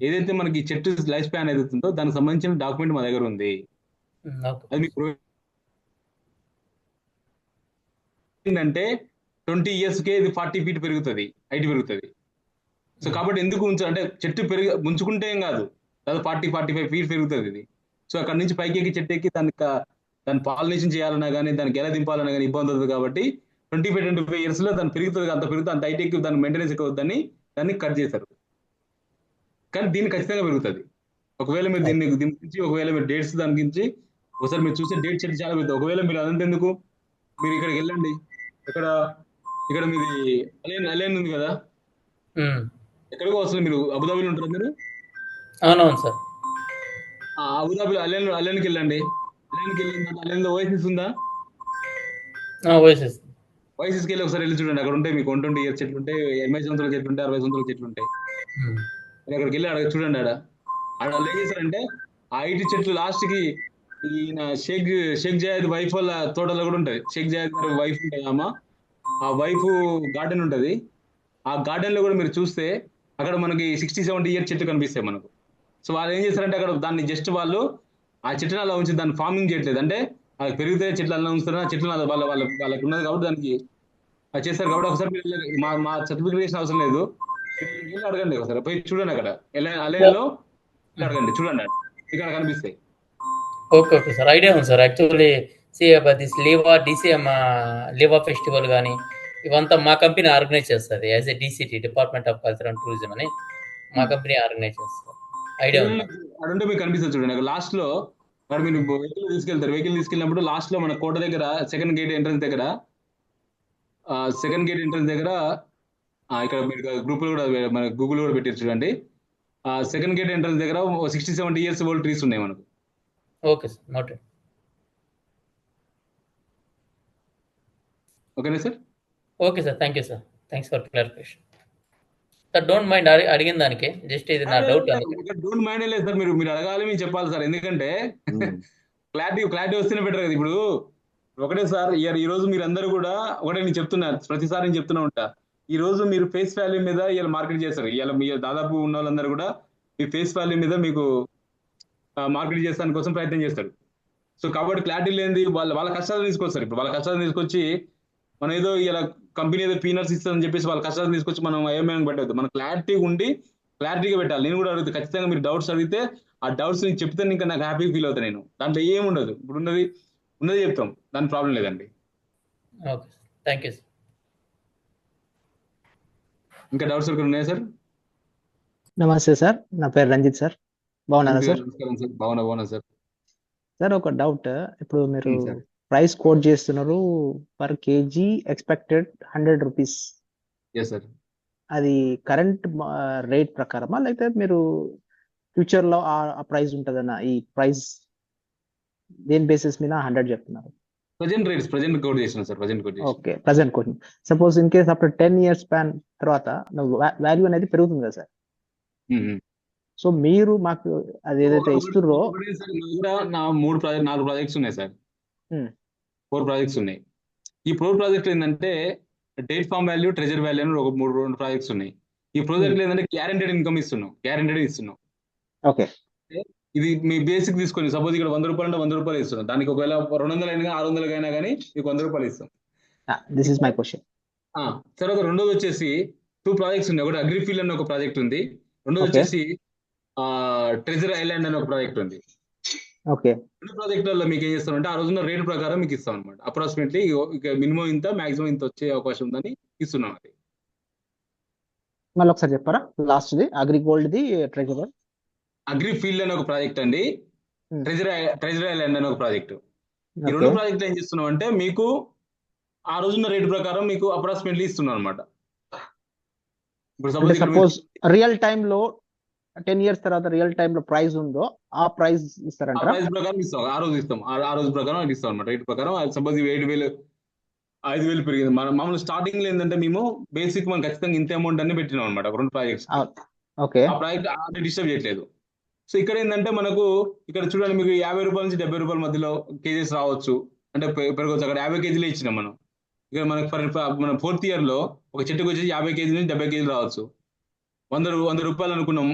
[SPEAKER 1] ఏదైతే మనకి చెట్టు లైఫ్ స్పాన్ ఏదైతే ఉందో దానికి సంబంధించిన డాక్యుమెంట్ మా దగ్గర ఉంది. అది మీకు ఏంటంటే 20 ఇయర్స్ కే ఇది 40 ఫీట్ పెరుగుతుంది, హైట్ పెరుగుతుంది. సో కాబట్టి ఎందుకు అంటే చెట్టు ఉంచుకుంటే ఏం కాదు, దాదాపు 40-45 ఫీట్ పెరుగుతుంది ఇది. సో అక్కడ నుంచి పైకి ఎక్కి చెట్టు ఎక్కి దాన్ని పాలినేషన్ చేయాలన్నా కానీ దానికి ఎలా దింపాలన్నా కానీ ఇబ్బంది అవుతుంది. కాబట్టి 25 ఇయర్స్ లో దాన్ని పెరుగుతుంది, అంత హైట్ ఎక్కి దాని మెయింటెనెన్స్ ఎక్కువ దాన్ని కట్ చేశారు. కానీ దీన్ని ఖచ్చితంగా పెరుగుతుంది. ఒకవేళ మీరు దీన్ని దింపించి ఒకవేళ మీరు డేట్స్ దాని గురించి ఒకసారి మీరు చూసే డేట్ చెట్టు చాలా పెరుగుతుంది. ఒకవేళ మీరు అదంతా ఎందుకు, మీరు ఇక్కడికి వెళ్ళండి, ఇక్కడ మీది అలేన్ ఉంది కదా, ఎక్కడికో అసలు మీరు అబుదాబిలో ఉంటారు మీరు?
[SPEAKER 3] అవునవును సార్.
[SPEAKER 1] అబుదాబిలో అలేన్కి వెళ్ళండి. అలేన్లో ఓఎస్ఎస్ ఉందా? ఓఎస్ఎస్కి వెళ్ళి ఒకసారి వెళ్ళి చూడండి. అక్కడ ఉంటే మీకు 120 ఇయర్స్ చెట్లు ఉంటాయి, 80 సంవత్సరాల చెట్లు ఉంటాయి, 60 సంవత్సరాల చెట్లు ఉంటాయి. అక్కడికి వెళ్ళి అక్కడ చూడండి. ఆడ ఏం చేశారంటే ఆ 80 చెట్లు లాస్ట్ కి ఈయన షేక్ జయాద్ వైఫ్ వాళ్ళ తోటలో కూడా ఉంటది. షేక్ జయాద్ గారి వైఫ్ ఉంటుంది అమ్మ, ఆ వైఫ్ గార్డెన్ ఉంటది. ఆ గార్డెన్ లో కూడా మీరు చూస్తే అక్కడ మనకి 60-70 ఇయర్స్ చెట్లు కనిపిస్తాయి మనకు. సో వాళ్ళు ఏం చేస్తారంటే అక్కడ దాన్ని జస్ట్ వాళ్ళు ఆ చెట్టును అలా ఉంచి దాన్ని ఫార్మింగ్ చేయట్లేదు, అంటే అది పెరిగితే చెట్లు అలా ఉంచుతారు, ఆ చెట్లు వాళ్ళకి ఉన్నది కాబట్టి దానికి అది చేస్తారు. కాబట్టి ఒకసారి మీరు మా సర్టిఫికేషన్ అవసరం లేదు, అడగండి ఒకసారి పోయి చూడండి. అక్కడ అలేన్లో అడగండి, చూడండి ఇక్కడ కనిపిస్తాయి.
[SPEAKER 3] ఓకే సార్, ఐడియా ఉంది సార్. యాక్చువల్లీ దిస్ లీవా ఫెస్టివల్ కానీ ఇవంతా మా కంపెనీ ఆర్గనైజ్ చేస్తుంది. As a DCT, department of culture and tourism అని మా కంపెనీ ఆర్గనైజ్ చేస్తుంది. ఐడియా ఉంది.
[SPEAKER 1] అడుంటే మీకు కనిపిస్తుంది చూడండి. లాస్ట్ లో అక్కడ మీరు వెహికల్ తీసుకెళ్ళినప్పుడు లాస్ట్ లో మన కోట దగ్గర సెకండ్ గేట్ ఎంట్రన్స్ దగ్గర ఇక్కడ మీరు గ్రూప్ లో కూడా మన గూగుల్ కూడా పెట్టారు చూడండి. సెకండ్ గేట్ ఎంట్రన్స్ దగ్గర 60-70 ఇయర్స్ ఓల్డ్ ట్రీస్ ఉన్నాయి మనకు.
[SPEAKER 3] Okay sir, noted.
[SPEAKER 1] ఓకేనా sir?
[SPEAKER 3] Okay sir, thank you sir, thanks for clarification. Sir don't mind అడిగిన దానికి, జస్ట్ ఇది నా డౌట్.
[SPEAKER 1] డోంట్ మైండ్ లేదు సార్, మీరు అడగాలి, మీరు చెప్పాలి సార్. ఎందుకంటే క్లారిటీ వస్తేనే బెటర్ కదా. ఇప్పుడు ఒకటే సార్, ఈ రోజు మీరు అందరూ కూడా ఒకటే నేను చెప్తున్నా, ప్రతిసారి నేను చెప్తున్నా ఉంటా, ఈ రోజు మీరు ఫేస్ వాల్యూ మీద ఇలా మార్కెట్ చేస్తారు. ఇలా మీ దాదాపు ఉన్న వాళ్ళందరూ కూడా మీ ఫేస్ వాల్యూ మీద మీకు మార్కెట్ చేసడానికి కోసం ప్రయత్నం చేస్తారు. సో కాబట్టి క్లారిటీ లేనిది వాళ్ళ కష్టాలు తీసుకొస్తారు. ఇప్పుడు వాళ్ళ కష్టాలు తీసుకొచ్చి మనం ఏదో ఇలా కంపెనీ ఏదో పీనర్స్ ఇస్తుందని చెప్పేసి వాళ్ళ కష్టాలు తీసుకొచ్చి మనం ఏమేమి పెట్టవద్దు. మనం క్లారిటీ ఉండి క్లారిటీగా పెట్టాలి. నేను కూడా అడుగుతాను ఖచ్చితంగా. మీరు డౌట్స్ అడిగితే ఆ డౌట్స్ నేను చెప్తే ఇంకా నాకు హ్యాపీ ఫీల్ అవుతాను నేను. దాంట్లో ఏముండదు, ఇప్పుడు ఉన్నది చెప్తాం, దాని ప్రాబ్లం లేదండి.
[SPEAKER 3] Okay, thank you sir.
[SPEAKER 1] ఇంకా డౌట్స్ ఇక్కడ ఉన్నాయా సార్?
[SPEAKER 4] నమస్తే సార్, నా పేరు రంజిత్ సార్. బాగున్నారా సార్?
[SPEAKER 1] నమస్కారం సార్, బాగున్నా సార్.
[SPEAKER 4] సార్ ఒక డౌట్, ఇప్పుడు మీరు ప్రైస్ కోట్ చేస్తున్నారు per KG expected 100 rupees.
[SPEAKER 1] Sir
[SPEAKER 4] అది కరెంట్ రేట్ ప్రకారమా, లేకపోతే మీరు ఫ్యూచర్ లో ఆ ప్రైస్ ఉంటుందన్న? ఈ ప్రైస్ దేని బేసిస్ మీద 100 చెప్తున్నారు?
[SPEAKER 1] ప్రజెంట్ కోట్ చేసిన sir.
[SPEAKER 4] Okay, present quote. Suppose in case after 10 years span తర్వాత వాల్యూ అనేది పెరుగుతుంది కదా సార్. సో మీరు మాకు అది ఏదైతే ఇస్తుర్రో,
[SPEAKER 1] 4 ప్రాజెక్ట్స్ ఉన్నాయి సార్. 4 ప్రాజెక్ట్స్ ఉన్నాయి. ఈ ప్రో ప్రాజెక్ట్ ఏంటంటే date farm value, treasure value అని రెండు ప్రాజెక్ట్స్ ఉన్నాయి. ఈ ప్రాజెక్ట్ ఏంటంటే గ్యారెంటెడ్ ఇన్కమ్ ఇస్తున్నాం.
[SPEAKER 4] ఓకే.
[SPEAKER 1] ఇది మీ బేసిక్ తీసుకొని సపోజ్ ఇక్కడ 100 రూపాయలు అంటే 100 రూపాయలు ఇస్తున్నాం. దానికి ఒకవేళ 200 అయినా 600 అయినా కానీ మీకు 100 రూపాయలు ఇస్తాం.
[SPEAKER 4] This is my question.
[SPEAKER 1] తర్వాత రెండోది వచ్చేసి 2 ప్రాజెక్ట్స్ ఉన్నాయి. ఒకటి అగ్రిఫీల్డ్ అని ఒక ప్రాజెక్ట్ ఉంది. రెండోది
[SPEAKER 4] ఓకే.
[SPEAKER 1] వచ్చేసి ట్రెజర్ ఐలాండ్ అని ఒక ప్రాజెక్ట్ ఉంది.
[SPEAKER 4] ఓకే.
[SPEAKER 1] రెండు ప్రాజెక్టులలో మీకు ఏం చేస్తామంటే ఆ రోజున రేట్ ప్రకారం మీకు ఇస్తాం అనమాట. అప్రాక్సిమేట్లీ మినిమం ఇంత, మాక్సిమం ఇంత వచ్చే అవకాశం ఉందని ఇస్తున్నాం. అది
[SPEAKER 4] మళ్ళీ ఒకసారి చెప్పారా లాస్ట్ది? అగ్రిగోల్డ్ది, ట్రెజర్,
[SPEAKER 1] అగ్రిఫీల్డ్ అని ఒక ప్రాజెక్ట్ అండి,
[SPEAKER 4] Hmm.
[SPEAKER 1] ట్రెజర్ ఐలాండ్ అని ఒక ప్రాజెక్ట్. ఈ రెండు
[SPEAKER 4] ఓకే.
[SPEAKER 1] ప్రాజెక్టులు ఏం చేస్తున్నాం అంటే మీకు ఆ రోజున్న రేట్ ప్రకారం మీకు అప్రాక్సిమేట్లీ ఇస్తున్నాం అనమాట. ఇప్పుడు
[SPEAKER 4] అంటే
[SPEAKER 1] సపోజ్ ఇక్కడ
[SPEAKER 4] సపోజ్ రియల్ టైమ్ లో 10 years తర్వాత రియల్ టైమ్ లో ప్రైస్ ఉందో ఆ ప్రైస్
[SPEAKER 1] ఆ
[SPEAKER 4] ఇస్తారంటారా?
[SPEAKER 1] ప్రైస్ ప్రకారం ఇస్తాం. ఆ రోజు ఇస్తాం. ఆ రోజు ప్రకారం అది ఇస్తాం అనమాట. రేట్ ప్రకారం సపోజ్ 7,000 5,000 పెరిగింది. మామూలు స్టార్టింగ్ లో ఏంటంటే మేము బేసిక్ మనం ఖచ్చితంగా ఇంత అమౌంట్ అన్ని పెట్టినాం అనమాట. రెండు ప్రాజెక్ట్స్
[SPEAKER 4] ఓకే.
[SPEAKER 1] ఆ ప్రాజెక్ట్ ఆల్రెడీ డిస్టర్బ్ చేయట్లేదు. సో ఇక్కడ ఏంటంటే మనకు ఇక్కడ చూడండి మీకు 50 రూపాయల నుంచి 70 రూపాయల మధ్యలో కేజెస్ రావచ్చు, అంటే పెరగవచ్చు. అక్కడ 50 కేజీలే ఇచ్చినాం మనం. ఇక్కడ మనకు మన 4th year లో ఒక చెట్టుకు వచ్చేసి 50 కేజీల నుంచి 70 కేజీలు రావచ్చు. 100 రూపాయలు అనుకున్నాం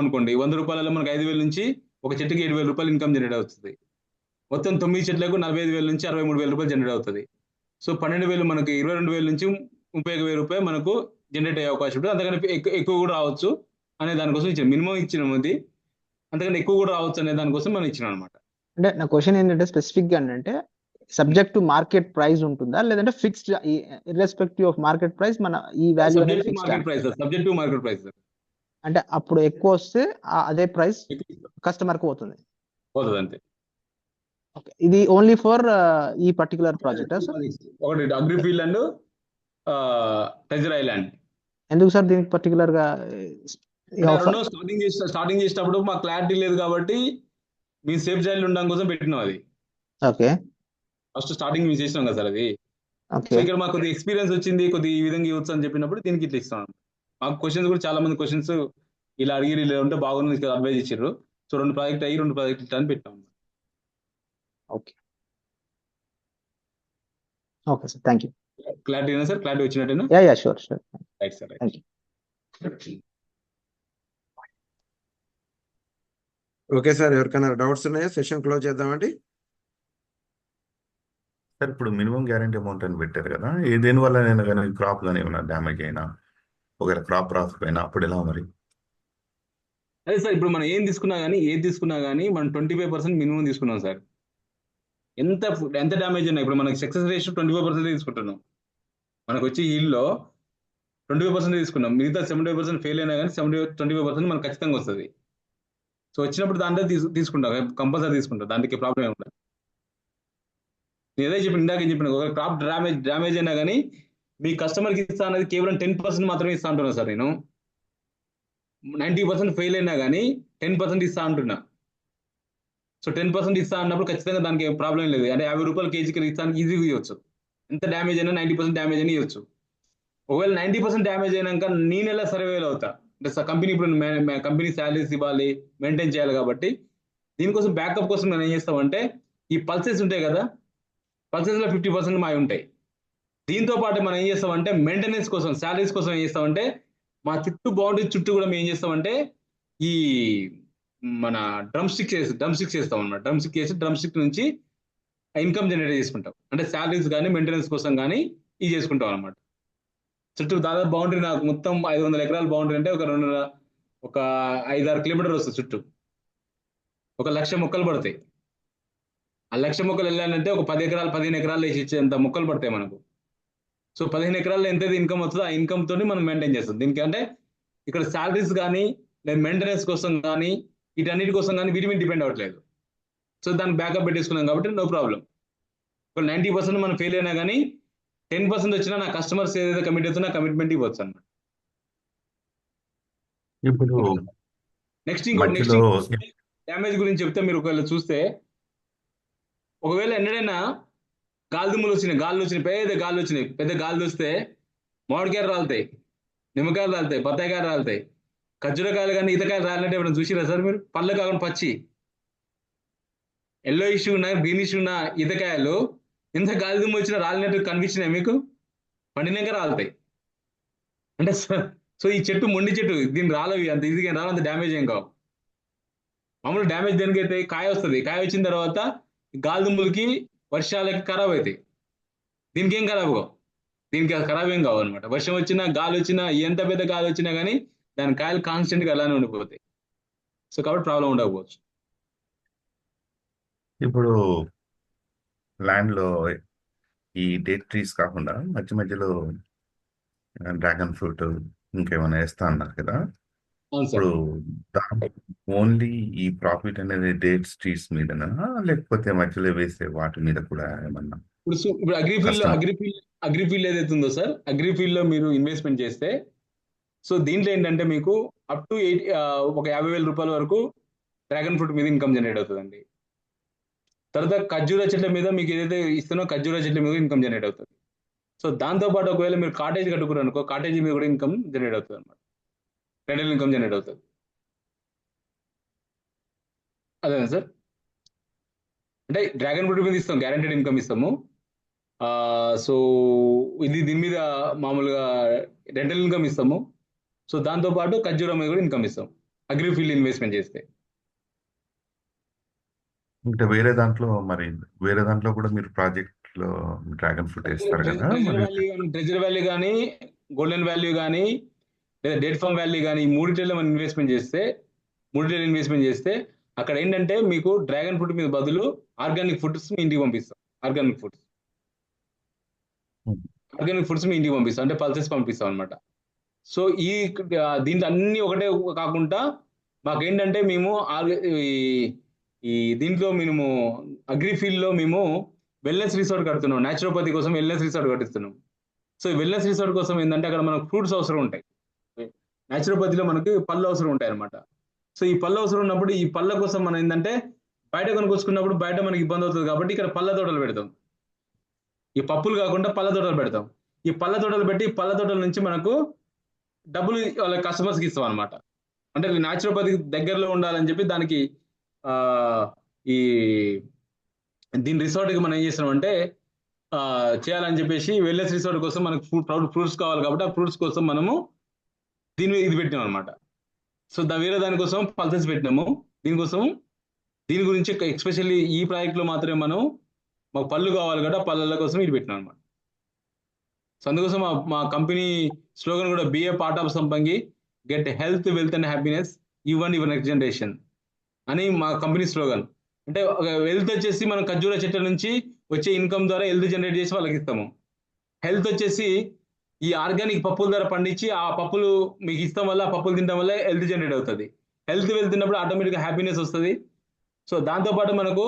[SPEAKER 1] అనుకోండి. 100 రూపాయలలో మనకు 5,000 నుంచి ఒక చెట్టుకి 7,000 రూపాయలు ఇన్కమ్ జనరేట్ అవుతుంది. మొత్తం 9 చెట్లకు 45,000 నుంచి 63,000 రూపాయలు జనరేట్ అవుతుంది. సో 12,000 మనకి 22,000 నుంచి 31,000 రూపాయలు మనకు జనరేట్ అయ్యే అవకాశం ఉంటుంది. అంతకని ఎక్కువ కూడా రావచ్చు అనే దానికోసం ఇచ్చాం. మినిమం ఇచ్చినాం అది, అంతకంటే ఎక్కువ కూడా రావచ్చు అనే దానికోసం మనం ఇచ్చినాం అనమాట.
[SPEAKER 4] అంటే నా క్వశ్చన్ ఏంటంటే స్పెసిఫిక్ గా అంటే సబ్జెక్ట్ టు మార్కెట్ ప్రైస్ ఉంటుందా, లేదంటే fixed irrespective of market price మన ఈ వాల్యూ అనేది
[SPEAKER 1] subject to
[SPEAKER 4] fixed?
[SPEAKER 1] Market price, subject to market price
[SPEAKER 4] అంటే అప్పుడు ఎక్కువ వస్తే అదే ప్రైస్ కస్టమర్ కు పోతుంది.
[SPEAKER 1] పోతుంది అంతే.
[SPEAKER 4] ఓకే. ఇది ఓన్లీ ఫర్ ఈ పర్టికులర్ ప్రాజెక్ట్ సార్?
[SPEAKER 1] ఒకటి అగ్రిఫీల్డ్ అండ్ ట్రెజర్ ఐలాండ్.
[SPEAKER 4] ఎందుకు సార్ దీనికి పర్టికులర్ గా
[SPEAKER 1] రెండో స్టార్టింగ్ చేసేటప్పుడు మాకు క్లారిటీ లేదు కాబట్టి మేము సేఫ్ జైల్ ఉండడం కోసం పెట్టినాం. అది
[SPEAKER 4] ఓకే.
[SPEAKER 1] ఫస్ట్ స్టార్టింగ్ మేము చేసినాం కదా సార్. అది
[SPEAKER 4] ఓకే.
[SPEAKER 1] సో ఇక్కడ మాకు కొద్దిగా ఎక్స్పీరియన్స్ వచ్చింది, కొద్దిగా ఈ విధంగా ఇవ్వచ్చు అని చెప్పినప్పుడు దీనికి ఇట్లా ఇస్తాం. మాకు క్వశ్చన్స్ కూడా చాలా మంది క్వశ్చన్స్ ఇలా అడిగి ఇలా ఉంటే బాగుంది అడ్వైజ్ ఇచ్చారు. సో 2 ప్రాజెక్ట్ అయ్యి 2 ప్రాజెక్ట్ ఇట్లా అని పెట్టాం.
[SPEAKER 4] Okay. Okay sir, thank you.
[SPEAKER 1] Clarity అయినా సార్? క్లారిటీ వచ్చినట్టేనా?
[SPEAKER 4] Yeah sure.
[SPEAKER 1] Right sir.
[SPEAKER 4] Thank you.
[SPEAKER 2] Okay sir, ఎవరికైనా డౌట్స్ ఉన్నాయా? సెషన్ క్లోజ్ చేద్దామండి.
[SPEAKER 5] సార్ ఇప్పుడు మినిమం గ్యారంటీ అమౌంట్ అని పెట్టారు కదా, దేనివల్ల నేను కానీ క్రాప్ కానీ ఏమైనా డ్యామేజ్ అయినా, ఒకవేళ క్రాప్ రాకపోయినా అప్పుడు ఎలా మరి?
[SPEAKER 1] అదే సార్, ఇప్పుడు మనం ఏది తీసుకున్నా కానీ మనం 25% మినిమం తీసుకున్నాం సార్. ఎంత డ్యామేజ్ అయినా ఇప్పుడు మనకి సక్సెస్ రేషియో 25% తీసుకుంటున్నాం. మనకు వచ్చి ఈల్డ్లో 25% తీసుకున్నాం. మిగతా 75% ఫెయిల్ అయినా కానీ 25% మనకు ఖచ్చితంగా వస్తుంది. సో వచ్చినప్పుడు దాంట్లో తీసుకుంటాం, కంపల్సరీ తీసుకుంటాం. దానికి ప్రాబ్లం ఏమి ఉండదు. నేను ఏదో ఇందాక చెప్పిన ఒక క్రాప్ డ్యామేజ్ అయినా కానీ మీ కస్టమర్కి ఇస్తా అనేది కేవలం 10% మాత్రమే ఇస్తా అంటున్నా సార్. నేను 90% ఫెయిల్ అయినా కానీ 10% ఇస్తా అంటున్నా. సో 10% ఇస్తా అన్నప్పుడు ఖచ్చితంగా దానికి ప్రాబ్లం లేదు. అంటే 50 రూపాయలు కేజీకి ఇస్తానికి ఈజీగా ఇవ్వచ్చు. ఎంత డ్యామేజ్ అయినా 90% డ్యామేజ్ అయినా ఇవ్వచ్చు. ఒకవేళ 90% డ్యామేజ్ అయినాక నేను ఎలా సర్వేలు అవుతా అంటే కంపెనీ ఇప్పుడు కంపెనీ శాలరీస్ ఇవ్వాలి, మెయింటైన్ చేయాలి. కాబట్టి దీనికోసం బ్యాకప్ కోసం మనం ఏం చేస్తామంటే ఈ పల్సెస్ ఉంటాయి కదా, పల్సెస్లో 50% మావి ఉంటాయి. దీంతో పాటు మనం ఏం చేస్తామంటే మెయింటెనెన్స్ కోసం, శాలరీస్ కోసం ఏం చేస్తామంటే మా బౌండరీ చుట్టూ కూడా మేము ఏం చేస్తామంటే ఈ మన డ్రమ్ స్టిక్ చేస్తాం అనమాట. డ్రమ్ స్టిక్ నుంచి ఇన్కమ్ జనరేట్ చేసుకుంటాం. అంటే శాలరీస్ కానీ మెయింటెనెన్స్ కోసం కానీ ఇది చేసుకుంటాం అనమాట. చుట్టూ దాదాపు బౌండరీ నాకు మొత్తం 500 ఎకరాల బౌండరీ అంటే ఒక 5-6 కిలోమీటర్లు వస్తుంది చుట్టూ. 1,00,000 మొక్కలు పడతాయి. ఆ 1,00,000 మొక్కలు వెళ్ళాలంటే ఒక 10 ఎకరాలు 15 ఎకరాలు వేసి ఇచ్చేంత మొక్కలు పడతాయి మనకు. సో 15 ఎకరాల్లో ఎంతైతే ఇన్కమ్ వస్తుందో ఆ ఇన్కమ్ తోని మనం మెయింటైన్ చేస్తాం. దీనికంటే ఇక్కడ శాలరీస్ కానీ లేదా మెయింటెనెన్స్ కోసం కానీ వీటన్నిటి కోసం కానీ వీటి మీద డిపెండ్ అవ్వట్లేదు. సో దానికి బ్యాకప్ పెట్టేసుకున్నాం కాబట్టి నో ప్రాబ్లం. ఒక 90% మనం ఫెయిల్ అయినా కానీ 10% వచ్చినా నా కస్టమర్స్ ఏదైతే కమిట్ అవుతున్నా కమిట్మెంట్ ఇవ్వచ్చు అన్నమాట.
[SPEAKER 5] ఇప్పుడు
[SPEAKER 1] నెక్స్ట్
[SPEAKER 5] మధ్యలో
[SPEAKER 1] డ్యామేజ్ గురించి చెప్తే మీరు ఒకవేళ చూస్తే, ఒకవేళ ఎన్నడైనా గాలిదుమ్ములు వచ్చినాయి, పెద్ద గాలి వస్తే మామిడికాయలు రాలుతాయి, నిమ్మకాయలు రాలుతాయి, బత్తాయికాయలు రాలుతాయి, ఖర్జూరకాయలు కానీ ఈతకాయలు రాలంటే ఎప్పుడు చూసిరా సార్ మీరు? పళ్ళు కాకుండా పచ్చి ఎల్లో ఇష్యూ ఉన్న గ్రీన్ ఇష్యూ ఉన్న ఈతకాయలు ఎంత గాలి దుమ్ము వచ్చినా రాలినట్టు కనిపించినాయి మీకు? పండినాక రాలుతాయి. అంటే సో ఈ చెట్టు మొండి చెట్టు, దీన్ని రాలవి అంత ఈజీగా రాలు, అంత డ్యామేజ్ ఏం కావు. మామూలు డ్యామేజ్ దేనికైతే కాయ వస్తుంది, కాయ వచ్చిన తర్వాత గాలి దుమ్ములకి వర్షాలకి ఖరాబ్ అవుతాయి. దీనికి ఏం ఖరాబ్ కావు, దీనికి ఖరాబ్ ఏం కావు అనమాట. వర్షం వచ్చినా గాలి వచ్చినా ఎంత పెద్ద గాలి వచ్చినా కానీ దాని కాయలు కాన్స్టెంట్ గా అలానే ఉండిపోతాయి. సో కాబట్టి ప్రాబ్లం ఉండకపోవచ్చు.
[SPEAKER 5] ఇప్పుడు ల్యాండ్ లో ఈ డేట్ ట్రీస్ కాకుండా మధ్య మధ్యలో డ్రాగన్ ఫ్రూట్ ఇంకేమైనా వేస్తా అన్నారు కదా.
[SPEAKER 1] అవును సార్.
[SPEAKER 5] ఇప్పుడు ఓన్లీ ఈ ప్రాఫిట్ అనేది డేట్స్ ట్రీస్ మీదనా, లేకపోతే మధ్యలో వేసే వాటి మీద కూడా ఏమన్నా
[SPEAKER 1] ఇప్పుడు అగ్రిఫీల్డ్ ఏదైతే ఉందో సార్, అగ్రిఫీల్డ్ లో మీరు ఇన్వెస్ట్మెంట్ చేస్తే, సో దీంట్లో ఏంటంటే మీకు అప్ టు ఒక 50,000 రూపాయల వరకు డ్రాగన్ ఫ్రూట్ మీద ఇన్కమ్ జనరేట్ అవుతుందండి. తర్వాత ఖర్జూర చెట్ల మీద మీకు ఏదైతే ఇస్తున్నో ఖర్జూర చెట్ల మీద ఇన్కమ్ జనరేట్ అవుతుంది. సో దాంతోపాటు ఒకవేళ మీరు కాటేజ్ కట్టుకున్నారు అనుకో, కాటేజ్ మీద కూడా ఇన్కమ్ జనరేట్ అవుతుంది అనమాట. రెండల్ ఇన్కమ్ జనరేట్ అవుతుంది. అదే సార్, అంటే డ్రాగన్ ఫ్రూట్ మీద ఇస్తాం, గ్యారంటీడ్ ఇన్కమ్ ఇస్తాము. సో దీని మీద మామూలుగా రెంటల్ ఇన్కమ్ ఇస్తాము. సో దాంతోపాటు ఖర్జూర మీద కూడా ఇన్కమ్ ఇస్తాం అగ్రిఫీల్డ్ ఇన్వెస్ట్మెంట్ చేస్తే.
[SPEAKER 5] అంటే వేరే దాంట్లో కూడా మీరు ప్రాజెక్ట్ లో డ్రాగన్ ఫ్రూట్ వేస్తారు కదా.
[SPEAKER 1] ట్రెజర్ వాల్యూ కానీ, గోల్డెన్ వాల్యూ కానీ, లేదా డేట్ ఫామ్ వాల్యూ కానీ, ఈ మూడిటిలో మనం ఇన్వెస్ట్మెంట్ చేస్తే అక్కడ ఏంటంటే మీకు డ్రాగన్ ఫ్రూట్ మీద బదులు ఆర్గానిక్ ఫుడ్స్ మీ ఇంటికి పంపిస్తాం. ఆర్గానిక్ ఫుడ్స్ మీ ఇంటికి పంపిస్తాం, అంటే పల్సెస్ పంపిస్తాం అనమాట. సో దీంట్లో అన్ని ఒకటే కాకుండా మాకేంటంటే మేము దీంట్లో మేము అగ్రిఫీల్డ్ లో మేము వెల్నెస్ రిసార్ట్ కడుతున్నాం. న్యాచురోపతి కోసం వెల్నెస్ రిసార్ట్ కట్టిస్తున్నాం. సో వెల్నెస్ రిసార్ట్ కోసం ఏంటంటే అక్కడ మనకు ఫ్రూట్స్ అవసరం ఉంటాయి. న్యాచురోపతిలో మనకి పళ్ళు అవసరం ఉంటాయి అనమాట. సో ఈ పళ్ళు అవసరం ఉన్నప్పుడు ఈ పళ్ళ కోసం మనం ఏంటంటే బయట కొనుక్కొచ్చుకున్నప్పుడు బయట మనకి ఇబ్బంది అవుతుంది కాబట్టి ఇక్కడ పళ్ళ తోటలు పెడతాం. ఈ పప్పులు కాకుండా పళ్ళ తోటలు పెడతాం. ఈ పళ్ళ తోటలు పెట్టి పళ్ళ తోటల నుంచి మనకు డబ్బులు వాళ్ళ కస్టమర్స్కి ఇస్తాం అనమాట. అంటే న్యాచురోపతి దగ్గరలో ఉండాలని చెప్పి దానికి దీని రిసార్ట్కి మనం ఏం చేస్తున్నాం అంటే చేయాలని చెప్పేసి వెల్నెస్ రిసార్ట్ కోసం మనకు ఫ్రూట్స్ కావాలి కాబట్టి ఆ ఫ్రూట్స్ కోసం మనము ఇది పెట్టినాం అనమాట. సో వేరే దానికోసం పల్సెస్ పెట్టినాము. దీని గురించి ఎస్పెషల్లీ ఈ ప్రాజెక్ట్లో మాత్రమే మనం మాకు పళ్ళు కావాలి కాబట్టి ఆ పళ్ళ కోసం ఇది పెట్టినాం అనమాట. సో అందుకోసం మా కంపెనీ స్లోగన్ కూడా బి ఏ పార్ట్ ఆఫ్ సంపంగి, get health, wealth and happiness, even your next generation అని మా కంపెనీ స్లోగన్. అంటే వెల్త్ వచ్చేసి మనం ఖర్జూర చెట్ల నుంచి వచ్చే ఇన్కమ్ ద్వారా హెల్త్ జనరేట్ చేసి వాళ్ళకి ఇస్తాము. హెల్త్ వచ్చేసి ఈ ఆర్గానిక్ పప్పుల ద్వారా పండించి ఆ పప్పులు మీకు ఇస్తాం వల్ల, ఆ పప్పులు తినడం వల్ల హెల్త్ జనరేట్ అవుతుంది. హెల్త్ వెళ్తున్నప్పుడు ఆటోమేటిక్గా హ్యాపీనెస్ వస్తుంది. సో దాంతోపాటు మనకు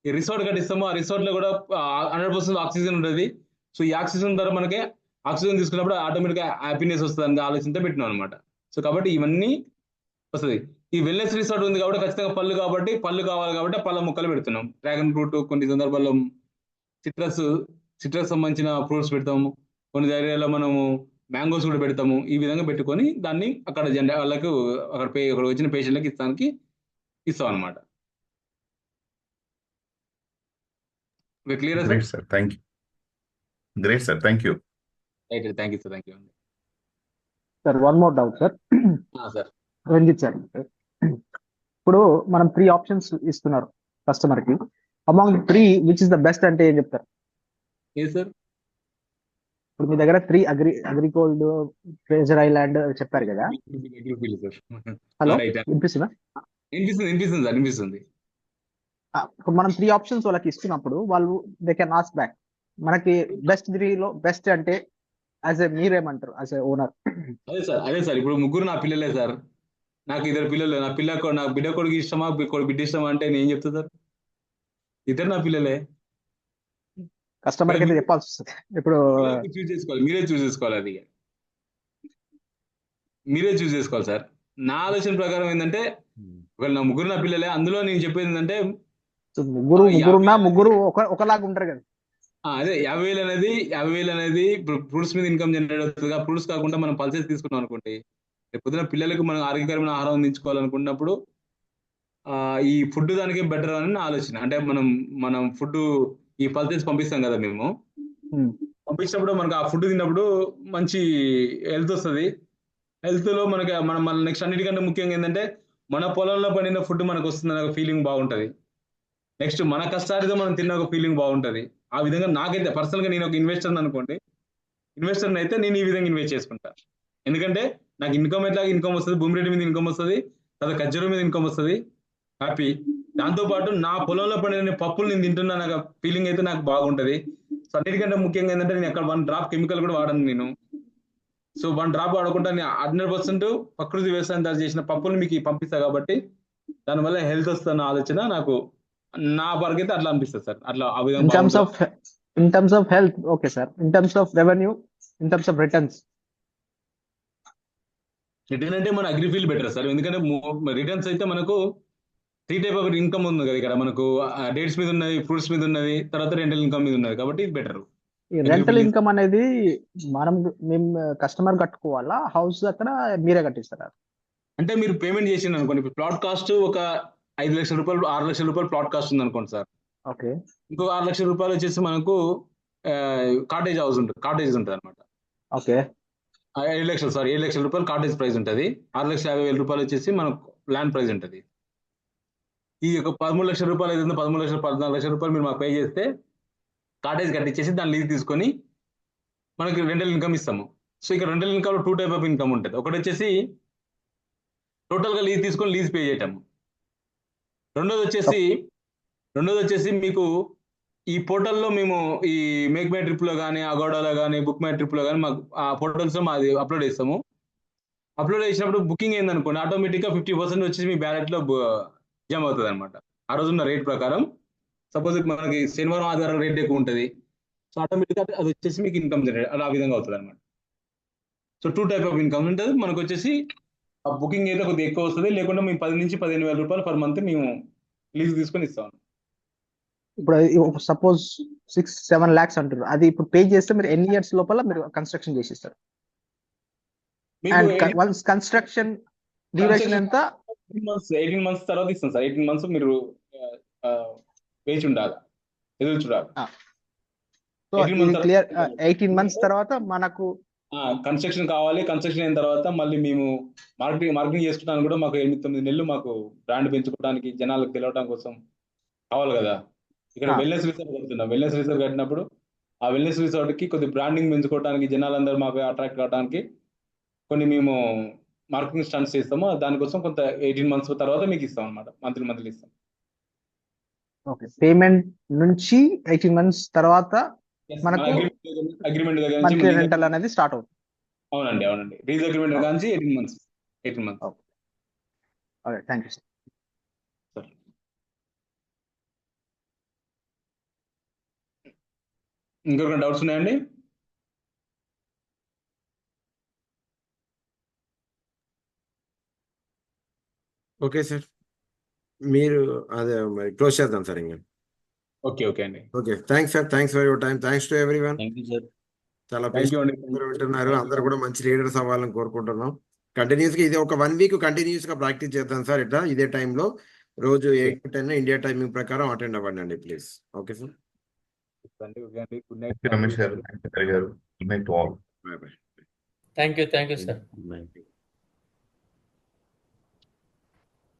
[SPEAKER 1] ఈ రిసార్ట్ కట్టిస్తాము. ఆ రిసార్ట్లో కూడా 100% ఆక్సిజన్ ఉంటుంది. సో ఈ ఆక్సిజన్ ద్వారా మనకి ఆక్సిజన్ తీసుకున్నప్పుడు ఆటోమేటిక్గా హ్యాపీనెస్ వస్తుంది అని ఆలోచనతో పెట్టినాం అనమాట. సో కాబట్టి ఇవన్నీ వస్తుంది. ఈ వెల్నెస్ రిసార్ట్ ఉంది కాబట్టి ఖచ్చితంగా పళ్ళు కావాలి కాబట్టి పళ్ళ మొక్కలు పెడుతున్నాం. డ్రాగన్ ఫ్రూట్, కొన్ని సందర్భాల్లో సిట్రస్ సంబంధించిన ఫ్రూట్స్ పెడతాము. కొన్ని ఏరియాలో మనము మ్యాంగోస్ కూడా పెడతాము. ఈ విధంగా పెట్టుకొని దాన్ని అక్కడ వాళ్ళకు అక్కడ వచ్చిన పేషెంట్లకి ఇస్తాం అనమాట. Clear sir?
[SPEAKER 5] Great sir, thank you. Great sir, thank you.
[SPEAKER 1] Right, thank you sir.
[SPEAKER 4] Sir one more doubt sir.
[SPEAKER 1] Sir
[SPEAKER 4] Ranjith sir, ఇప్పుడు మనం 3 ఆప్షన్స్ ఇస్తున్నారు కస్టమర్ కి. Among 3 which is the best అంటే ఏం చెప్తారు?
[SPEAKER 1] ఏ సార్?
[SPEAKER 4] ఇప్పుడు మీ దగ్గర 3 అగ్రికోల్డ్, ట్రెజర్ ఐలాండ్ చెప్పారు కదా. హలో, వినిపిస్తుందా?
[SPEAKER 1] వినిపిస్తుంది.
[SPEAKER 4] ఇప్పుడు మనం 3 ఆప్షన్స్ వాళ్ళకి ఇస్తున్నప్పుడు వాళ్ళు దే కెన్ ఆస్క్ బ్యాక్, మనకి బెస్ట్ 3లో బెస్ట్ అంటే మీరేమంటారు యాజ్ ఎ ఓనర్?
[SPEAKER 1] అదే సార్, ఇప్పుడు ముగ్గురు నా పిల్లలే సార్. నాకు 2 పిల్లలు. నా బిడ్డ కొడుకు ఇష్టమా, బిడ్డ ఇష్టమా అంటే నేను చెప్తా సార్, ఇద్దరు నా పిల్లలే.
[SPEAKER 4] కస్టమర్కి అయితే చెప్పాల్సి వస్తుంది. ఇప్పుడు
[SPEAKER 1] మీరే చూస్ చేసుకోవాలి. అది మీరే చూస్ చేసుకోవాలి సార్. నా ఆలోచన ప్రకారం ఏంటంటే నా ముగ్గురు నా పిల్లలే. అందులో నేను చెప్పేది ఏంటంటే
[SPEAKER 4] ముగ్గురు ఒకలాగా ఉంటారు కదా.
[SPEAKER 1] అదే 50,000 అనేది ఇప్పుడు ఫ్రూట్స్ మీద ఇన్కమ్ జనరేట్ అవుతుంది. ఫ్రూట్స్ కాకుండా మనం పల్సెస్ తీసుకున్నాం అనుకోండి, పొద్దున పిల్లలకు మనం ఆరోగ్యకరమైన ఆహారం అందించుకోవాలనుకున్నప్పుడు ఈ ఫుడ్ దానికే బెటర్ అని నా ఆలోచన. అంటే మనం ఫుడ్ ఈ పల్సెస్ పంపిస్తాం కదా మేము.
[SPEAKER 4] ఉమ్,
[SPEAKER 1] పంపించినప్పుడు మనకు ఆ ఫుడ్ తిన్నప్పుడు మంచి హెల్త్ వస్తుంది. హెల్త్ లో మనకి మన నెక్స్ట్ అన్నిటికంటే ముఖ్యంగా ఏంటంటే మన పొలంలో పండిన ఫుడ్ మనకు వస్తుంది ఒక ఫీలింగ్ బాగుంటది. నెక్స్ట్ మన కష్టాలతో మనం తిన్న ఒక ఫీలింగ్ బాగుంటది. ఆ విధంగా నాకైతే పర్సనల్ గా నేను ఒక ఇన్వెస్టర్ అనుకోండి, ఇన్వెస్టర్ అయితే నేను ఈ విధంగా ఇన్వెస్ట్ చేసుకుంటా. ఎందుకంటే నాకు ఇన్కమ్ ఎట్లా ఇన్కమ్ వస్తుంది, భూమి రేటు మీద ఇన్కమ్ వస్తుంది, తర్వాత ఖర్జూరం మీద ఇన్కమ్ వస్తుంది, హ్యాపీ. దాంతో పాటు నా పొలంలో పండిన పప్పులు నేను తింటున్నా నాకు ఫీలింగ్ అయితే నాకు బాగుంటది. సో అన్నిటికంటే ముఖ్యంగా ఏంటంటే నేను ఎక్కడ 1 డ్రాప్ కెమికల్ కూడా వాడను నేను. సో 1 డ్రాప్ వాడకుండా నేను 100% ప్రకృతి వ్యవసాయం ద్వారా చేసిన పప్పులు మీకు పంపిస్తా కాబట్టి దానివల్ల హెల్త్ వస్తున్న ఆలోచన నాకు నా వరకు అయితే అట్లా అనిపిస్తుంది సార్. అట్లా ఆ
[SPEAKER 4] in
[SPEAKER 1] విధంగా
[SPEAKER 4] terms
[SPEAKER 1] బాగుంటుంది.
[SPEAKER 4] of in terms of health, okay sir, in terms of revenue, in terms of returns.
[SPEAKER 1] Return అంటే మన అగ్రిఫీల్ బెటర్ సార్. ఎందుకంటే రిటర్న్స్ అయితే మనకు 3 టైప్ ఆఫ్ ఇన్కమ్ ఉంది కదా ఇక్కడ. మనకు డేట్స్ మీద ఉన్నది, ఫ్రూట్స్ మీద ఉన్నది, తర్వాత రెంటల్ ఇన్కమ్ మీద ఉన్నది కాబట్టి ఇది బెటర్.
[SPEAKER 4] ఈ రెంటల్ ఇన్కమ్ అనేది మేము కస్టమర్ కట్టుకోవాలా, హౌస్ అక్కడ మీరే కట్టిస్తారా?
[SPEAKER 1] అంటే మీరు పేమెంట్ చేసింది అనుకోండి, ఇప్పుడు ప్లాట్ కాస్ట్ ఒక 5 లక్షల రూపాయలు 6 లక్షల రూపాయలు ప్లాట్ కాస్ట్ ఉంది అనుకోండి సార్.
[SPEAKER 4] ఓకే,
[SPEAKER 1] ఇంకో 6 లక్షల రూపాయలు వచ్చేసి మనకు కాటేజ్ హౌస్ ఉంటుంది, కాటేజ్ ఉంటుంది అనమాట.
[SPEAKER 4] ఓకే,
[SPEAKER 1] 7 లక్షల రూపాయలు కాటేజ్ ప్రైస్ ఉంటుంది. 6,50,000 రూపాయలు వచ్చేసి మనకు ల్యాండ్ ప్రైస్ ఉంటుంది. ఈ యొక్క 13 లక్షల రూపాయలు ఏదైతే 14 లక్షల రూపాయలు మీరు మాకు పే చేస్తే కాటేజ్ కట్టించేసి దాన్ని లీజ్ తీసుకొని మనకి రెంటల్ ఇన్కమ్ ఇస్తాము. సో ఇక్కడ rental income 2 type of income ఉంటుంది. ఒకటి వచ్చేసి టోటల్గా లీజ్ తీసుకొని లీజ్ పే చేయటము. రెండోది వచ్చేసి మీకు ఈ పోర్టల్లో మేము ఈ మేక్ మై ట్రిప్లో కానీ, అగోడాలో కానీ, బుక్ మై ట్రిప్లో కానీ మాకు ఆ పోర్టల్స్లో మాది అప్లోడ్ చేస్తాము. అప్లోడ్ చేసినప్పుడు బుకింగ్ ఏందనుకోండి, ఆటోమేటిక్గా 50% వచ్చేసి మీ బ్యాలెట్లో జమ అవుతుంది అనమాట. ఆ రోజున్న రేట్ ప్రకారం. సపోజ్ మనకి శనివారం ఆదివారం రేట్ ఎక్కువ ఉంటుంది, సో ఆటోమేటిక్గా అది వచ్చేసి మీకు ఇన్కమ్ జనరేట్ అలా ఆ విధంగా అవుతుంది అనమాట. సో 2 టైప్ ఆఫ్ ఇన్కమ్ ఉంటుంది. మనకు వచ్చేసి ఆ బుకింగ్ అయితే కొద్దిగా ఎక్కువ వస్తుంది, లేకుండా మేము 10 నుంచి 15,000 రూపాయలు పర్ మంత్ మేము లీజ్ తీసుకొని ఇస్తాం.
[SPEAKER 4] ఇప్పుడు సపోజ్ 6-7 lakhs అంటారు, అది ఇప్పుడు పే చేస్తే మీరు ఎన్ని ఇయర్స్ లోపల మీరు కన్స్ట్రక్షన్ చేసిస్తారు? అండ్ వన్స్ కన్స్ట్రక్షన్ డ్యూరేషన్ ఎంత?
[SPEAKER 1] 18 months తర్వాత ఇస్తాం సార్. 18 months మీరు వేచి ఉండాలి, ఎదురు చూడాలి.
[SPEAKER 4] సో ఇది క్లియర్. 18 months తర్వాత మనకు
[SPEAKER 1] కన్స్ట్రక్షన్ కావాలి. కన్స్ట్రక్షన్ అయిన తర్వాత మళ్ళీ మేము మార్కెటింగ్ చేసుకోవడానికి కూడా మాకు 8-9 నెలలు మాకు బ్రాండ్ పెంచుకోవడానికి, జనాలకు తెలవడం కోసం కావాలి కదా. ఇక్కడ వెల్నెస్ రిసార్ట్ కడుతున్నాం. వెల్నెస్ రిసార్ట్ కట్టినప్పుడు ఆ వెల్నెస్ రిసార్ట్ కి కొద్ది బ్రాండింగ్ పెంచుకోవడానికి, జనాలందరూ మాకు అట్రాక్ట్ కావడానికి కొన్ని మేము మార్కెటింగ్ స్టంట్స్ చేస్తాము. దానికోసం కొంత 18 months తర్వాత మీకు ఇస్తాం అనమాట. మంత్లీ ఇస్తాం.
[SPEAKER 4] ఓకే, పేమెంట్ నుంచి 18 months తర్వాత మనకు
[SPEAKER 1] అగ్రిమెంట్ దగ్గర
[SPEAKER 4] మంత్లీ
[SPEAKER 1] నుంచి
[SPEAKER 4] రెంటల్ అనేది స్టార్ట్ అవుతుంది.
[SPEAKER 1] అవునండి. రీజ్ అగ్రిమెంట్ దగ్గర నుంచి 18 months.
[SPEAKER 4] Okay, thank you sir.
[SPEAKER 1] ఇంకొక డౌట్స్ ఉన్నాయండి?
[SPEAKER 2] ఓకే సార్, మీరు అదే మరి క్లోజ్ చేద్దాం సార్ ఇంకా.
[SPEAKER 1] ఓకే అండి.
[SPEAKER 2] Okay, thanks sir, thanks for your time, thanks to everyone.
[SPEAKER 1] Thank you sir.
[SPEAKER 2] చాలా
[SPEAKER 1] థ్యాంక్ యూ అండి.
[SPEAKER 2] వింటున్నారు. అందరూ కూడా మంచి లీడర్స్ అవ్వాలని కోరుకుంటున్నాం. కంటిన్యూస్ గా ఇది ఒక 1 week కంటిన్యూస్ గా ప్రాక్టీస్ చేద్దాం సార్. ఇట్లా ఇదే టైంలో రోజు 8 to 10 ఇండియా టైమింగ్ ప్రకారం అటెండ్ అవ్వండి అండి please. Okay sir.
[SPEAKER 1] Good night
[SPEAKER 5] Ramesh garu, garu. Good night to all.
[SPEAKER 2] Bye bye.
[SPEAKER 3] Thank you sir.
[SPEAKER 2] Bye.